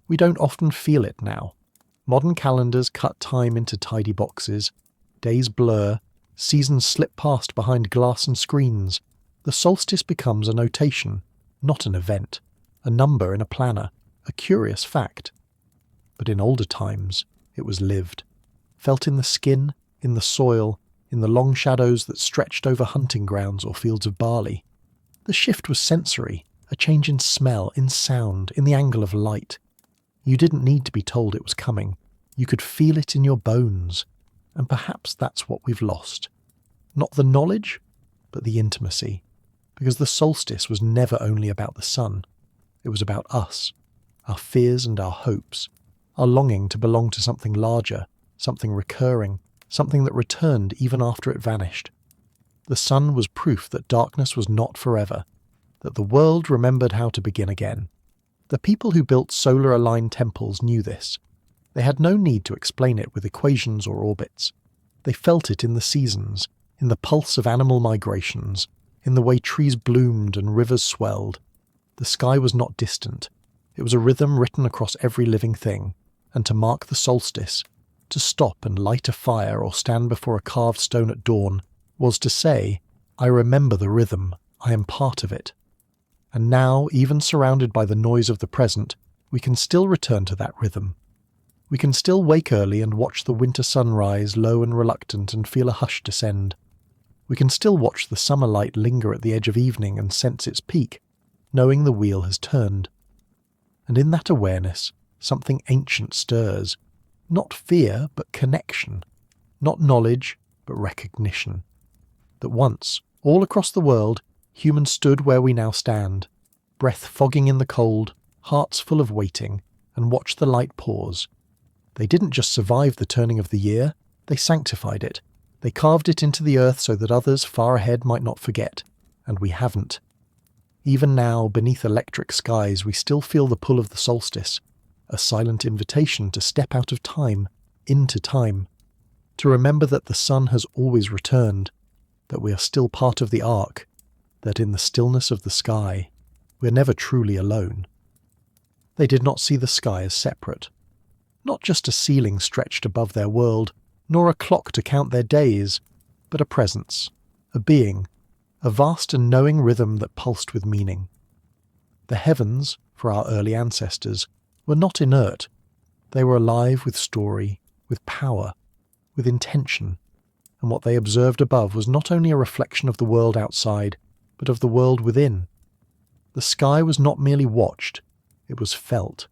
We don't often feel it now. Modern calendars cut time into tidy boxes. Days blur. Seasons slip past behind glass and screens. The solstice becomes a notation, not an event, a number in a planner, a curious fact. But in older times, it was lived, felt in the skin, in the soil, in the long shadows that stretched over hunting grounds or fields of barley. The shift was sensory, a change in smell, in sound, in the angle of light. You didn't need to be told it was coming. You could feel it in your bones. And perhaps that's what we've lost. Not the knowledge, but the intimacy. Because the solstice was never only about the sun. It was about us, our fears and our hopes, our longing to belong to something larger, something recurring, something that returned even after it vanished. The sun was proof that darkness was not forever, that the world remembered how to begin again. The people who built solar-aligned temples knew this. They had no need to explain it with equations or orbits. They felt it in the seasons, in the pulse of animal migrations, in the way trees bloomed and rivers swelled. The sky was not distant. It was a rhythm written across every living thing, and to mark the solstice, to stop and light a fire or stand before a carved stone at dawn, was to say, I remember the rhythm, I am part of it. And now, even surrounded by the noise of the present, we can still return to that rhythm. We can still wake early and watch the winter sun rise low and reluctant and feel a hush descend. We can still watch the summer light linger at the edge of evening and sense its peak, knowing the wheel has turned. And in that awareness, something ancient stirs. Not fear, but connection. Not knowledge, but recognition. That once, all across the world, humans stood where we now stand, breath fogging in the cold, hearts full of waiting, and watched the light pause. They didn't just survive the turning of the year, they sanctified it. They carved it into the earth so that others far ahead might not forget, and we haven't. Even now, beneath electric skies, we still feel the pull of the solstice, a silent invitation to step out of time, into time, to remember that the sun has always returned, that we are still part of the arc, that in the stillness of the sky, we are never truly alone. They did not see the sky as separate. Not just a ceiling stretched above their world, nor a clock to count their days, but a presence, a being, a vast and knowing rhythm that pulsed with meaning. The heavens, for our early ancestors, were not inert. They were alive with story, with power, with intention, and what they observed above was not only a reflection of the world outside, but of the world within. The sky was not merely watched, it was felt.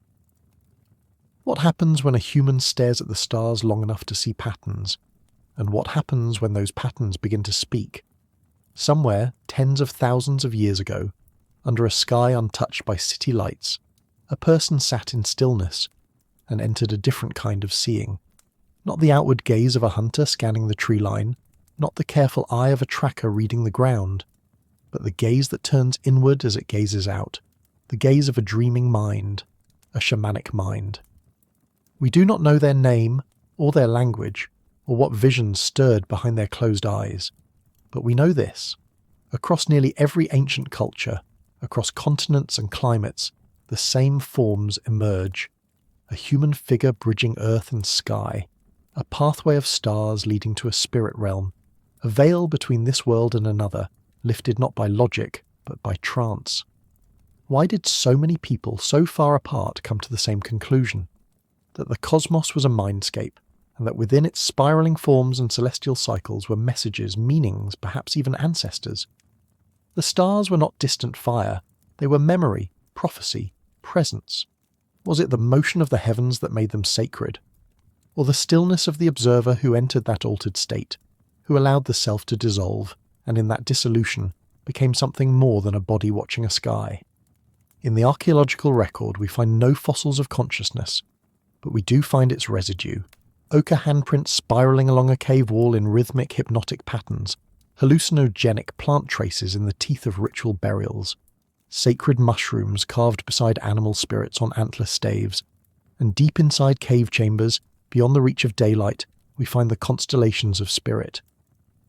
What happens when a human stares at the stars long enough to see patterns? And what happens when those patterns begin to speak? Somewhere, tens of thousands of years ago, under a sky untouched by city lights, a person sat in stillness and entered a different kind of seeing. Not the outward gaze of a hunter scanning the tree line, not the careful eye of a tracker reading the ground, but the gaze that turns inward as it gazes out, the gaze of a dreaming mind, a shamanic mind. We do not know their name, or their language, or what visions stirred behind their closed eyes, but we know this. Across nearly every ancient culture, across continents and climates, the same forms emerge. A human figure bridging earth and sky, a pathway of stars leading to a spirit realm, a veil between this world and another, lifted not by logic, but by trance. Why did so many people so far apart come to the same conclusion? That the cosmos was a mindscape, and that within its spiralling forms and celestial cycles were messages, meanings, perhaps even ancestors. The stars were not distant fire, they were memory, prophecy, presence. Was it the motion of the heavens that made them sacred? Or the stillness of the observer who entered that altered state, who allowed the self to dissolve, and in that dissolution became something more than a body watching a sky? In the archaeological record we find no fossils of consciousness, but we do find its residue. Ochre handprints spiralling along a cave wall in rhythmic hypnotic patterns, hallucinogenic plant traces in the teeth of ritual burials, sacred mushrooms carved beside animal spirits on antler staves, and deep inside cave chambers, beyond the reach of daylight, we find the constellations of spirit.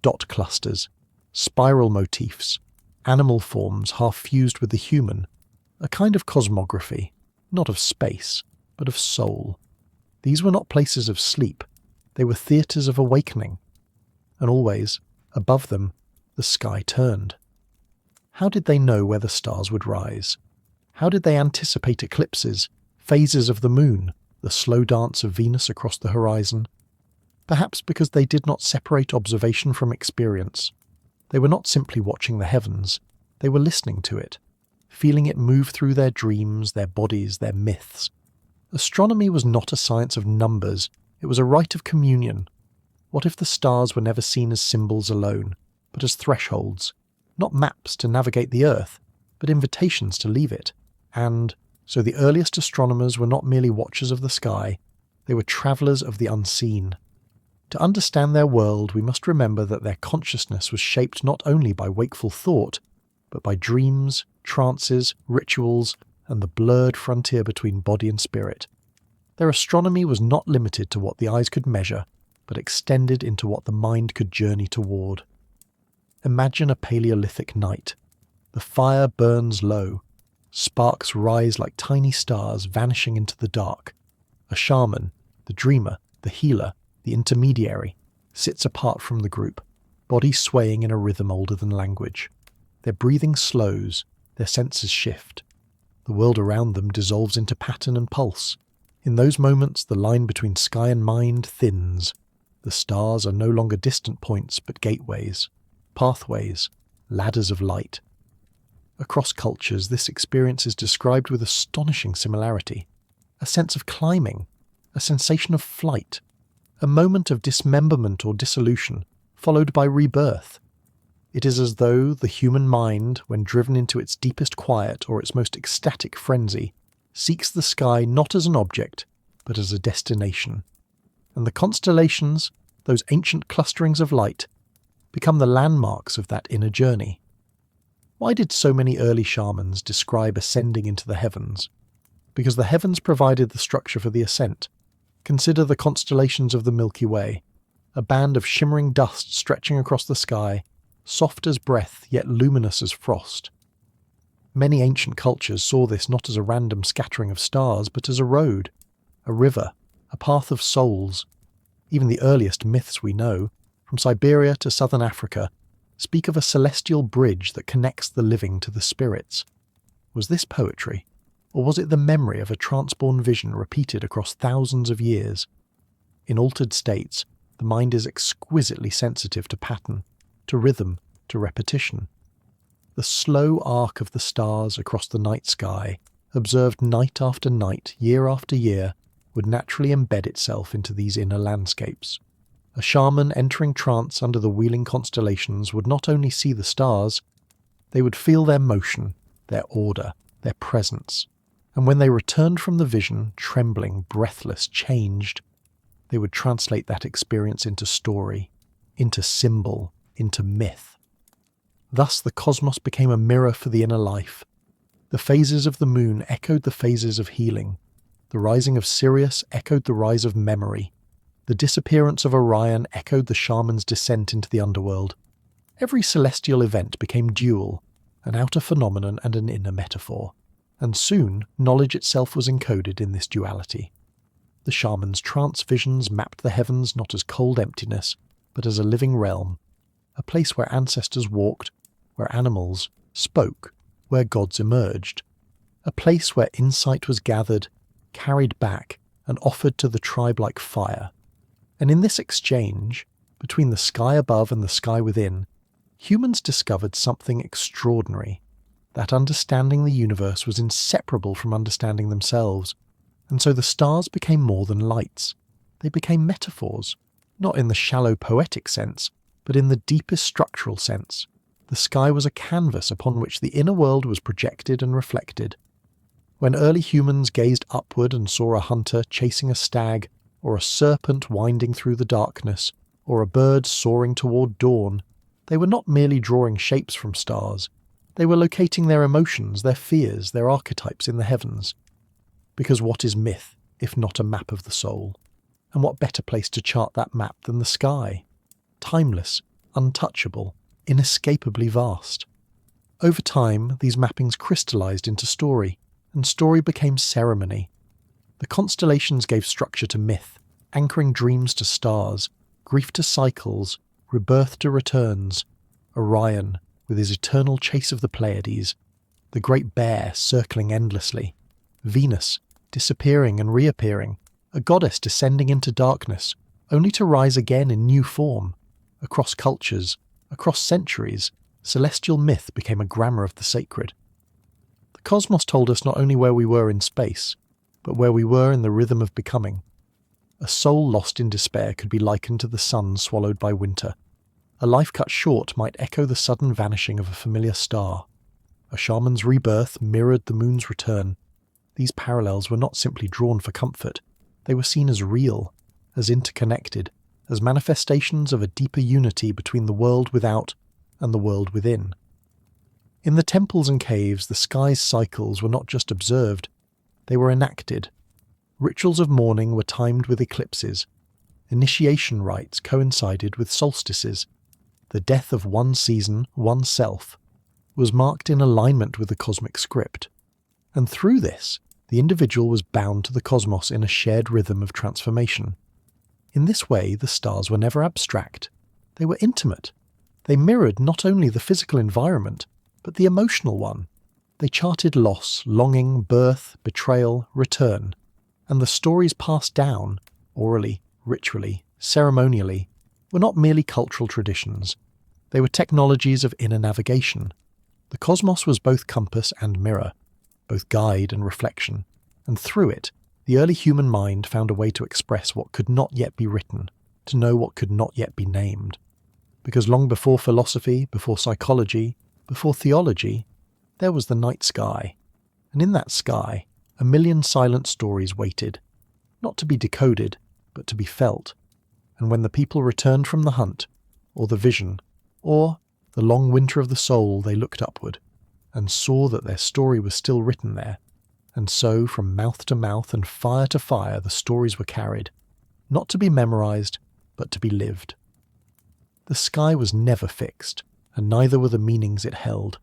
Dot clusters, spiral motifs, animal forms half fused with the human, a kind of cosmography, not of space, but of soul. These were not places of sleep, they were theatres of awakening. And always, above them, the sky turned. How did they know where the stars would rise? How did they anticipate eclipses, phases of the moon, the slow dance of Venus across the horizon? Perhaps because they did not separate observation from experience. They were not simply watching the heavens, they were listening to it, feeling it move through their dreams, their bodies, their myths. Astronomy was not a science of numbers, it was a rite of communion. What if the stars were never seen as symbols alone, but as thresholds, not maps to navigate the Earth, but invitations to leave it? And so the earliest astronomers were not merely watchers of the sky, they were travellers of the unseen. To understand their world, we must remember that their consciousness was shaped not only by wakeful thought, but by dreams, trances, rituals, and the blurred frontier between body and spirit. Their astronomy was not limited to what the eyes could measure, but extended into what the mind could journey toward. Imagine a Paleolithic night. The fire burns low. Sparks rise like tiny stars vanishing into the dark. A shaman, the dreamer, the healer, the intermediary, sits apart from the group, body swaying in a rhythm older than language. Their breathing slows, their senses shift. The world around them dissolves into pattern and pulse. In those moments, the line between sky and mind thins. The stars are no longer distant points, but gateways, pathways, ladders of light. Across cultures, this experience is described with astonishing similarity. A sense of climbing, a sensation of flight, a moment of dismemberment or dissolution, followed by rebirth. It is as though the human mind, when driven into its deepest quiet or its most ecstatic frenzy, seeks the sky not as an object, but as a destination. And the constellations, those ancient clusterings of light, become the landmarks of that inner journey. Why did so many early shamans describe ascending into the heavens? Because the heavens provided the structure for the ascent. Consider the constellations of the Milky Way, a band of shimmering dust stretching across the sky, soft as breath yet luminous as frost. Many ancient cultures saw this not as a random scattering of stars, but as a road, a river, a path of souls. Even the earliest myths we know, from Siberia to southern Africa, speak of a celestial bridge that connects the living to the spirits. Was this poetry, or was it the memory of a transborn vision repeated across thousands of years? In altered states, the mind is exquisitely sensitive to pattern, to rhythm, to repetition. The slow arc of the stars across the night sky, observed night after night, year after year, would naturally embed itself into these inner landscapes. A shaman entering trance under the wheeling constellations would not only see the stars, they would feel their motion, their order, their presence. And when they returned from the vision, trembling, breathless, changed, they would translate that experience into story, into symbol, into myth. Thus the cosmos became a mirror for the inner life. The phases of the moon echoed the phases of healing. The rising of Sirius echoed the rise of memory. The disappearance of Orion echoed the shaman's descent into the underworld. Every celestial event became dual, an outer phenomenon and an inner metaphor. And soon, knowledge itself was encoded in this duality. The shaman's trance visions mapped the heavens not as cold emptiness, but as a living realm, a place where ancestors walked, where animals spoke, where gods emerged, a place where insight was gathered, carried back, and offered to the tribe like fire. And in this exchange, between the sky above and the sky within, humans discovered something extraordinary, that understanding the universe was inseparable from understanding themselves, and so the stars became more than lights. They became metaphors, not in the shallow poetic sense, but in the deepest structural sense. The sky was a canvas upon which the inner world was projected and reflected. When early humans gazed upward and saw a hunter chasing a stag, or a serpent winding through the darkness, or a bird soaring toward dawn, they were not merely drawing shapes from stars. They were locating their emotions, their fears, their archetypes in the heavens. Because what is myth, if not a map of the soul? And what better place to chart that map than the sky? Timeless, untouchable, inescapably vast. Over time, these mappings crystallized into story, and story became ceremony. The constellations gave structure to myth, anchoring dreams to stars, grief to cycles, rebirth to returns. Orion, with his eternal chase of the Pleiades, the Great Bear circling endlessly, Venus disappearing and reappearing, a goddess descending into darkness, only to rise again in new form. Across cultures, across centuries, celestial myth became a grammar of the sacred. The cosmos told us not only where we were in space, but where we were in the rhythm of becoming. A soul lost in despair could be likened to the sun swallowed by winter. A life cut short might echo the sudden vanishing of a familiar star. A shaman's rebirth mirrored the moon's return. These parallels were not simply drawn for comfort. They were seen as real, as interconnected, as manifestations of a deeper unity between the world without and the world within. In the temples and caves, the sky's cycles were not just observed, they were enacted. Rituals of mourning were timed with eclipses. Initiation rites coincided with solstices. The death of one season, one self, was marked in alignment with the cosmic script. And through this, the individual was bound to the cosmos in a shared rhythm of transformation. In this way, the stars were never abstract. They were intimate. They mirrored not only the physical environment, but the emotional one. They charted loss, longing, birth, betrayal, return. And the stories passed down, orally, ritually, ceremonially, were not merely cultural traditions. They were technologies of inner navigation. The cosmos was both compass and mirror, both guide and reflection, and through it, the early human mind found a way to express what could not yet be written, to know what could not yet be named. Because long before philosophy, before psychology, before theology, there was the night sky. And in that sky, a million silent stories waited, not to be decoded, but to be felt. And when the people returned from the hunt, or the vision, or the long winter of the soul, they looked upward, and saw that their story was still written there. And so, from mouth to mouth and fire to fire, the stories were carried, not to be memorized, but to be lived. The sky was never fixed, and neither were the meanings it held.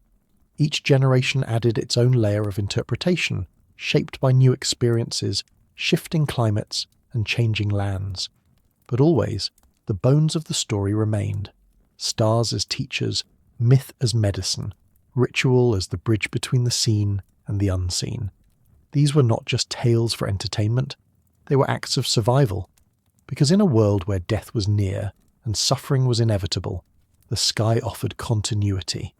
Each generation added its own layer of interpretation, shaped by new experiences, shifting climates, and changing lands. But always, the bones of the story remained. Stars as teachers, myth as medicine, ritual as the bridge between the seen and the unseen. These were not just tales for entertainment, they were acts of survival. Because in a world where death was near and suffering was inevitable, the sky offered continuity,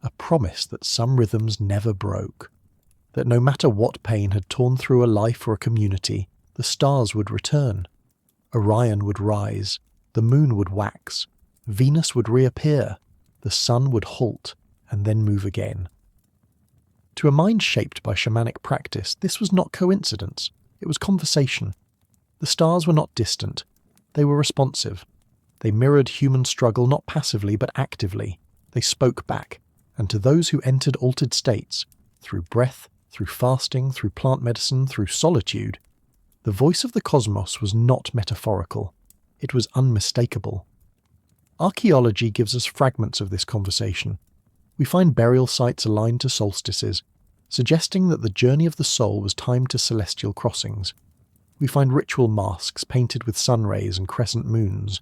a promise that some rhythms never broke. That no matter what pain had torn through a life or a community, the stars would return. Orion would rise, the moon would wax, Venus would reappear, the sun would halt and then move again. To a mind shaped by shamanic practice, this was not coincidence, it was conversation. The stars were not distant, they were responsive. They mirrored human struggle not passively but actively. They spoke back, and to those who entered altered states, through breath, through fasting, through plant medicine, through solitude, the voice of the cosmos was not metaphorical, it was unmistakable. Archaeology gives us fragments of this conversation. We find burial sites aligned to solstices, suggesting that the journey of the soul was timed to celestial crossings. We find ritual masks painted with sun rays and crescent moons,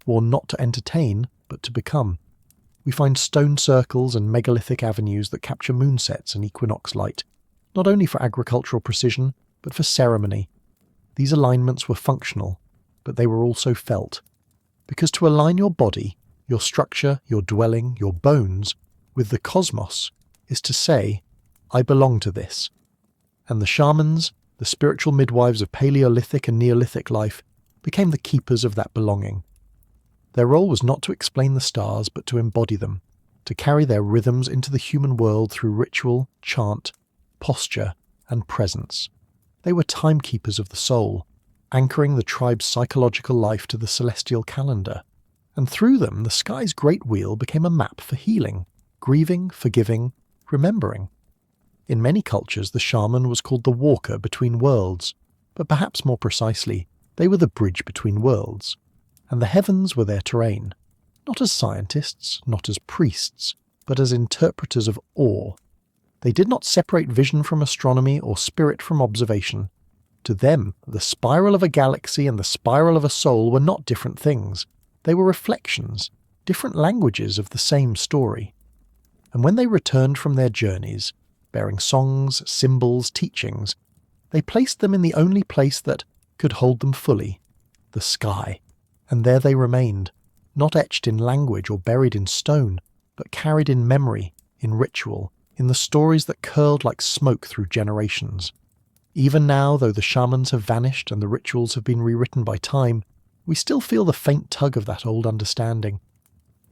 worn not to entertain, but to become. We find stone circles and megalithic avenues that capture moonsets and equinox light, not only for agricultural precision, but for ceremony. These alignments were functional, but they were also felt. Because to align your body, your structure, your dwelling, your bones, with the cosmos, is to say, I belong to this. And the shamans, the spiritual midwives of Paleolithic and Neolithic life, became the keepers of that belonging. Their role was not to explain the stars, but to embody them, to carry their rhythms into the human world through ritual, chant, posture, and presence. They were timekeepers of the soul, anchoring the tribe's psychological life to the celestial calendar. And through them, the sky's great wheel became a map for healing, grieving, forgiving, remembering. In many cultures, the shaman was called the walker between worlds, but perhaps more precisely, they were the bridge between worlds. And the heavens were their terrain, not as scientists, not as priests, but as interpreters of awe. They did not separate vision from astronomy or spirit from observation. To them, the spiral of a galaxy and the spiral of a soul were not different things. They were reflections, different languages of the same story. And when they returned from their journeys, bearing songs, symbols, teachings, they placed them in the only place that could hold them fully, the sky. And there they remained, not etched in language or buried in stone, but carried in memory, in ritual, in the stories that curled like smoke through generations. Even now, though the shamans have vanished and the rituals have been rewritten by time, we still feel the faint tug of that old understanding.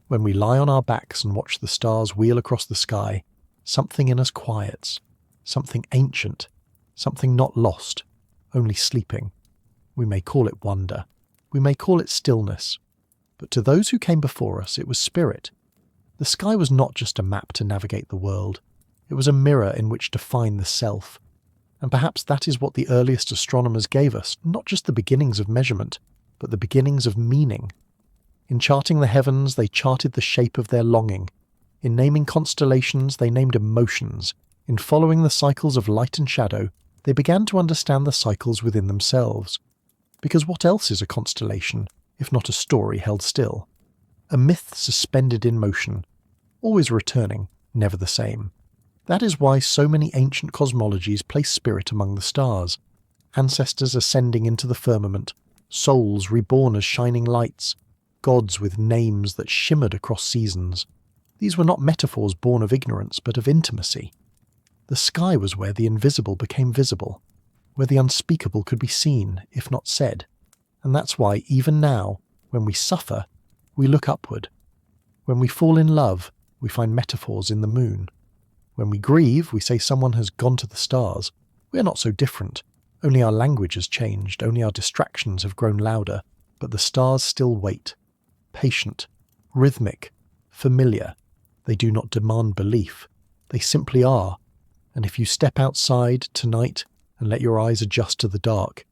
When we lie on our backs and watch the stars wheel across the sky, something in us quiets, something ancient, something not lost, only sleeping. We may call it wonder. We may call it stillness, but to those who came before us it was spirit. The sky was not just a map to navigate the world, it was a mirror in which to find the self. And perhaps that is what the earliest astronomers gave us, not just the beginnings of measurement, but the beginnings of meaning. In charting the heavens, they charted the shape of their longing. In naming constellations, they named emotions. In following the cycles of light and shadow, they began to understand the cycles within themselves. Because what else is a constellation, if not a story held still? A myth suspended in motion, always returning, never the same. That is why so many ancient cosmologies place spirit among the stars, ancestors ascending into the firmament, souls reborn as shining lights, gods with names that shimmered across seasons. These were not metaphors born of ignorance, but of intimacy. The sky was where the invisible became visible, where the unspeakable could be seen, if not said. And that's why, even now, when we suffer, we look upward. When we fall in love, we find metaphors in the moon. When we grieve, we say someone has gone to the stars. We are not so different. Only our language has changed, only our distractions have grown louder, but the stars still wait. Patient, rhythmic, familiar. They do not demand belief. They simply are. And if you step outside tonight and let your eyes adjust to the dark,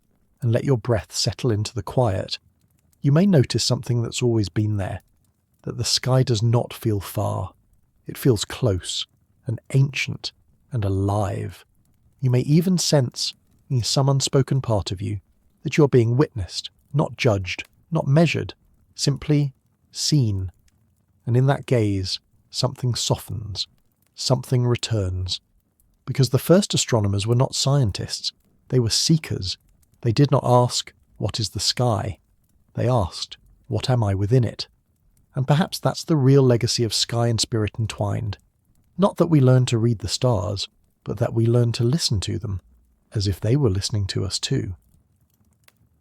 and let your breath settle into the quiet, you may notice something that's always been there, that the sky does not feel far. It feels close, and ancient, and alive. You may even sense, in some unspoken part of you, that you are being witnessed, not judged, not measured, simply seen. And in that gaze, something softens, something returns. Because the first astronomers were not scientists, they were seekers. They did not ask, "What is the sky?" They asked, "What am I within it?" And perhaps that's the real legacy of Sky and Spirit Entwined. Not that we learn to read the stars, but that we learn to listen to them, as if they were listening to us too.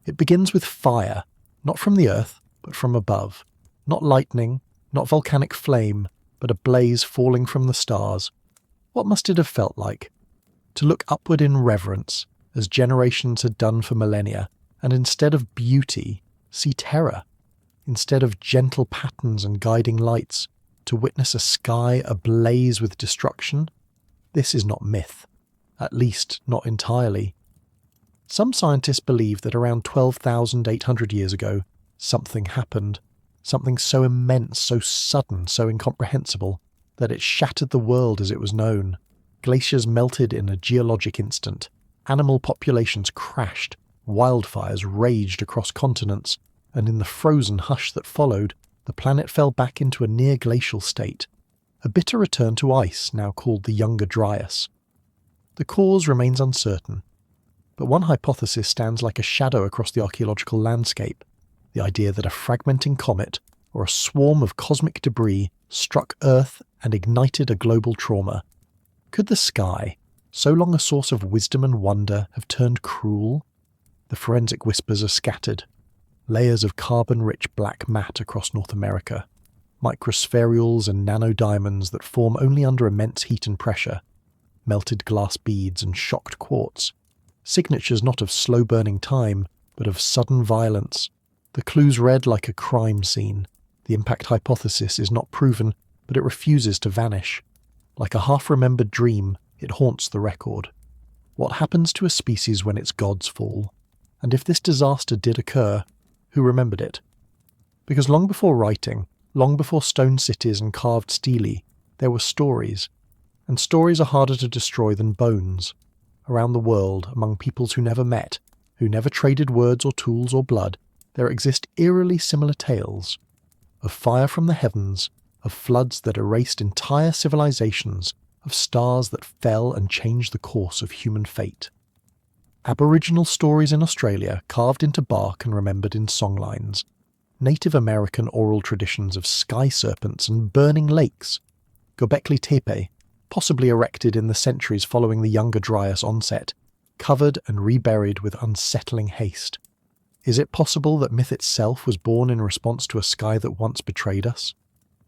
It begins with fire, not from the earth, but from above. Not lightning, not volcanic flame, but a blaze falling from the stars. What must it have felt like? To look upward in reverence, as generations had done for millennia, and instead of beauty, see terror. Instead of gentle patterns and guiding lights, to witness a sky ablaze with destruction? This is not myth, at least not entirely. Some scientists believe that around 12,800 years ago, something happened, something so immense, so sudden, so incomprehensible, that it shattered the world as it was known. Glaciers melted in a geologic instant, animal populations crashed, wildfires raged across continents, and in the frozen hush that followed, the planet fell back into a near-glacial state, a bitter return to ice now called the Younger Dryas. The cause remains uncertain, but one hypothesis stands like a shadow across the archaeological landscape, the idea that a fragmenting comet or a swarm of cosmic debris struck Earth and ignited a global trauma. Could the sky, so long a source of wisdom and wonder, have turned cruel? The forensic whispers are scattered. Layers of carbon-rich black matte across North America, microspherules and nanodiamonds that form only under immense heat and pressure, melted glass beads and shocked quartz, signatures not of slow-burning time, but of sudden violence. The clues read like a crime scene. The impact hypothesis is not proven, but it refuses to vanish. Like a half-remembered dream, it haunts the record. What happens to a species when its gods fall? And if this disaster did occur, who remembered it? Because long before writing, long before stone cities and carved stelae, there were stories. And stories are harder to destroy than bones. Around the world, among peoples who never met, who never traded words or tools or blood, there exist eerily similar tales. Of fire from the heavens, of floods that erased entire civilizations, of stars that fell and changed the course of human fate. Aboriginal stories in Australia carved into bark and remembered in songlines. Native American oral traditions of sky serpents and burning lakes. Göbekli Tepe, possibly erected in the centuries following the Younger Dryas onset, covered and reburied with unsettling haste. Is it possible that myth itself was born in response to a sky that once betrayed us?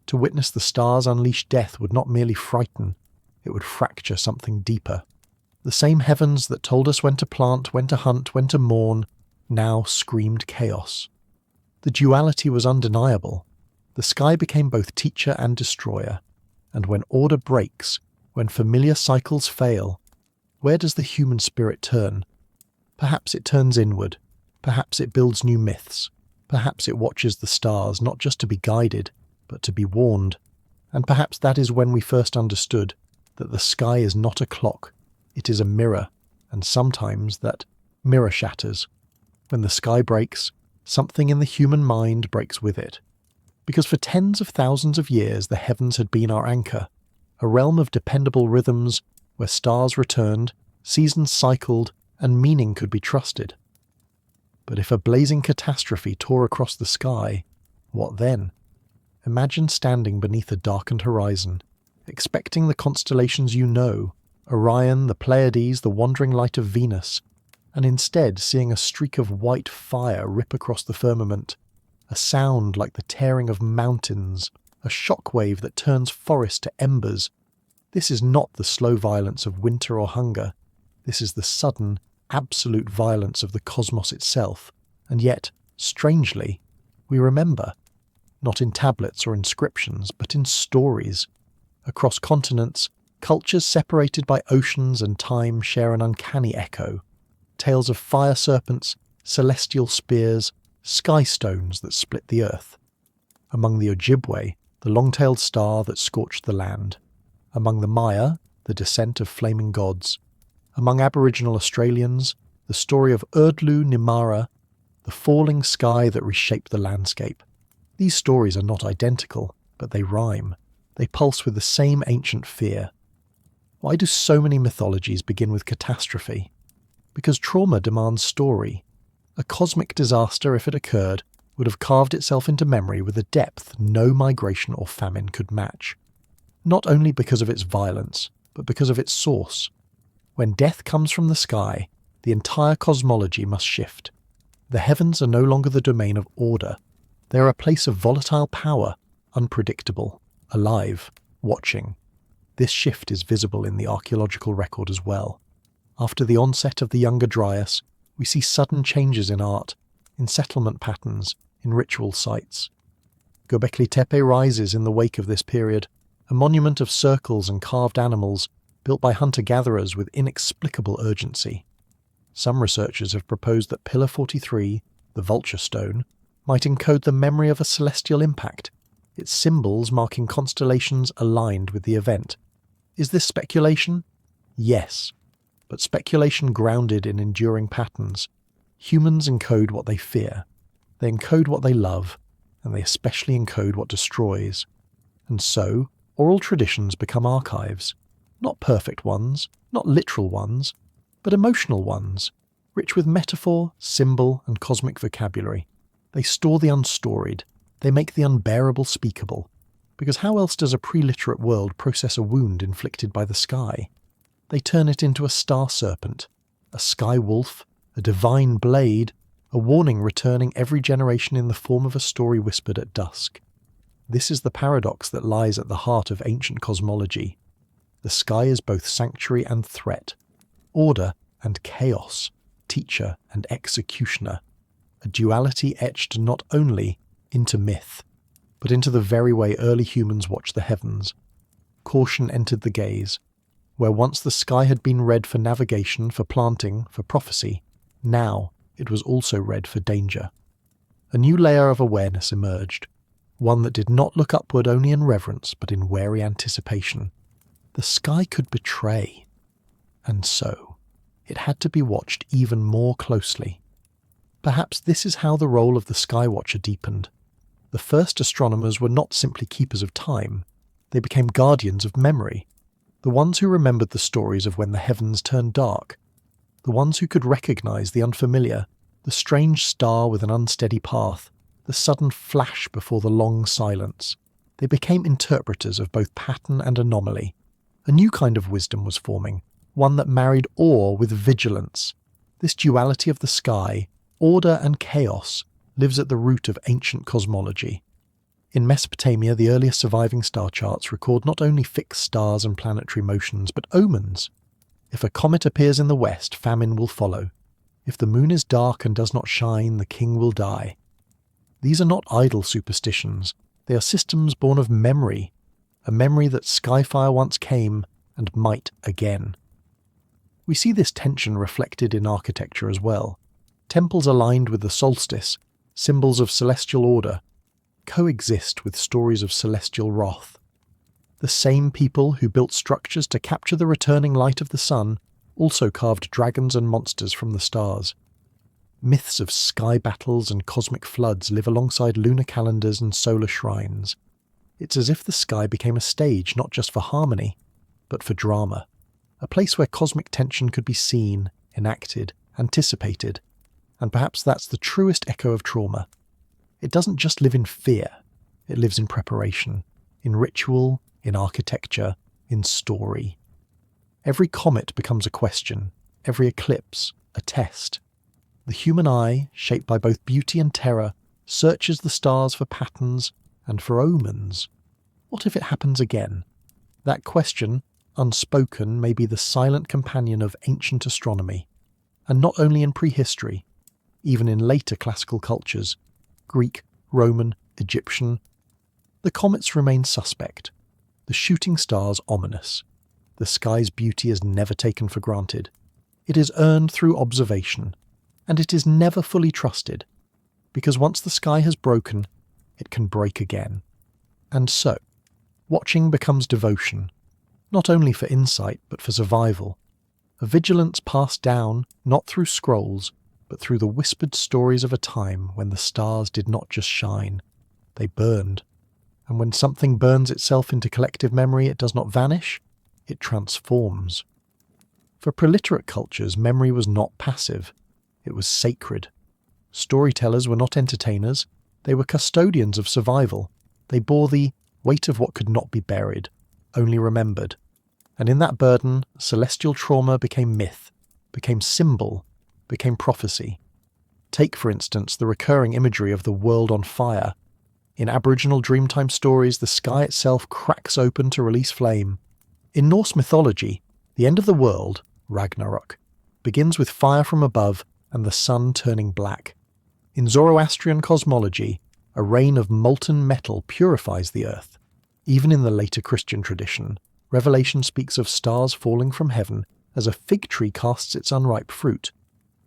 To witness the stars unleash death would not merely frighten, it would fracture something deeper. The same heavens that told us when to plant, when to hunt, when to mourn, now screamed chaos. The duality was undeniable. The sky became both teacher and destroyer. And when order breaks, when familiar cycles fail, where does the human spirit turn? Perhaps it turns inward. Perhaps it builds new myths. Perhaps it watches the stars not just to be guided, but to be warned. And perhaps that is when we first understood that the sky is not a clock, it is a mirror, and sometimes that mirror shatters. When the sky breaks, something in the human mind breaks with it. Because for tens of thousands of years the heavens had been our anchor, a realm of dependable rhythms where stars returned, seasons cycled, and meaning could be trusted. But if a blazing catastrophe tore across the sky, what then? Imagine standing beneath a darkened horizon, expecting the constellations you know, Orion, the Pleiades, the wandering light of Venus, and instead seeing a streak of white fire rip across the firmament, a sound like the tearing of mountains, a shockwave that turns forest to embers. This is not the slow violence of winter or hunger. This is the sudden, absolute violence of the cosmos itself, and yet, strangely, we remember. Not in tablets or inscriptions, but in stories. Across continents, cultures separated by oceans and time share an uncanny echo. Tales of fire serpents, celestial spears, sky stones that split the earth. Among the Ojibwe, the long-tailed star that scorched the land. Among the Maya, the descent of flaming gods. Among Aboriginal Australians, the story of Erdlu Nimara, the falling sky that reshaped the landscape. These stories are not identical, but they rhyme. They pulse with the same ancient fear. Why do so many mythologies begin with catastrophe? Because trauma demands story. A cosmic disaster, if it occurred, would have carved itself into memory with a depth no migration or famine could match. Not only because of its violence, but because of its source. When death comes from the sky, the entire cosmology must shift. The heavens are no longer the domain of order. They are a place of volatile power, unpredictable, alive, watching. This shift is visible in the archaeological record as well. After the onset of the Younger Dryas, we see sudden changes in art, in settlement patterns, in ritual sites. Göbekli Tepe rises in the wake of this period, a monument of circles and carved animals built by hunter-gatherers with inexplicable urgency. Some researchers have proposed that Pillar 43, the vulture stone, might encode the memory of a celestial impact, its symbols marking constellations aligned with the event. Is this speculation? Yes, but speculation grounded in enduring patterns. Humans encode what they fear, they encode what they love, and they especially encode what destroys. And so, oral traditions become archives. Not perfect ones, not literal ones, but emotional ones, rich with metaphor, symbol, and cosmic vocabulary. They store the unstoried, they make the unbearable speakable, because how else does a pre-literate world process a wound inflicted by the sky? They turn it into a star serpent, a sky wolf, a divine blade, a warning returning every generation in the form of a story whispered at dusk. This is the paradox that lies at the heart of ancient cosmology. The sky is both sanctuary and threat, order and chaos, teacher and executioner, a duality etched not only into myth, but into the very way early humans watched the heavens. Caution entered the gaze. Where once the sky had been read for navigation, for planting, for prophecy, now it was also read for danger. A new layer of awareness emerged, one that did not look upward only in reverence, but in wary anticipation. The sky could betray, and so it had to be watched even more closely. Perhaps this is how the role of the sky watcher deepened. The first astronomers were not simply keepers of time, they became guardians of memory, the ones who remembered the stories of when the heavens turned dark, the ones who could recognize the unfamiliar, the strange star with an unsteady path, the sudden flash before the long silence. They became interpreters of both pattern and anomaly. A new kind of wisdom was forming, one that married awe with vigilance. This duality of the sky, order and chaos, lives at the root of ancient cosmology. In Mesopotamia, the earliest surviving star charts record not only fixed stars and planetary motions, but omens. If a comet appears in the west, famine will follow. If the moon is dark and does not shine, the king will die. These are not idle superstitions. They are systems born of memory, a memory that skyfire once came and might again. We see this tension reflected in architecture as well. Temples aligned with the solstice, symbols of celestial order, coexist with stories of celestial wrath. The same people who built structures to capture the returning light of the sun also carved dragons and monsters from the stars. Myths of sky battles and cosmic floods live alongside lunar calendars and solar shrines. It's as if the sky became a stage not just for harmony, but for drama. A place where cosmic tension could be seen, enacted, anticipated. And perhaps that's the truest echo of trauma. It doesn't just live in fear, it lives in preparation, in ritual, in architecture, in story. Every comet becomes a question, every eclipse a test. The human eye, shaped by both beauty and terror, searches the stars for patterns and for omens. What if it happens again? That question, unspoken, may be the silent companion of ancient astronomy. And not only in prehistory, even in later classical cultures, Greek, Roman, Egyptian, the comets remain suspect, the shooting stars ominous. The sky's beauty is never taken for granted. It is earned through observation, and it is never fully trusted, because once the sky has broken, it can break again. And so, watching becomes devotion, not only for insight but for survival, a vigilance passed down not through scrolls, but through the whispered stories of a time when the stars did not just shine, they burned. And when something burns itself into collective memory, it does not vanish, it transforms. For preliteric cultures, memory was not passive, it was sacred. Storytellers were not entertainers, they were custodians of survival. They bore the weight of what could not be buried, only remembered. And in that burden, celestial trauma became myth, became symbol, became prophecy. Take, for instance, the recurring imagery of the world on fire. In Aboriginal Dreamtime stories, the sky itself cracks open to release flame. In Norse mythology, the end of the world, Ragnarok, begins with fire from above and the sun turning black. In Zoroastrian cosmology, a rain of molten metal purifies the earth. Even in the later Christian tradition, Revelation speaks of stars falling from heaven as a fig tree casts its unripe fruit.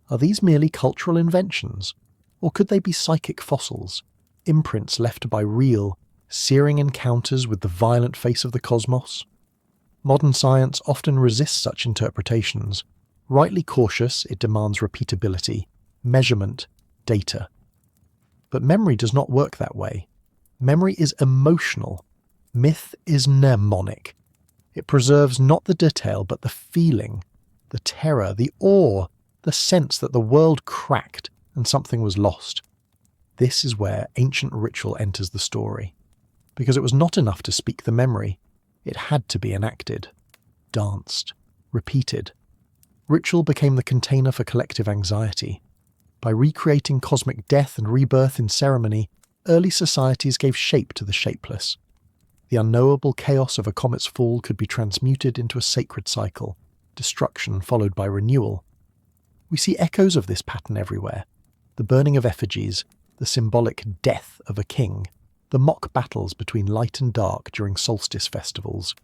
Are these merely cultural inventions? Or could they be psychic fossils, imprints left by real, searing encounters with the violent face of the cosmos? Modern science often resists such interpretations. Rightly cautious, it demands repeatability, measurement, data. But memory does not work that way. Memory is emotional. Myth is mnemonic. It preserves not the detail but the feeling, the terror, the awe, the sense that the world cracked and something was lost. This is where ancient ritual enters the story. Because it was not enough to speak the memory. It had to be enacted, danced, repeated. Ritual became the container for collective anxiety. By recreating cosmic death and rebirth in ceremony, early societies gave shape to the shapeless. The unknowable chaos of a comet's fall could be transmuted into a sacred cycle, destruction followed by renewal. We see echoes of this pattern everywhere. The burning of effigies, the symbolic death of a king, the mock battles between light and dark during solstice festivals.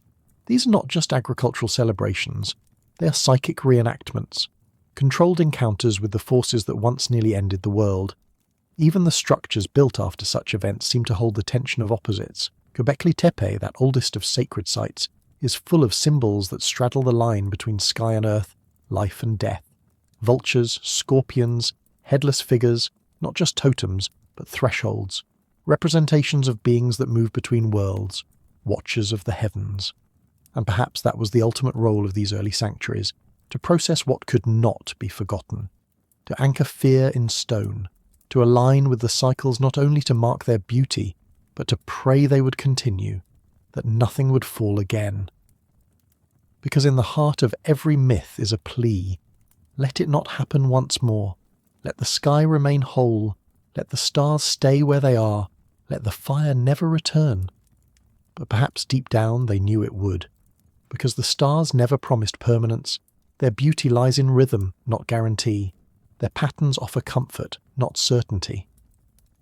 These are not just agricultural celebrations, they are psychic reenactments, controlled encounters with the forces that once nearly ended the world. Even the structures built after such events seem to hold the tension of opposites. Göbekli Tepe, that oldest of sacred sites, is full of symbols that straddle the line between sky and earth, life and death. Vultures, scorpions, headless figures, not just totems, but thresholds, representations of beings that move between worlds, watchers of the heavens. And perhaps that was the ultimate role of these early sanctuaries, to process what could not be forgotten, to anchor fear in stone, to align with the cycles not only to mark their beauty, but to pray they would continue, that nothing would fall again. Because in the heart of every myth is a plea, let it not happen once more, let the sky remain whole, let the stars stay where they are, let the fire never return. But perhaps deep down they knew it would, because the stars never promised permanence. Their beauty lies in rhythm, not guarantee. Their patterns offer comfort, not certainty.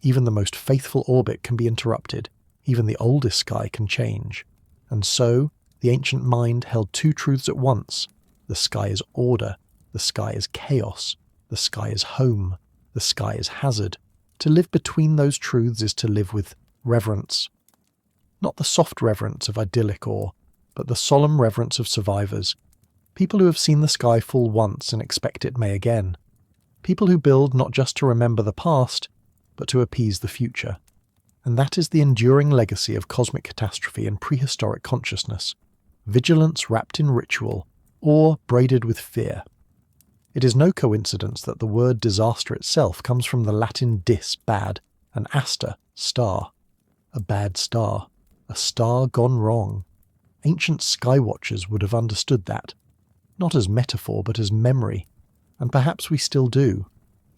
Even the most faithful orbit can be interrupted. Even the oldest sky can change. And so, the ancient mind held two truths at once. The sky is order. The sky is chaos. The sky is home. The sky is hazard. To live between those truths is to live with reverence. Not the soft reverence of idyllic awe, but the solemn reverence of survivors. People who have seen the sky fall once and expect it may again. People who build not just to remember the past, but to appease the future. And that is the enduring legacy of cosmic catastrophe and prehistoric consciousness. Vigilance wrapped in ritual, awe braided with fear. It is no coincidence that the word disaster itself comes from the Latin dis, bad, and aster, star. A bad star. A star gone wrong. Ancient skywatchers would have understood that. Not as metaphor, but as memory. And perhaps we still do.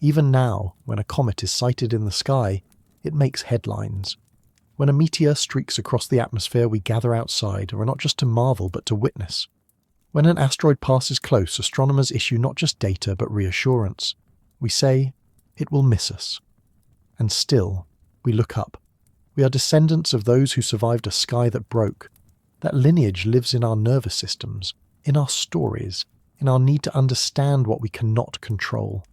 Even now, when a comet is sighted in the sky, it makes headlines. When a meteor streaks across the atmosphere, we gather outside, or not just to marvel, but to witness. When an asteroid passes close, astronomers issue not just data, but reassurance. We say, it will miss us. And still, we look up. We are descendants of those who survived a sky that broke. That lineage lives in our nervous systems, in our stories, in our need to understand what we cannot control.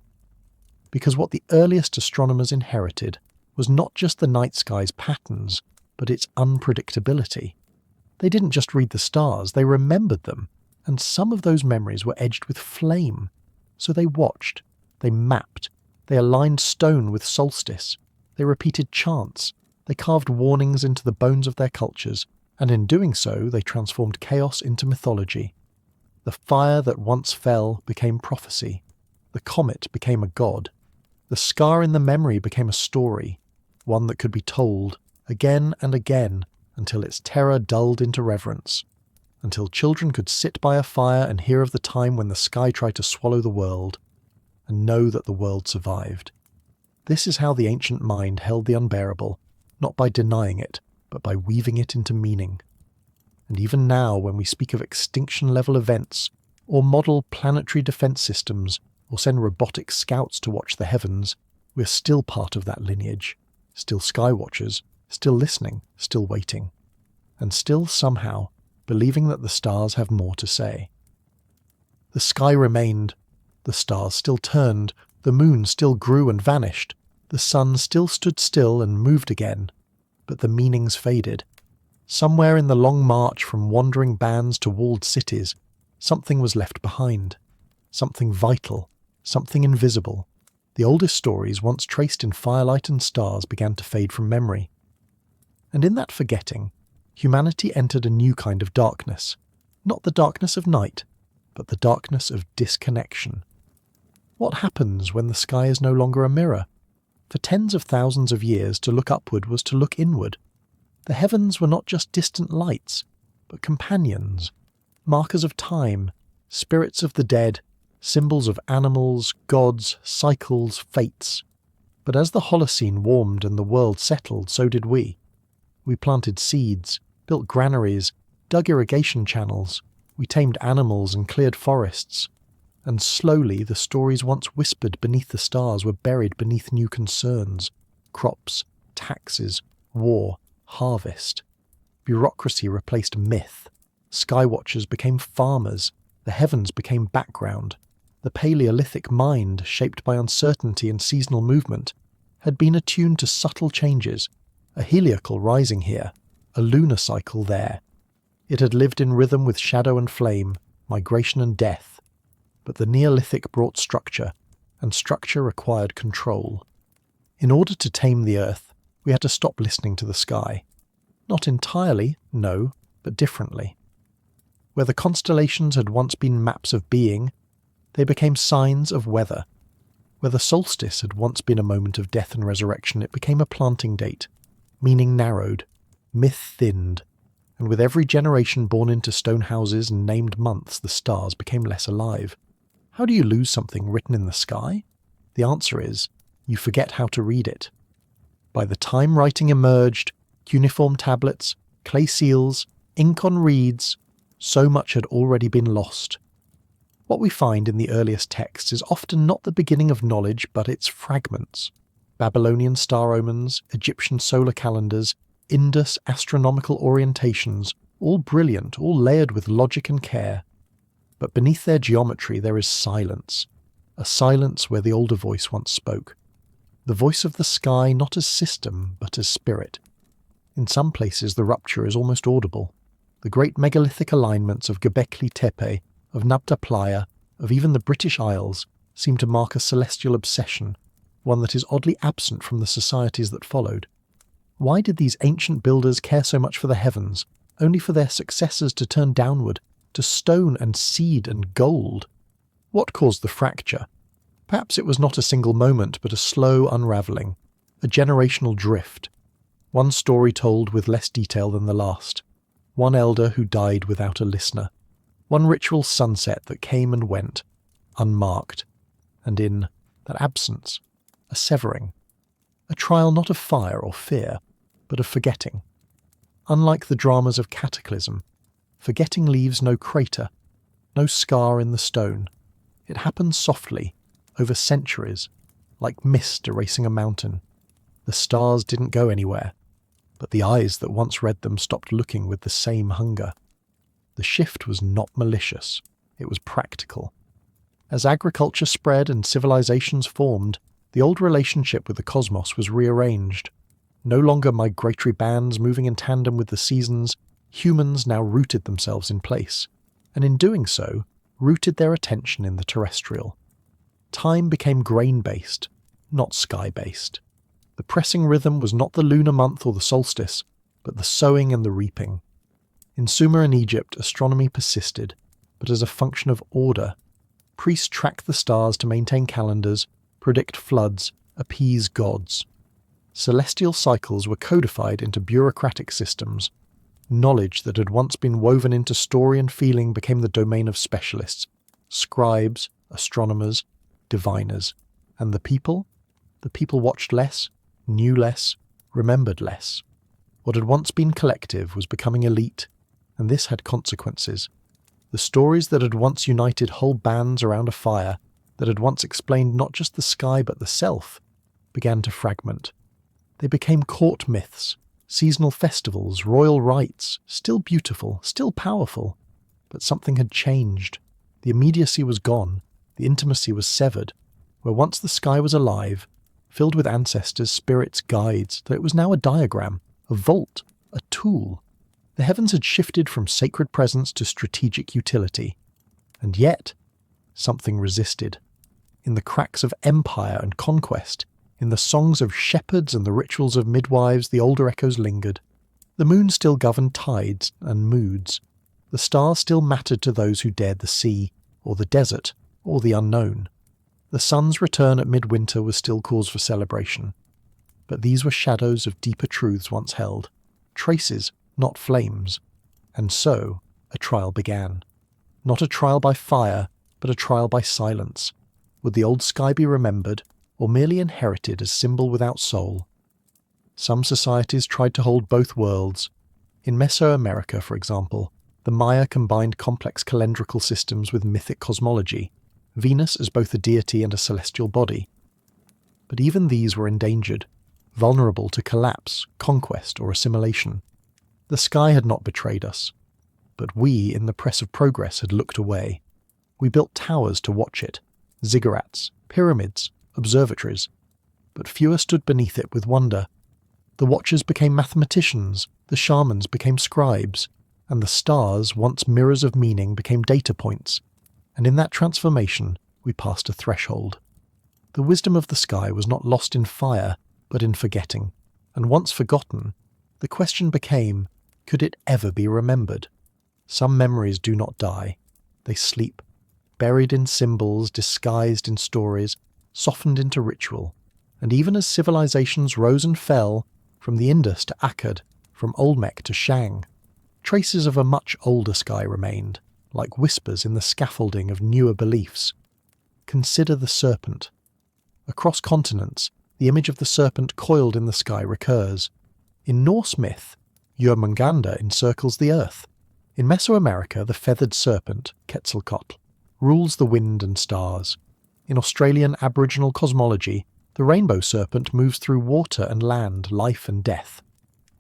Because what the earliest astronomers inherited was not just the night sky's patterns, but its unpredictability. They didn't just read the stars, they remembered them, and some of those memories were edged with flame. So they watched, they mapped, they aligned stone with solstice, they repeated chants, they carved warnings into the bones of their cultures, and in doing so they transformed chaos into mythology. The fire that once fell became prophecy. The comet became a god. The scar in the memory became a story, one that could be told again and again until its terror dulled into reverence, until children could sit by a fire and hear of the time when the sky tried to swallow the world, and know that the world survived. This is how the ancient mind held the unbearable, not by denying it, but by weaving it into meaning. And even now, when we speak of extinction-level events, or model planetary defense systems, or send robotic scouts to watch the heavens, we're still part of that lineage, still skywatchers, still listening, still waiting, and still somehow believing that the stars have more to say. The sky remained, the stars still turned, the moon still grew and vanished, the sun still stood still and moved again, but the meanings faded. Somewhere in the long march from wandering bands to walled cities, something was left behind. Something vital, something invisible. The oldest stories, once traced in firelight and stars, began to fade from memory. And in that forgetting, humanity entered a new kind of darkness. Not the darkness of night, but the darkness of disconnection. What happens when the sky is no longer a mirror? For tens of thousands of years, to look upward was to look inward. The heavens were not just distant lights, but companions, markers of time, spirits of the dead, symbols of animals, gods, cycles, fates. But as the Holocene warmed and the world settled, so did we. We planted seeds, built granaries, dug irrigation channels, we tamed animals and cleared forests. And slowly the stories once whispered beneath the stars were buried beneath new concerns. Crops, taxes, war, harvest. Bureaucracy replaced myth. Skywatchers became farmers. The heavens became background. The Paleolithic mind, shaped by uncertainty and seasonal movement, had been attuned to subtle changes, a heliacal rising here, a lunar cycle there. It had lived in rhythm with shadow and flame, migration and death. But the Neolithic brought structure, and structure required control. In order to tame the earth, we had to stop listening to the sky. Not entirely, no, but differently. Where the constellations had once been maps of being, they became signs of weather. Where the solstice had once been a moment of death and resurrection, it became a planting date. Meaning narrowed, myth thinned, and with every generation born into stone houses and named months, the stars became less alive. How do you lose something written in the sky? The answer is, you forget how to read it. By the time writing emerged, cuneiform tablets, clay seals, ink on reeds, so much had already been lost. What we find in the earliest texts is often not the beginning of knowledge, but its fragments. Babylonian star omens, Egyptian solar calendars, Indus astronomical orientations, all brilliant, all layered with logic and care. But beneath their geometry there is silence, a silence where the older voice once spoke. The voice of the sky not as system, but as spirit. In some places the rupture is almost audible. The great megalithic alignments of Göbekli Tepe, of Nabta Playa, of even the British Isles, seem to mark a celestial obsession, one that is oddly absent from the societies that followed. Why did these ancient builders care so much for the heavens, only for their successors to turn downward, to stone and seed and gold? What caused the fracture? Perhaps it was not a single moment, but a slow unravelling, a generational drift. One story told with less detail than the last. One elder who died without a listener. One ritual sunset that came and went, unmarked. And in that absence, a severing. A trial not of fire or fear, but of forgetting. Unlike the dramas of Cataclysm, forgetting leaves no crater, no scar in the stone. It happens softly, over centuries, like mist erasing a mountain. The stars didn't go anywhere, but the eyes that once read them stopped looking with the same hunger. The shift was not malicious, it was practical. As agriculture spread and civilizations formed, the old relationship with the cosmos was rearranged. No longer migratory bands moving in tandem with the seasons, humans now rooted themselves in place, and in doing so, rooted their attention in the terrestrial. Time became grain-based, not sky-based. The pressing rhythm was not the lunar month or the solstice, but the sowing and the reaping. In Sumer and Egypt, astronomy persisted, but as a function of order. Priests tracked the stars to maintain calendars, predict floods, appease gods. Celestial cycles were codified into bureaucratic systems. Knowledge that had once been woven into story and feeling became the domain of specialists, scribes, astronomers, diviners. And the people? The people watched less, knew less, remembered less. What had once been collective was becoming elite, and this had consequences. The stories that had once united whole bands around a fire, that had once explained not just the sky but the self, began to fragment. They became court myths, seasonal festivals, royal rites, still beautiful, still powerful. But something had changed. The immediacy was gone, the intimacy was severed. Where once the sky was alive, filled with ancestors, spirits, guides, that it was now a diagram, a vault, a tool. The heavens had shifted from sacred presence to strategic utility. And yet, something resisted. In the cracks of empire and conquest, in the songs of shepherds and the rituals of midwives, the older echoes lingered. The moon still governed tides and moods. The stars still mattered to those who dared the sea, or the desert, or the unknown. The sun's return at midwinter was still cause for celebration. But these were shadows of deeper truths once held, traces, not flames. And so, a trial began. Not a trial by fire, but a trial by silence. Would the old sky be remembered, or merely inherited as symbol without soul? Some societies tried to hold both worlds. In Mesoamerica, for example, the Maya combined complex calendrical systems with mythic cosmology, Venus as both a deity and a celestial body. But even these were endangered, vulnerable to collapse, conquest, or assimilation. The sky had not betrayed us, but we, in the press of progress, had looked away. We built towers to watch it, ziggurats, pyramids, observatories, but fewer stood beneath it with wonder. The watchers became mathematicians, the shamans became scribes, and the stars, once mirrors of meaning, became data points. And in that transformation, we passed a threshold. The wisdom of the sky was not lost in fire, but in forgetting. And once forgotten, the question became, could it ever be remembered? Some memories do not die. They sleep, buried in symbols, disguised in stories, softened into ritual. And even as civilizations rose and fell, from the Indus to Akkad, from Olmec to Shang, traces of a much older sky remained, like whispers in the scaffolding of newer beliefs. Consider the serpent. Across continents, the image of the serpent coiled in the sky recurs. In Norse myth, Jörmungandr encircles the earth. In Mesoamerica, the feathered serpent, Quetzalcoatl, rules the wind and stars. In Australian Aboriginal cosmology, The rainbow serpent moves through water and land, life and death.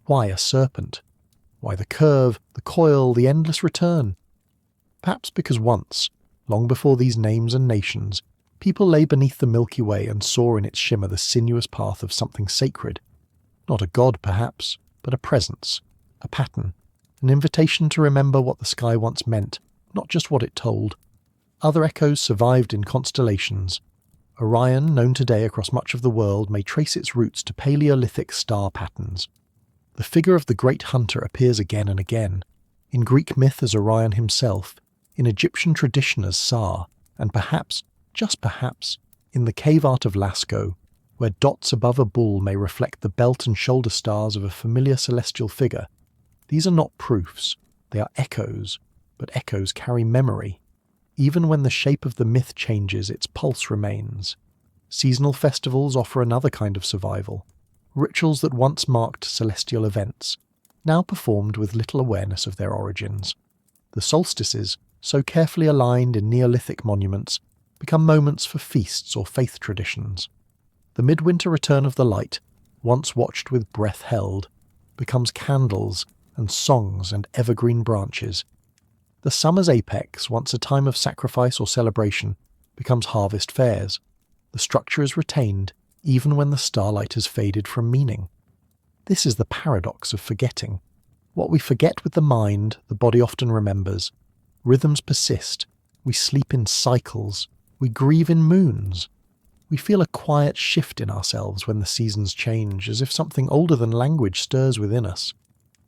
Why a serpent? Why the curve, the coil, the endless return? Perhaps because once, long before these names and nations, people lay beneath the Milky Way and saw in its shimmer the sinuous path of something sacred. Not a god, perhaps, but a presence, a pattern, an invitation to remember what the sky once meant, not just what it told. Other echoes survived in constellations. Orion, known today across much of the world, may trace its roots to Paleolithic star patterns. The figure of the great hunter appears again and again, in Greek myth as Orion himself, in Egyptian tradition as Sa, and perhaps, just perhaps, in the cave art of Lascaux, where dots above a bull may reflect the belt and shoulder stars of a familiar celestial figure. These are not proofs, they are echoes, but echoes carry memory. Even when the shape of the myth changes, its pulse remains. Seasonal festivals offer another kind of survival. Rituals that once marked celestial events, now performed with little awareness of their origins. The solstices, so carefully aligned in Neolithic monuments, become moments for feasts or faith traditions. The midwinter return of the light, once watched with breath held, becomes candles and songs and evergreen branches. The summer's apex, once a time of sacrifice or celebration, becomes harvest fairs. The structure is retained, even when the starlight has faded from meaning. This is the paradox of forgetting. What we forget with the mind, the body often remembers. Rhythms persist. We sleep in cycles. We grieve in moons. We feel a quiet shift in ourselves when the seasons change, as if something older than language stirs within us.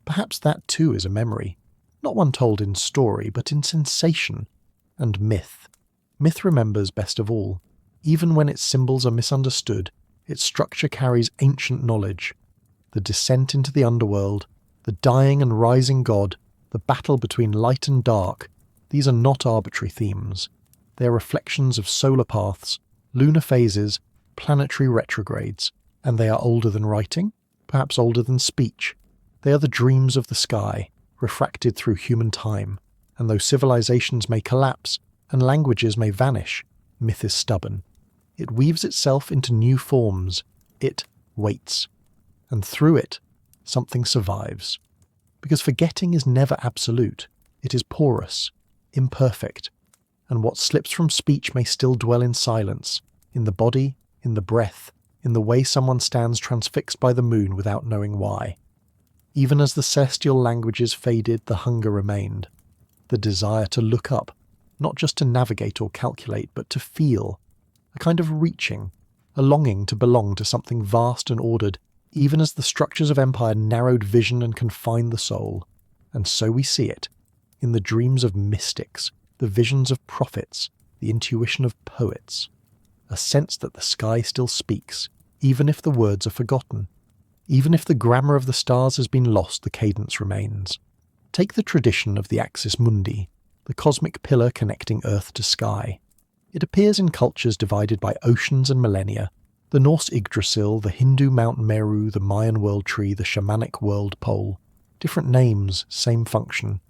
Perhaps that too is a memory, not one told in story, but in sensation and myth. Myth remembers best of all. Even when its symbols are misunderstood, its structure carries ancient knowledge. The descent into the underworld, the dying and rising god, the battle between light and dark, these are not arbitrary themes. They are reflections of solar paths, lunar phases, planetary retrogrades, and they are older than writing, perhaps older than speech. They are the dreams of the sky, refracted through human time, and though civilizations may collapse and languages may vanish, myth is stubborn. It weaves itself into new forms. It waits. And through it, something survives. Because forgetting is never absolute. It is porous, imperfect, and what slips from speech may still dwell in silence, in the body, in the breath, in the way someone stands transfixed by the moon without knowing why. Even as the celestial languages faded, the hunger remained. The desire to look up, not just to navigate or calculate, but to feel. A kind of reaching, a longing to belong to something vast and ordered, even as the structures of empire narrowed vision and confined the soul. And so we see it, in the dreams of mystics, the visions of prophets, the intuition of poets. A sense that the sky still speaks, even if the words are forgotten. Even if the grammar of the stars has been lost, the cadence remains. Take the tradition of the axis mundi, the cosmic pillar connecting earth to sky. It appears in cultures divided by oceans and millennia. The Norse Yggdrasil, the Hindu Mount Meru, the Mayan world tree, the shamanic world pole. Different names, same function.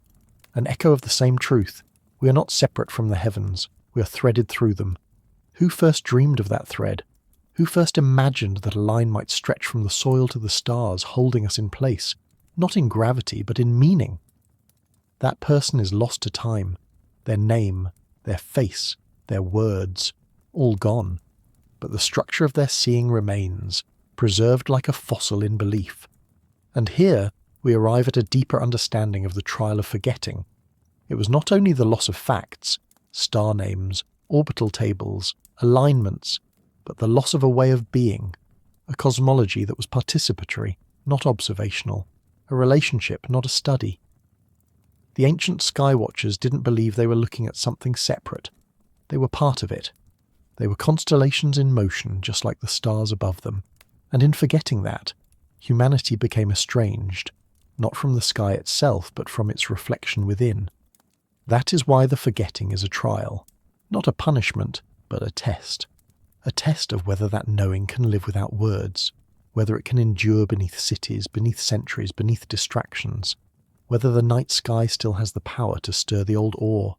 An echo of the same truth. We are not separate from the heavens. We are threaded through them. Who first dreamed of that thread? Who first imagined that a line might stretch from the soil to the stars, holding us in place, not in gravity, but in meaning? That person is lost to time. Their name, their face, their words, all gone. But the structure of their seeing remains, preserved like a fossil in belief. And here we arrive at a deeper understanding of the trial of forgetting. It was not only the loss of facts, star names, orbital tables, alignments, but the loss of a way of being, a cosmology that was participatory, not observational, a relationship, not a study. The ancient skywatchers didn't believe they were looking at something separate. They were part of it. They were constellations in motion, just like the stars above them. And in forgetting that, humanity became estranged, not from the sky itself, but from its reflection within. That is why the forgetting is a trial, not a punishment, but a test. A test of whether that knowing can live without words, whether it can endure beneath cities, beneath centuries, beneath distractions, whether the night sky still has the power to stir the old awe.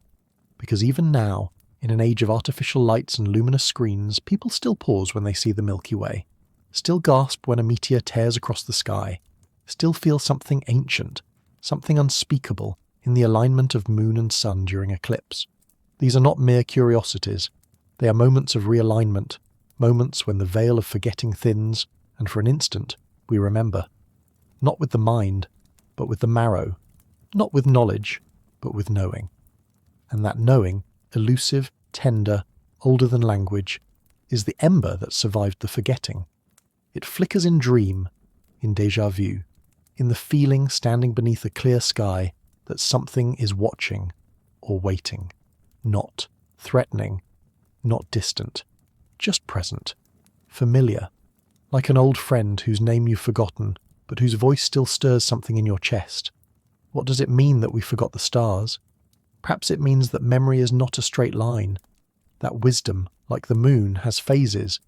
Because even now, In an age of artificial lights and luminous screens, people still pause when they see the Milky Way, still gasp when a meteor tears across the sky, still feel something ancient, something unspeakable in the alignment of moon and sun during eclipse. These are not mere curiosities. They are moments of realignment, moments when the veil of forgetting thins, and for an instant, we remember. Not with the mind, but with the marrow. Not with knowledge, but with knowing. And that knowing, elusive, tender, older than language, is the ember that survived the forgetting. It flickers in dream, in déjà vu, in the feeling standing beneath a clear sky that something is watching or waiting, not threatening, not distant, just present, familiar, like an old friend whose name you've forgotten, but whose voice still stirs something in your chest. What does it mean that we forgot the stars? Perhaps it means that memory is not a straight line, that wisdom, like the moon, has phases,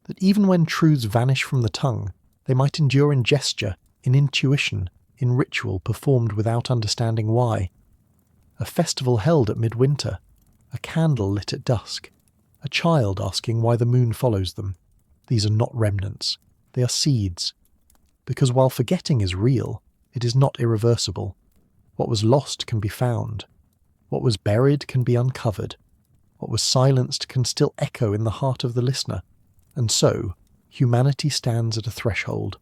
that even when truths vanish from the tongue, they might endure in gesture, in intuition, in ritual performed without understanding why. A festival held at midwinter, a candle lit at dusk, a child asking why the moon follows them. These are not remnants, they are seeds. Because while forgetting is real, it is not irreversible. What was lost can be found. What was buried can be uncovered. What was silenced can still echo in the heart of the listener. And so, humanity stands at a threshold.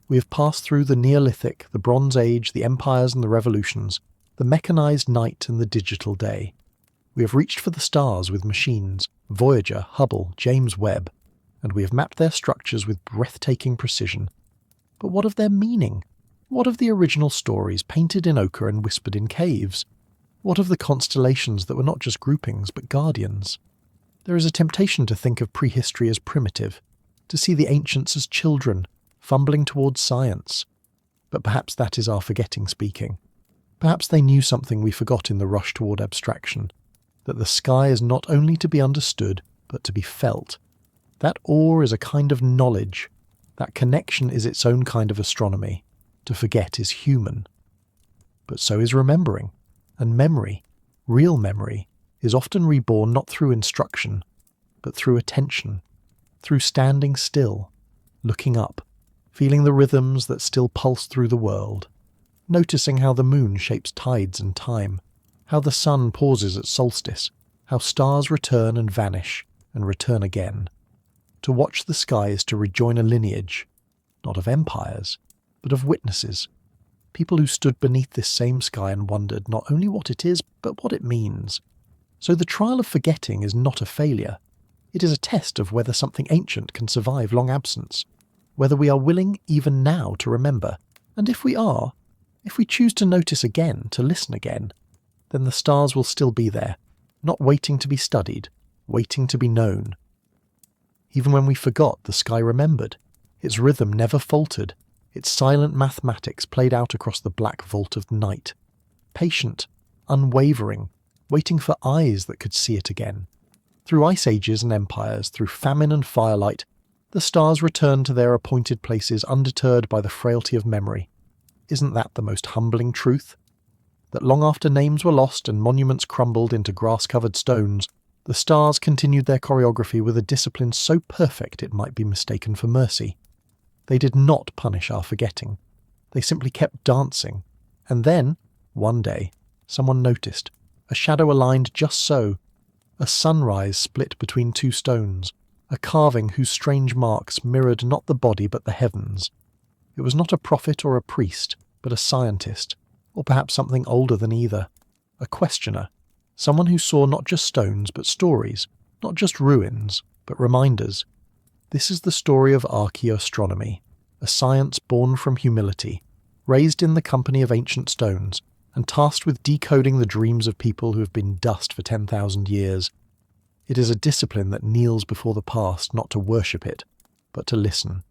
We have passed through the Neolithic, the Bronze Age, the empires and the revolutions, the mechanized night and the digital day. We have reached for the stars with machines, Voyager, Hubble, James Webb, and we have mapped their structures with breathtaking precision. But what of their meaning? What of the original stories painted in ochre and whispered in caves? What of the constellations that were not just groupings but guardians? There is a temptation to think of prehistory as primitive, to see the ancients as children, fumbling towards science. But perhaps that is our forgetting speaking. Perhaps they knew something we forgot in the rush toward abstraction, that the sky is not only to be understood, but to be felt. That awe is a kind of knowledge. That connection is its own kind of astronomy. To forget is human. But so is remembering. And memory, real memory, is often reborn not through instruction, but through attention, through standing still, looking up, feeling the rhythms that still pulse through the world, noticing how the moon shapes tides and time, how the sun pauses at solstice, how stars return and vanish and return again. To watch the sky is to rejoin a lineage, not of empires, but of witnesses, people who stood beneath this same sky and wondered not only what it is, but what it means. So the trial of forgetting is not a failure. It is a test of whether something ancient can survive long absence, whether we are willing even now to remember, and if we are, if we choose to notice again, to listen again, then the stars will still be there, not waiting to be studied, waiting to be known. Even when we forgot, the sky remembered. Its rhythm never faltered. Its silent mathematics played out across the black vault of night. Patient, unwavering, waiting for eyes that could see it again. Through ice ages and empires, through famine and firelight, the stars returned to their appointed places undeterred by the frailty of memory. Isn't that the most humbling truth? That long after names were lost and monuments crumbled into grass-covered stones, the stars continued their choreography with a discipline so perfect it might be mistaken for mercy. They did not punish our forgetting. They simply kept dancing. And then, one day, someone noticed. A shadow aligned just so. A sunrise split between two stones. A carving whose strange marks mirrored not the body but the heavens. It was not a prophet or a priest, but a scientist, or perhaps something older than either. A questioner. Someone who saw not just stones but stories, not just ruins, but reminders. This is the story of archaeoastronomy, a science born from humility, raised in the company of ancient stones, and tasked with decoding the dreams of people who have been dust for 10,000 years. It is a discipline that kneels before the past not to worship it, but to listen.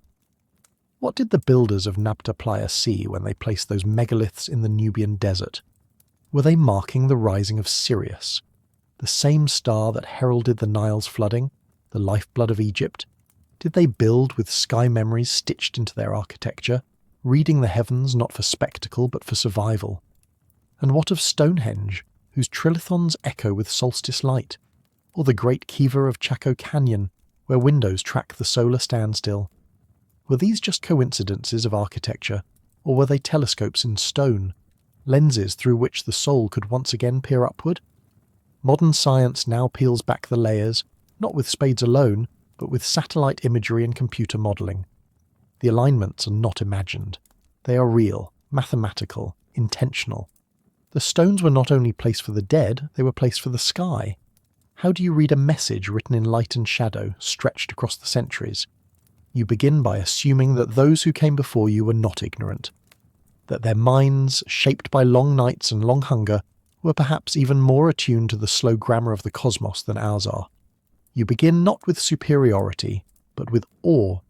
What did the builders of Nabta Playa see when they placed those megaliths in the Nubian desert? Were they marking the rising of Sirius, the same star that heralded the Nile's flooding, the lifeblood of Egypt? Did they build with sky memories stitched into their architecture, reading the heavens not for spectacle but for survival? And what of Stonehenge, whose trilithons echo with solstice light? or the Great Kiva of Chaco Canyon, where windows track the solar standstill. Were these just coincidences of architecture, or were they telescopes in stone, lenses through which the soul could once again peer upward? Modern science now peels back the layers, not with spades alone, but with satellite imagery and computer modelling. The alignments are not imagined. They are real, mathematical, intentional. The stones were not only placed for the dead, they were placed for the sky. How do you read a message written in light and shadow, stretched across the centuries? You begin by assuming that those who came before you were not ignorant, that their minds, shaped by long nights and long hunger, were perhaps even more attuned to the slow grammar of the cosmos than ours are. You begin not with superiority, but with awe,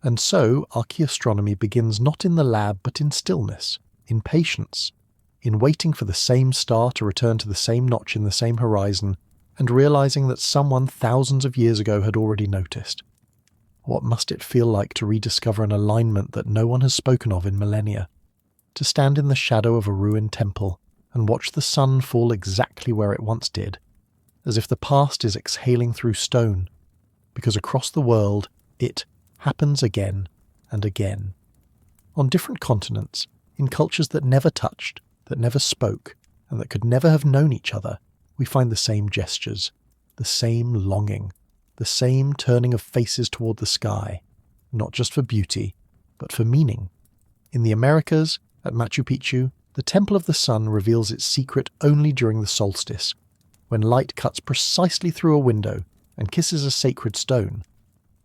and so archaeastronomy begins not in the lab but in stillness, in patience, in waiting for the same star to return to the same notch in the same horizon, and realizing that someone thousands of years ago had already noticed. What must it feel like to rediscover an alignment that no one has spoken of in millennia? To stand in the shadow of a ruined temple and watch the sun fall exactly where it once did, as if the past is exhaling through stone, because across the world it happens again and again. On different continents, in cultures that never touched, that never spoke, and that could never have known each other, we find the same gestures, the same longing, the same turning of faces toward the sky, not just for beauty, but for meaning. In the Americas, at Machu Picchu, the Temple of the Sun reveals its secret only during the solstice, when light cuts precisely through a window and kisses a sacred stone.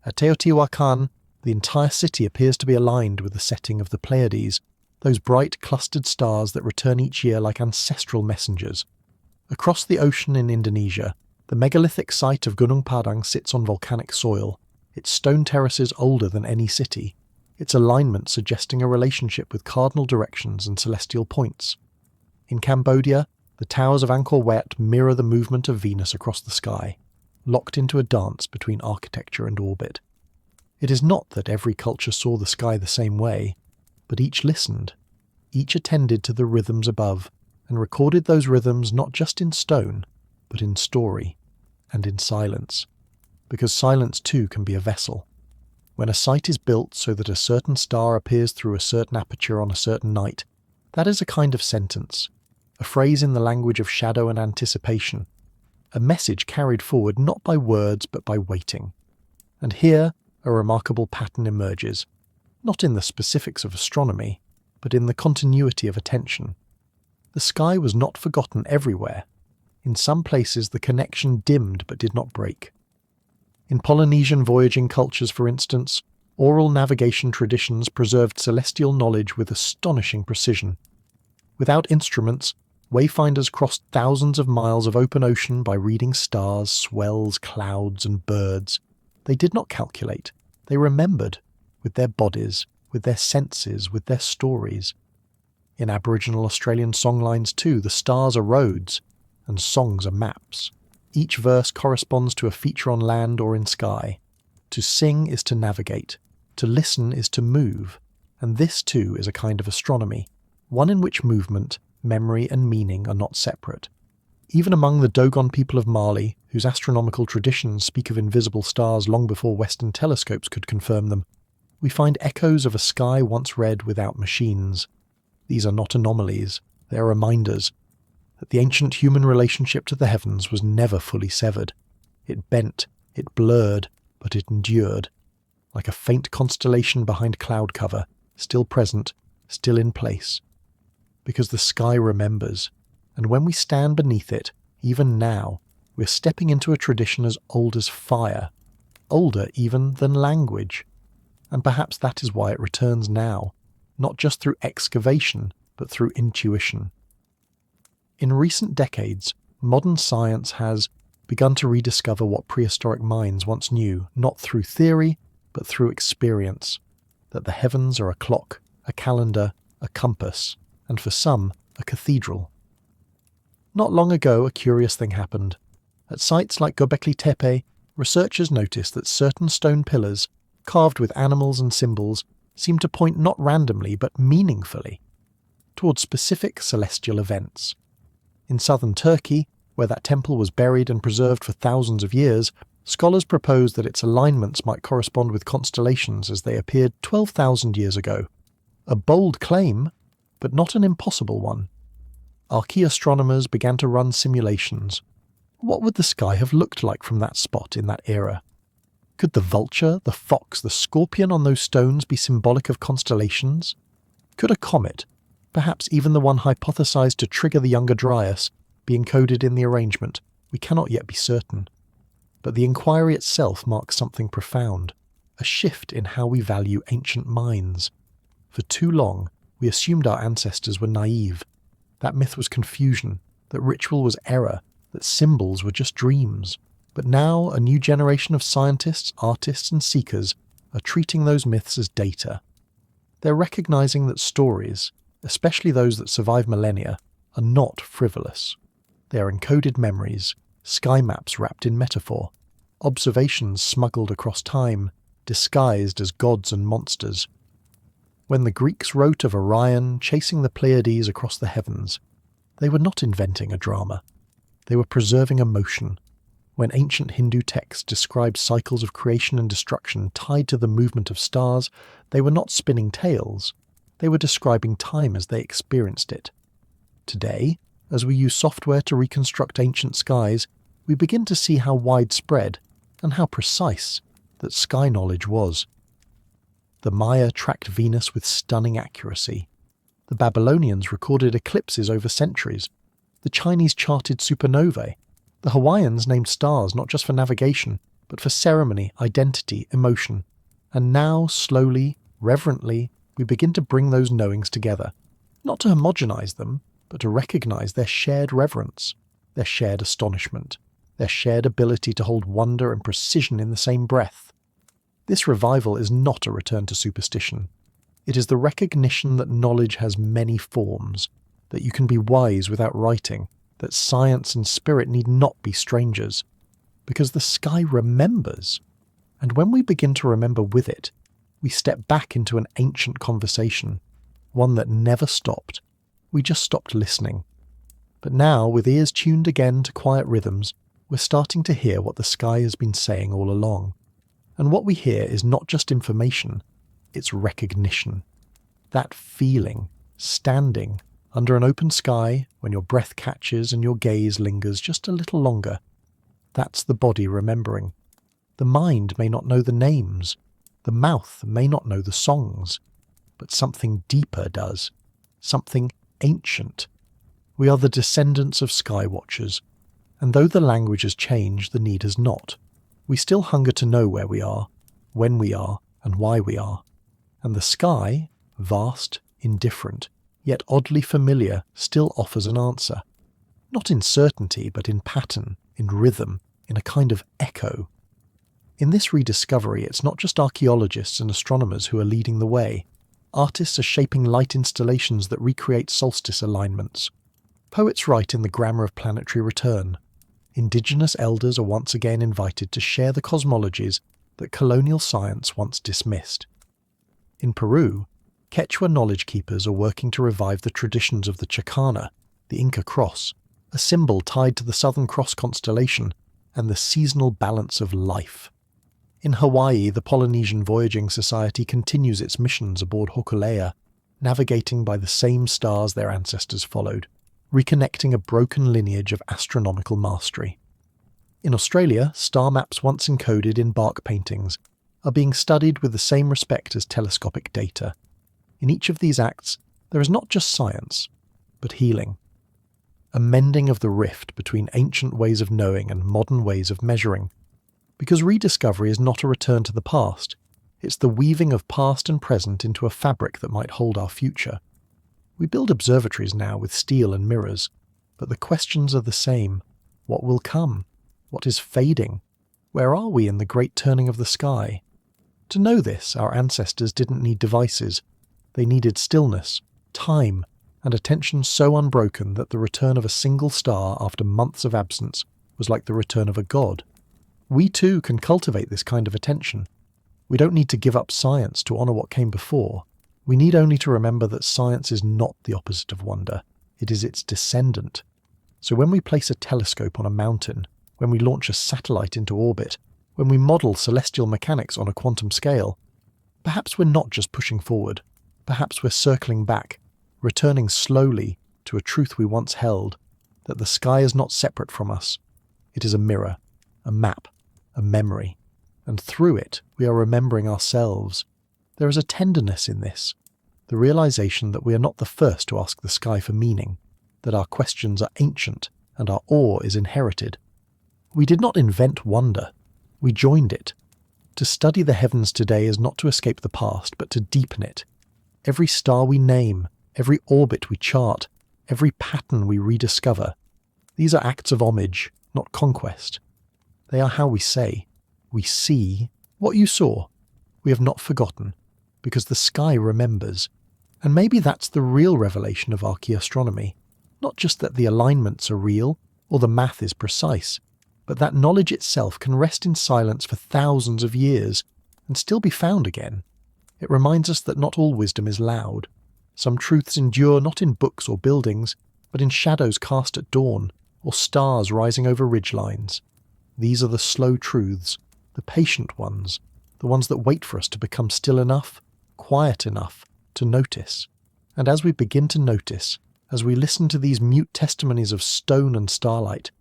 At Teotihuacan, the entire city appears to be aligned with the setting of the Pleiades, those bright clustered stars that return each year like ancestral messengers. Across the ocean in Indonesia, the megalithic site of Gunung Padang sits on volcanic soil, its stone terraces older than any city, its alignment suggesting a relationship with cardinal directions and celestial points. In Cambodia, the towers of Angkor Wat mirror the movement of Venus across the sky, locked into a dance between architecture and orbit. It is not that every culture saw the sky the same way, but each listened, each attended to the rhythms above, and recorded those rhythms not just in stone, but in story, and in silence, because silence too can be a vessel. When a site is built so that a certain star appears through a certain aperture on a certain night, that is a kind of sentence, a phrase in the language of shadow and anticipation, a message carried forward not by words but by waiting. And here a remarkable pattern emerges, not in the specifics of astronomy, but in the continuity of attention. The sky was not forgotten everywhere. In some places the connection dimmed but did not break. In Polynesian voyaging cultures, for instance, oral navigation traditions preserved celestial knowledge with astonishing precision. Without instruments, wayfinders crossed thousands of miles of open ocean by reading stars, swells, clouds, and birds. They did not calculate. They remembered, with their bodies, with their senses, with their stories. In Aboriginal Australian songlines too, the stars are roads, and songs are maps. Each verse corresponds to a feature on land or in sky. To sing is to navigate. To listen is to move. And this too is a kind of astronomy, one in which movement, memory and meaning are not separate. Even among the Dogon people of Mali, whose astronomical traditions speak of invisible stars long before Western telescopes could confirm them, we find echoes of a sky once read without machines. These are not anomalies, they are reminders that the ancient human relationship to the heavens was never fully severed. It bent, it blurred, but it endured, like a faint constellation behind cloud cover, still present, still in place. Because the sky remembers, and when we stand beneath it, even now, we're stepping into a tradition as old as fire, older even than language. And perhaps that is why it returns now, not just through excavation, but through intuition. In recent decades, modern science has begun to rediscover what prehistoric minds once knew, not through theory, but through experience, that the heavens are a clock, a calendar, a compass, and for some, a cathedral. Not long ago, a curious thing happened. At sites like Göbekli Tepe, researchers noticed that certain stone pillars, carved with animals and symbols, seemed to point not randomly but meaningfully towards specific celestial events. In southern Turkey, Where that temple was buried and preserved for thousands of years, scholars propose that its alignments might correspond with constellations as they appeared 12,000 years ago. A bold claim, but not an impossible one. Archaeoastronomers began to run simulations. What would the sky have looked like from that spot in that era? Could the vulture, the fox, the scorpion on those stones be symbolic of constellations? Could a comet, perhaps even the one hypothesized to trigger the Younger Dryas, be encoded in the arrangement? We cannot yet be certain. But the inquiry itself marks something profound, a shift in how we value ancient minds. For too long, we assumed our ancestors were naive. That myth was confusion, that ritual was error, that symbols were just dreams. But now a new generation of scientists, artists and seekers are treating those myths as data. They're recognizing that stories, especially those that survive millennia, are not frivolous. They are encoded memories, sky maps wrapped in metaphor, observations smuggled across time, disguised as gods and monsters. When the Greeks wrote of Orion chasing the Pleiades across the heavens, they were not inventing a drama. They were preserving emotion. When ancient Hindu texts described cycles of creation and destruction tied to the movement of stars, they were not spinning tales. They were describing time as they experienced it. Today, as we use software to reconstruct ancient skies, we begin to see how widespread and how precise that sky knowledge was. The Maya tracked Venus with stunning accuracy. The Babylonians recorded eclipses over centuries. The Chinese charted supernovae. The Hawaiians named stars not just for navigation, but for ceremony, identity, emotion. And now, slowly, reverently, we begin to bring those knowings together, not to homogenize them, but to recognize their shared reverence, their shared astonishment, their shared ability to hold wonder and precision in the same breath. This revival is not a return to superstition. It is the recognition that knowledge has many forms, that you can be wise without writing, that science and spirit need not be strangers, because the sky remembers. And when we begin to remember with it, we step back into an ancient conversation, one that never stopped. We just stopped listening. But now, with ears tuned again to quiet rhythms, we're starting to hear what the sky has been saying all along. And what we hear is not just information, it's recognition. That feeling, standing under an open sky when your breath catches and your gaze lingers just a little longer. That's the body remembering. The mind may not know the names, the mouth may not know the songs, but something deeper does, something ancient. We are the descendants of sky watchers, and though the language has changed, the need has not. We still hunger to know where we are, when we are, and why we are. And the sky, vast, indifferent, yet oddly familiar, still offers an answer. Not in certainty, but in pattern, in rhythm, in a kind of echo. In this rediscovery, it's not just archaeologists and astronomers who are leading the way. Artists are shaping light installations that recreate solstice alignments. Poets write in the grammar of planetary return. Indigenous elders are once again invited to share the cosmologies that colonial science once dismissed. In Peru, Quechua knowledge keepers are working to revive the traditions of the Chacana, the Inca cross, a symbol tied to the Southern Cross constellation and the seasonal balance of life. In Hawaii, the Polynesian Voyaging Society continues its missions aboard Hokulea, navigating by the same stars their ancestors followed, reconnecting a broken lineage of astronomical mastery. In Australia, star maps once encoded in bark paintings are being studied with the same respect as telescopic data. In each of these acts, there is not just science, but healing. A mending of the rift between ancient ways of knowing and modern ways of measuring. Because rediscovery is not a return to the past, it's the weaving of past and present into a fabric that might hold our future. We build observatories now with steel and mirrors, but the questions are the same. What will come? What is fading? Where are we in the great turning of the sky? To know this, our ancestors didn't need devices. They needed stillness, time, and attention so unbroken that the return of a single star after months of absence was like the return of a god. We too can cultivate this kind of attention. We don't need to give up science to honour what came before. We need only to remember that science is not the opposite of wonder. It is its descendant. So when we place a telescope on a mountain, when we launch a satellite into orbit, when we model celestial mechanics on a quantum scale, perhaps we're not just pushing forward, perhaps we're circling back, returning slowly to a truth we once held, that the sky is not separate from us. It is a mirror, a map, a memory, and through it we are remembering ourselves. There is a tenderness in this, the realization that we are not the first to ask the sky for meaning, that our questions are ancient and our awe is inherited. We did not invent wonder, we joined it. To study the heavens today is not to escape the past, but to deepen it. Every star we name, every orbit we chart, every pattern we rediscover, these are acts of homage, not conquest. They are how we say, we see what you saw. We have not forgotten, because the sky remembers. And maybe that's the real revelation of archaeastronomy. Not just that the alignments are real, or the math is precise, but that knowledge itself can rest in silence for thousands of years and still be found again. It reminds us that not all wisdom is loud. Some truths endure not in books or buildings, but in shadows cast at dawn, or stars rising over ridgelines. These are the slow truths, the patient ones, the ones that wait for us to become still enough, quiet enough, to notice. And as we begin to notice, as we listen to these mute testimonies of stone and starlight,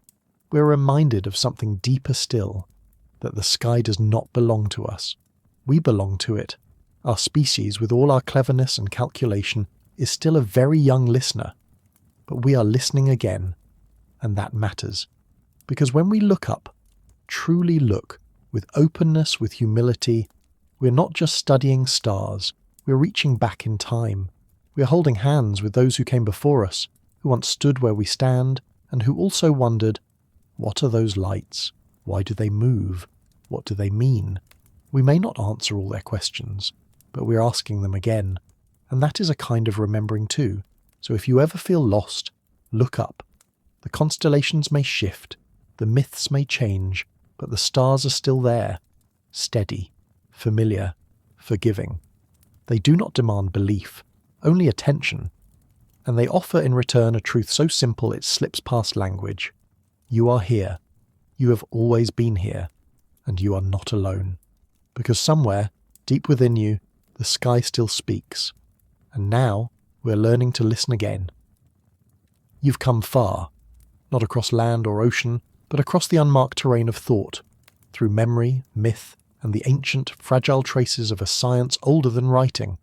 we're reminded of something deeper still, that the sky does not belong to us. We belong to it. Our species, with all our cleverness and calculation, is still a very young listener. But we are listening again, and that matters. Because when we look up, truly look, with openness, with humility, we're not just studying stars, we're reaching back in time. We're holding hands with those who came before us, who once stood where we stand, and who also wondered, what are those lights? Why do they move? What do they mean? We may not answer all their questions, but we're asking them again, and that is a kind of remembering too. So if you ever feel lost, look up. The constellations may shift, the myths may change, but the stars are still there, steady, familiar, forgiving. They do not demand belief, only attention, and they offer in return a truth so simple it slips past language. You are here, you have always been here, and you are not alone. Because somewhere, deep within you, the sky still speaks, and now we're learning to listen again. You've come far, not across land or ocean, but across the unmarked terrain of thought, through memory, myth, and the ancient, fragile traces of a science older than writing.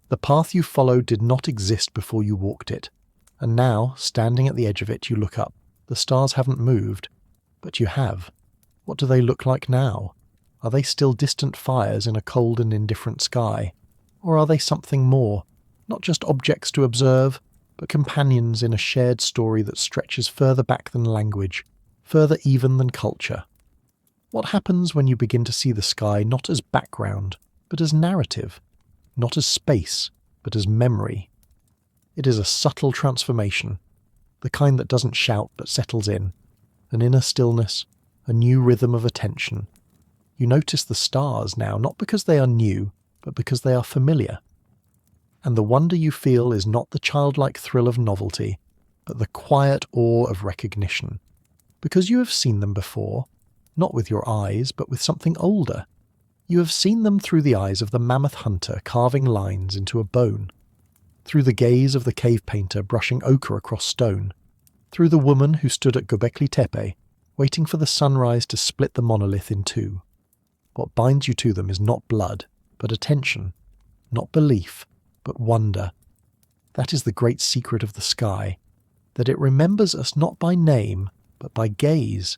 The path you followed did not exist before you walked it, and now, standing at the edge of it, you look up. The stars haven't moved, but you have. What do they look like now? Are they still distant fires in a cold and indifferent sky? Or are they something more, not just objects to observe, but companions in a shared story that stretches further back than language, further even than culture? What happens when you begin to see the sky not as background, but as narrative? Not as space, but as memory? It is a subtle transformation, the kind that doesn't shout but settles in, an inner stillness, a new rhythm of attention. You notice the stars now, not because they are new, but because they are familiar. And the wonder you feel is not the childlike thrill of novelty, but the quiet awe of recognition. Because you have seen them before, not with your eyes, but with something older. You have seen them through the eyes of the mammoth hunter carving lines into a bone, through the gaze of the cave painter brushing ochre across stone, through the woman who stood at Göbekli Tepe, waiting for the sunrise to split the monolith in two. What binds you to them is not blood, but attention, not belief, but wonder. That is the great secret of the sky, that it remembers us not by name, but by gaze,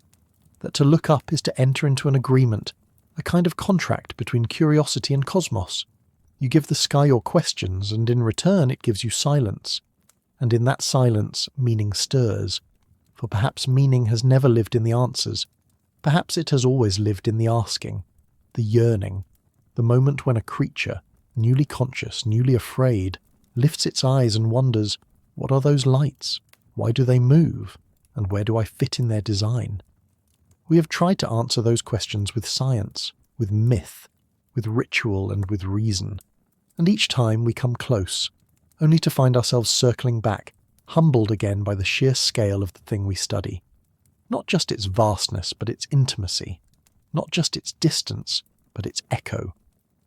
that to look up is to enter into an agreement, a kind of contract between curiosity and cosmos. You give the sky your questions, and in return it gives you silence. And in that silence, meaning stirs. For perhaps meaning has never lived in the answers. Perhaps it has always lived in the asking, the yearning, the moment when a creature, newly conscious, newly afraid, lifts its eyes and wonders, what are those lights? Why do they move? And where do I fit in their design? We have tried to answer those questions with science, with myth, with ritual and with reason. And each time we come close, only to find ourselves circling back, humbled again by the sheer scale of the thing we study. Not just its vastness, but its intimacy. Not just its distance, but its echo.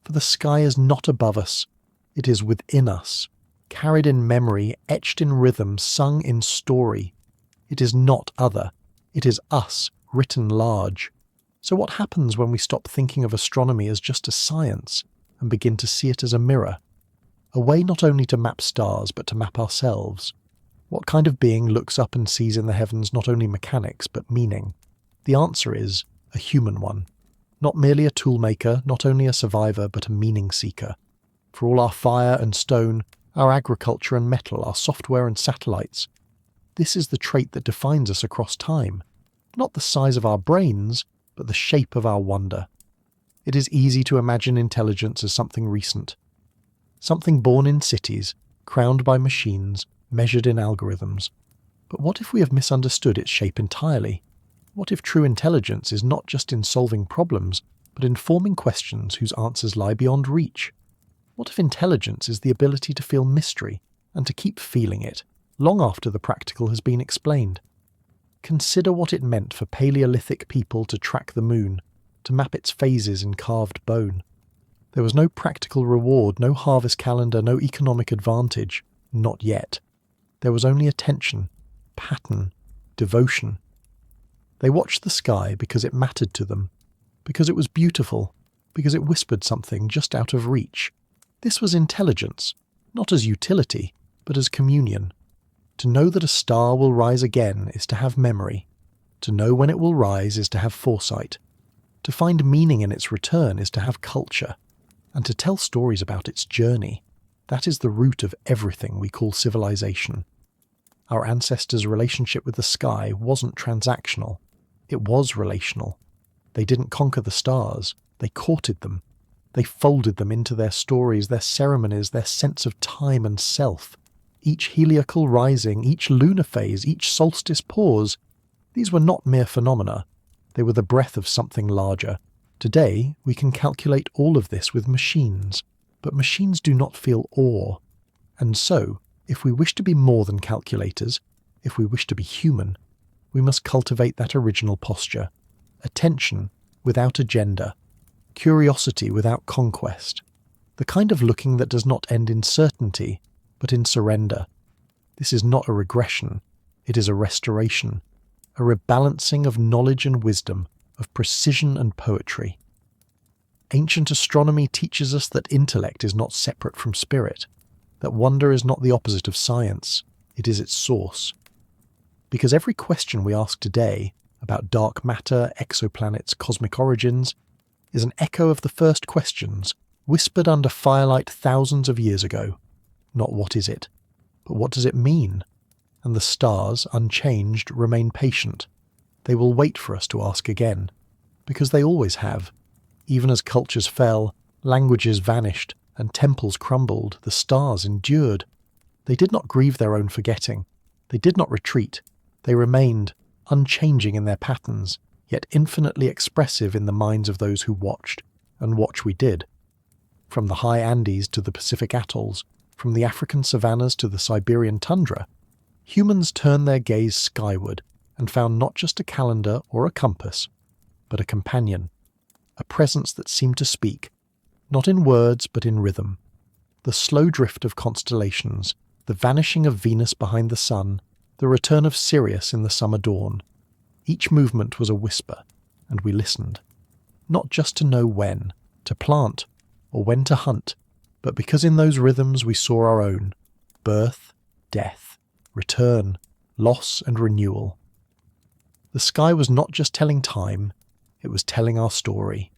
For the sky is not above us, it is within us, carried in memory, etched in rhythm, sung in story. It is not other, it is us, written large. So what happens when we stop thinking of astronomy as just a science and begin to see it as a mirror? A way not only to map stars, but to map ourselves. What kind of being looks up and sees in the heavens not only mechanics, but meaning? The answer is a human one. Not merely a toolmaker, not only a survivor, but a meaning seeker. For all our fire and stone, our agriculture and metal, our software and satellites, this is the trait that defines us across time. Not the size of our brains, but the shape of our wonder. It is easy to imagine intelligence as something recent. Something born in cities, crowned by machines, measured in algorithms. But what if we have misunderstood its shape entirely? What if true intelligence is not just in solving problems, but in forming questions whose answers lie beyond reach? What if intelligence is the ability to feel mystery, and to keep feeling it, long after the practical has been explained? Consider what it meant for Paleolithic people to track the moon, to map its phases in carved bone. There was no practical reward, no harvest calendar, no economic advantage. Not yet. There was only attention, pattern, devotion. They watched the sky because it mattered to them, because it was beautiful, because it whispered something just out of reach. This was intelligence, not as utility, but as communion. To know that a star will rise again is to have memory. To know when it will rise is to have foresight. To find meaning in its return is to have culture. And to tell stories about its journey, that is the root of everything we call civilization. Our ancestors' relationship with the sky wasn't transactional. It was relational. They didn't conquer the stars, they courted them. They folded them into their stories, their ceremonies, their sense of time and self. Each heliacal rising, each lunar phase, each solstice pause, these were not mere phenomena. They were the breath of something larger. Today, we can calculate all of this with machines, but machines do not feel awe. And so, if we wish to be more than calculators, if we wish to be human, we must cultivate that original posture. Attention without agenda. Curiosity without conquest. The kind of looking that does not end in certainty, but in surrender. This is not a regression, it is a restoration, a rebalancing of knowledge and wisdom, of precision and poetry. Ancient astronomy teaches us that intellect is not separate from spirit, that wonder is not the opposite of science, it is its source. Because every question we ask today about dark matter, exoplanets, cosmic origins, is an echo of the first questions whispered under firelight thousands of years ago. Not what is it, but what does it mean? And the stars, unchanged, remain patient. They will wait for us to ask again, because they always have. Even as cultures fell, languages vanished, and temples crumbled, the stars endured. They did not grieve their own forgetting. They did not retreat. They remained, unchanging in their patterns, yet infinitely expressive in the minds of those who watched, and watch we did. From the high Andes to the Pacific atolls, from the African savannas to the Siberian tundra, humans turned their gaze skyward and found not just a calendar or a compass, but a companion, a presence that seemed to speak, not in words but in rhythm. The slow drift of constellations, the vanishing of Venus behind the sun, the return of Sirius in the summer dawn. Each movement was a whisper, and we listened. Not just to know when, to plant, or when to hunt, but because in those rhythms we saw our own, birth, death, return, loss and renewal. The sky was not just telling time, it was telling our story.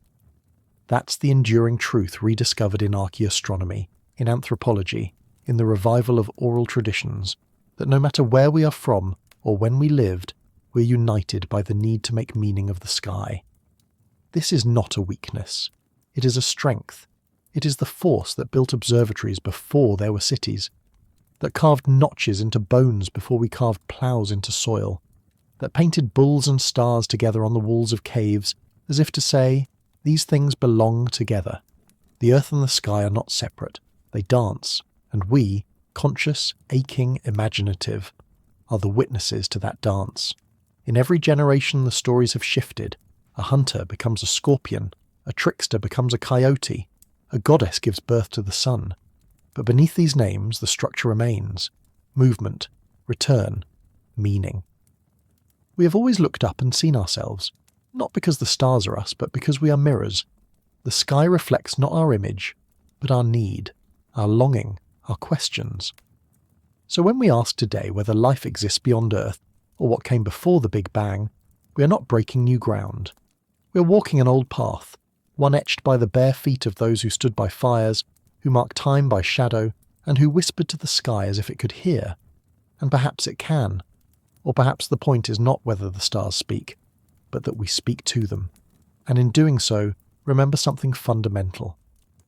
That's the enduring truth rediscovered in archaeastronomy, in anthropology, in the revival of oral traditions, that no matter where we are from or when we lived, we're united by the need to make meaning of the sky. This is not a weakness. It is a strength. It is the force that built observatories before there were cities, that carved notches into bones before we carved ploughs into soil, that painted bulls and stars together on the walls of caves, as if to say, these things belong together. The earth and the sky are not separate. They dance, and we, conscious, aching, imaginative, are the witnesses to that dance. In every generation the stories have shifted. A hunter becomes a scorpion, a trickster becomes a coyote, a goddess gives birth to the sun. But beneath these names the structure remains: movement, return, meaning. We have always looked up and seen ourselves, not because the stars are us, but because we are mirrors. The sky reflects not our image, but our need, our longing, our questions. So when we ask today whether life exists beyond Earth, or what came before the Big Bang, we are not breaking new ground. We are walking an old path, one etched by the bare feet of those who stood by fires, who marked time by shadow, and who whispered to the sky as if it could hear. And perhaps it can. Or perhaps the point is not whether the stars speak, but that we speak to them. And in doing so, remember something fundamental: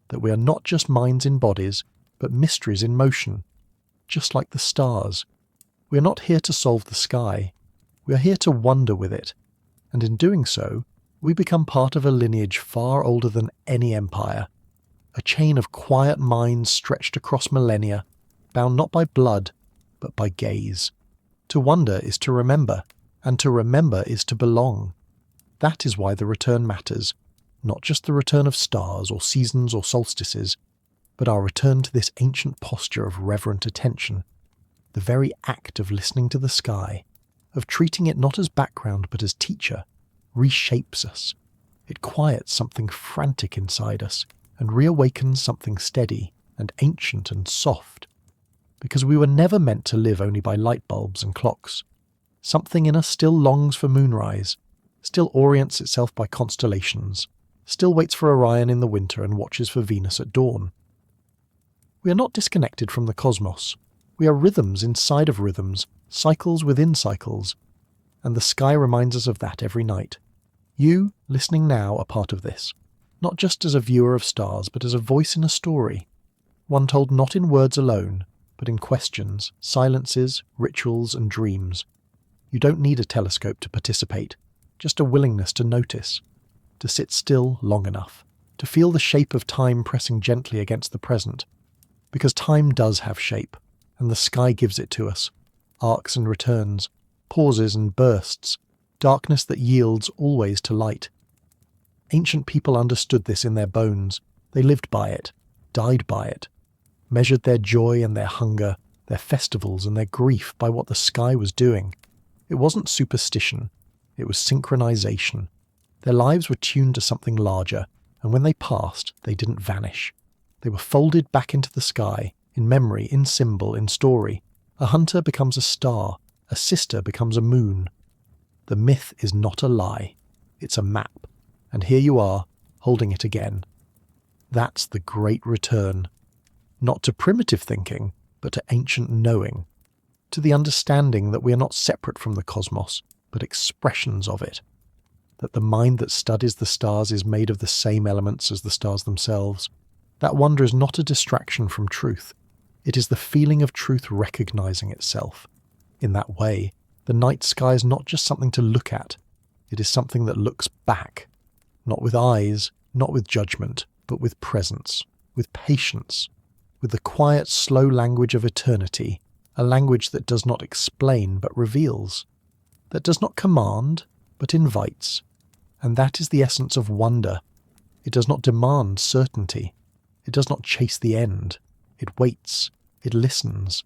that we are not just minds in bodies, but mysteries in motion, just like the stars. We are not here to solve the sky. We are here to wonder with it. And in doing so, we become part of a lineage far older than any empire. A chain of quiet minds stretched across millennia, bound not by blood, but by gaze. To wonder is to remember, and to remember is to belong. That is why the return matters, not just the return of stars or seasons or solstices, but our return to this ancient posture of reverent attention, the very act of listening to the sky, of treating it not as background but as teacher, reshapes us. It quiets something frantic inside us and reawakens something steady and ancient and soft. Because we were never meant to live only by light bulbs and clocks. Something in us still longs for moonrise, still orients itself by constellations, still waits for Orion in the winter and watches for Venus at dawn. We are not disconnected from the cosmos. We are rhythms inside of rhythms, cycles within cycles. And the sky reminds us of that every night. You, listening now, are part of this, not just as a viewer of stars, but as a voice in a story, one told not in words alone, but in questions, silences, rituals, and dreams. You don't need a telescope to participate, just a willingness to notice, to sit still long enough, to feel the shape of time pressing gently against the present. Because time does have shape, and the sky gives it to us, arcs and returns, pauses and bursts, darkness that yields always to light. Ancient people understood this in their bones. They lived by it, died by it, measured their joy and their hunger, their festivals and their grief by what the sky was doing. It wasn't superstition, it was synchronization. Their lives were tuned to something larger, and when they passed, they didn't vanish. They were folded back into the sky, in memory, in symbol, in story. A hunter becomes a star, a sister becomes a moon. The myth is not a lie, it's a map, and here you are, holding it again. That's the great return. Not to primitive thinking, but to ancient knowing. To the understanding that we are not separate from the cosmos, but expressions of it. That the mind that studies the stars is made of the same elements as the stars themselves. That wonder is not a distraction from truth. It is the feeling of truth recognizing itself. In that way, the night sky is not just something to look at. It is something that looks back. Not with eyes, not with judgment, but with presence, with patience, with the quiet, slow language of eternity, a language that does not explain but reveals, that does not command but invites. And that is the essence of wonder. It does not demand certainty. It does not chase the end. It waits. It listens.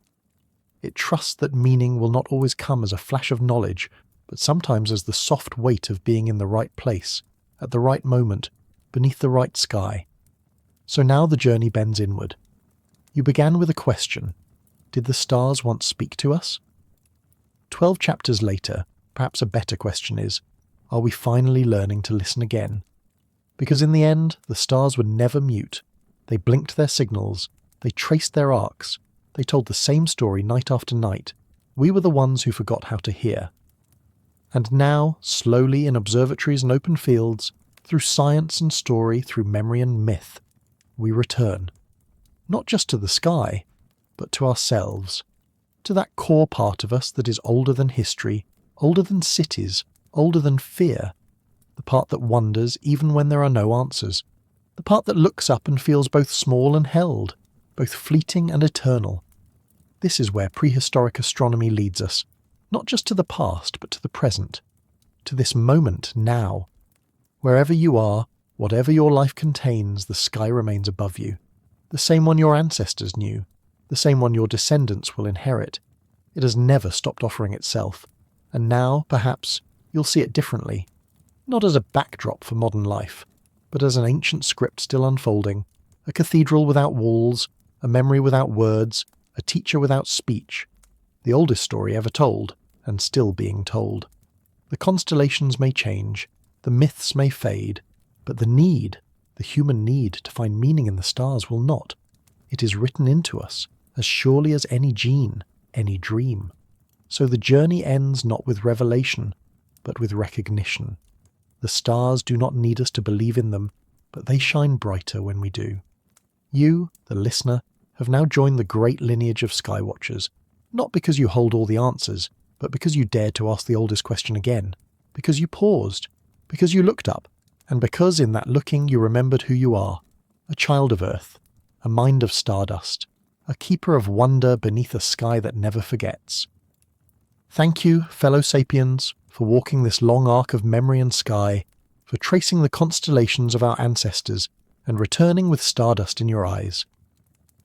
It trusts that meaning will not always come as a flash of knowledge, but sometimes as the soft weight of being in the right place, at the right moment, beneath the right sky. So now the journey bends inward. You began with a question. Did the stars once speak to us? 12 chapters later, perhaps a better question is, are we finally learning to listen again? Because in the end, the stars were never mute. They blinked their signals. They traced their arcs. They told the same story night after night. We were the ones who forgot how to hear. And now, slowly in observatories and open fields, through science and story, through memory and myth, we return. Not just to the sky, but to ourselves. To that core part of us that is older than history, older than cities, older than fear. The part that wonders even when there are no answers. The part that looks up and feels both small and held, both fleeting and eternal. This is where prehistoric astronomy leads us, not just to the past, but to the present, to this moment now. Wherever you are, whatever your life contains, the sky remains above you. The same one your ancestors knew, the same one your descendants will inherit. It has never stopped offering itself, and now, perhaps, you'll see it differently. Not as a backdrop for modern life, but as an ancient script still unfolding, a cathedral without walls, a memory without words, a teacher without speech, the oldest story ever told, and still being told. The constellations may change, the myths may fade, but the human need to find meaning in the stars will not. It is written into us, as surely as any gene, any dream. So the journey ends not with revelation, but with recognition. The stars do not need us to believe in them, but they shine brighter when we do. You, the listener, have now joined the great lineage of skywatchers, not because you hold all the answers, but because you dared to ask the oldest question again, because you paused, because you looked up, and because in that looking you remembered who you are, a child of Earth, a mind of stardust, a keeper of wonder beneath a sky that never forgets. Thank you, fellow Sapiens, for walking this long arc of memory and sky, for tracing the constellations of our ancestors and returning with stardust in your eyes.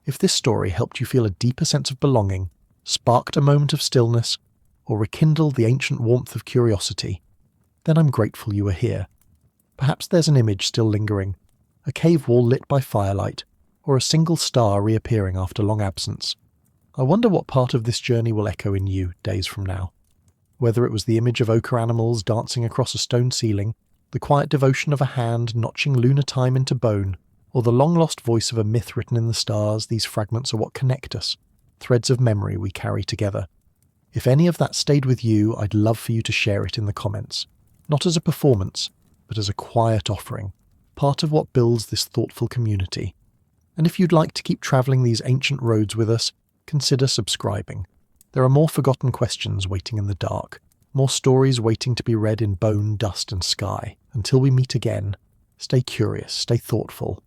If this story helped you feel a deeper sense of belonging, sparked a moment of stillness, or rekindled the ancient warmth of curiosity, then I'm grateful you were here. Perhaps there's an image still lingering, a cave wall lit by firelight, or a single star reappearing after long absence. I wonder what part of this journey will echo in you days from now. Whether it was the image of ochre animals dancing across a stone ceiling, the quiet devotion of a hand notching lunar time into bone, or the long-lost voice of a myth written in the stars, these fragments are what connect us, threads of memory we carry together. If any of that stayed with you, I'd love for you to share it in the comments, not as a performance, but as a quiet offering, part of what builds this thoughtful community. And if you'd like to keep travelling these ancient roads with us, consider subscribing. There are more forgotten questions waiting in the dark, more stories waiting to be read in bone, dust and sky. Until we meet again, stay curious, stay thoughtful,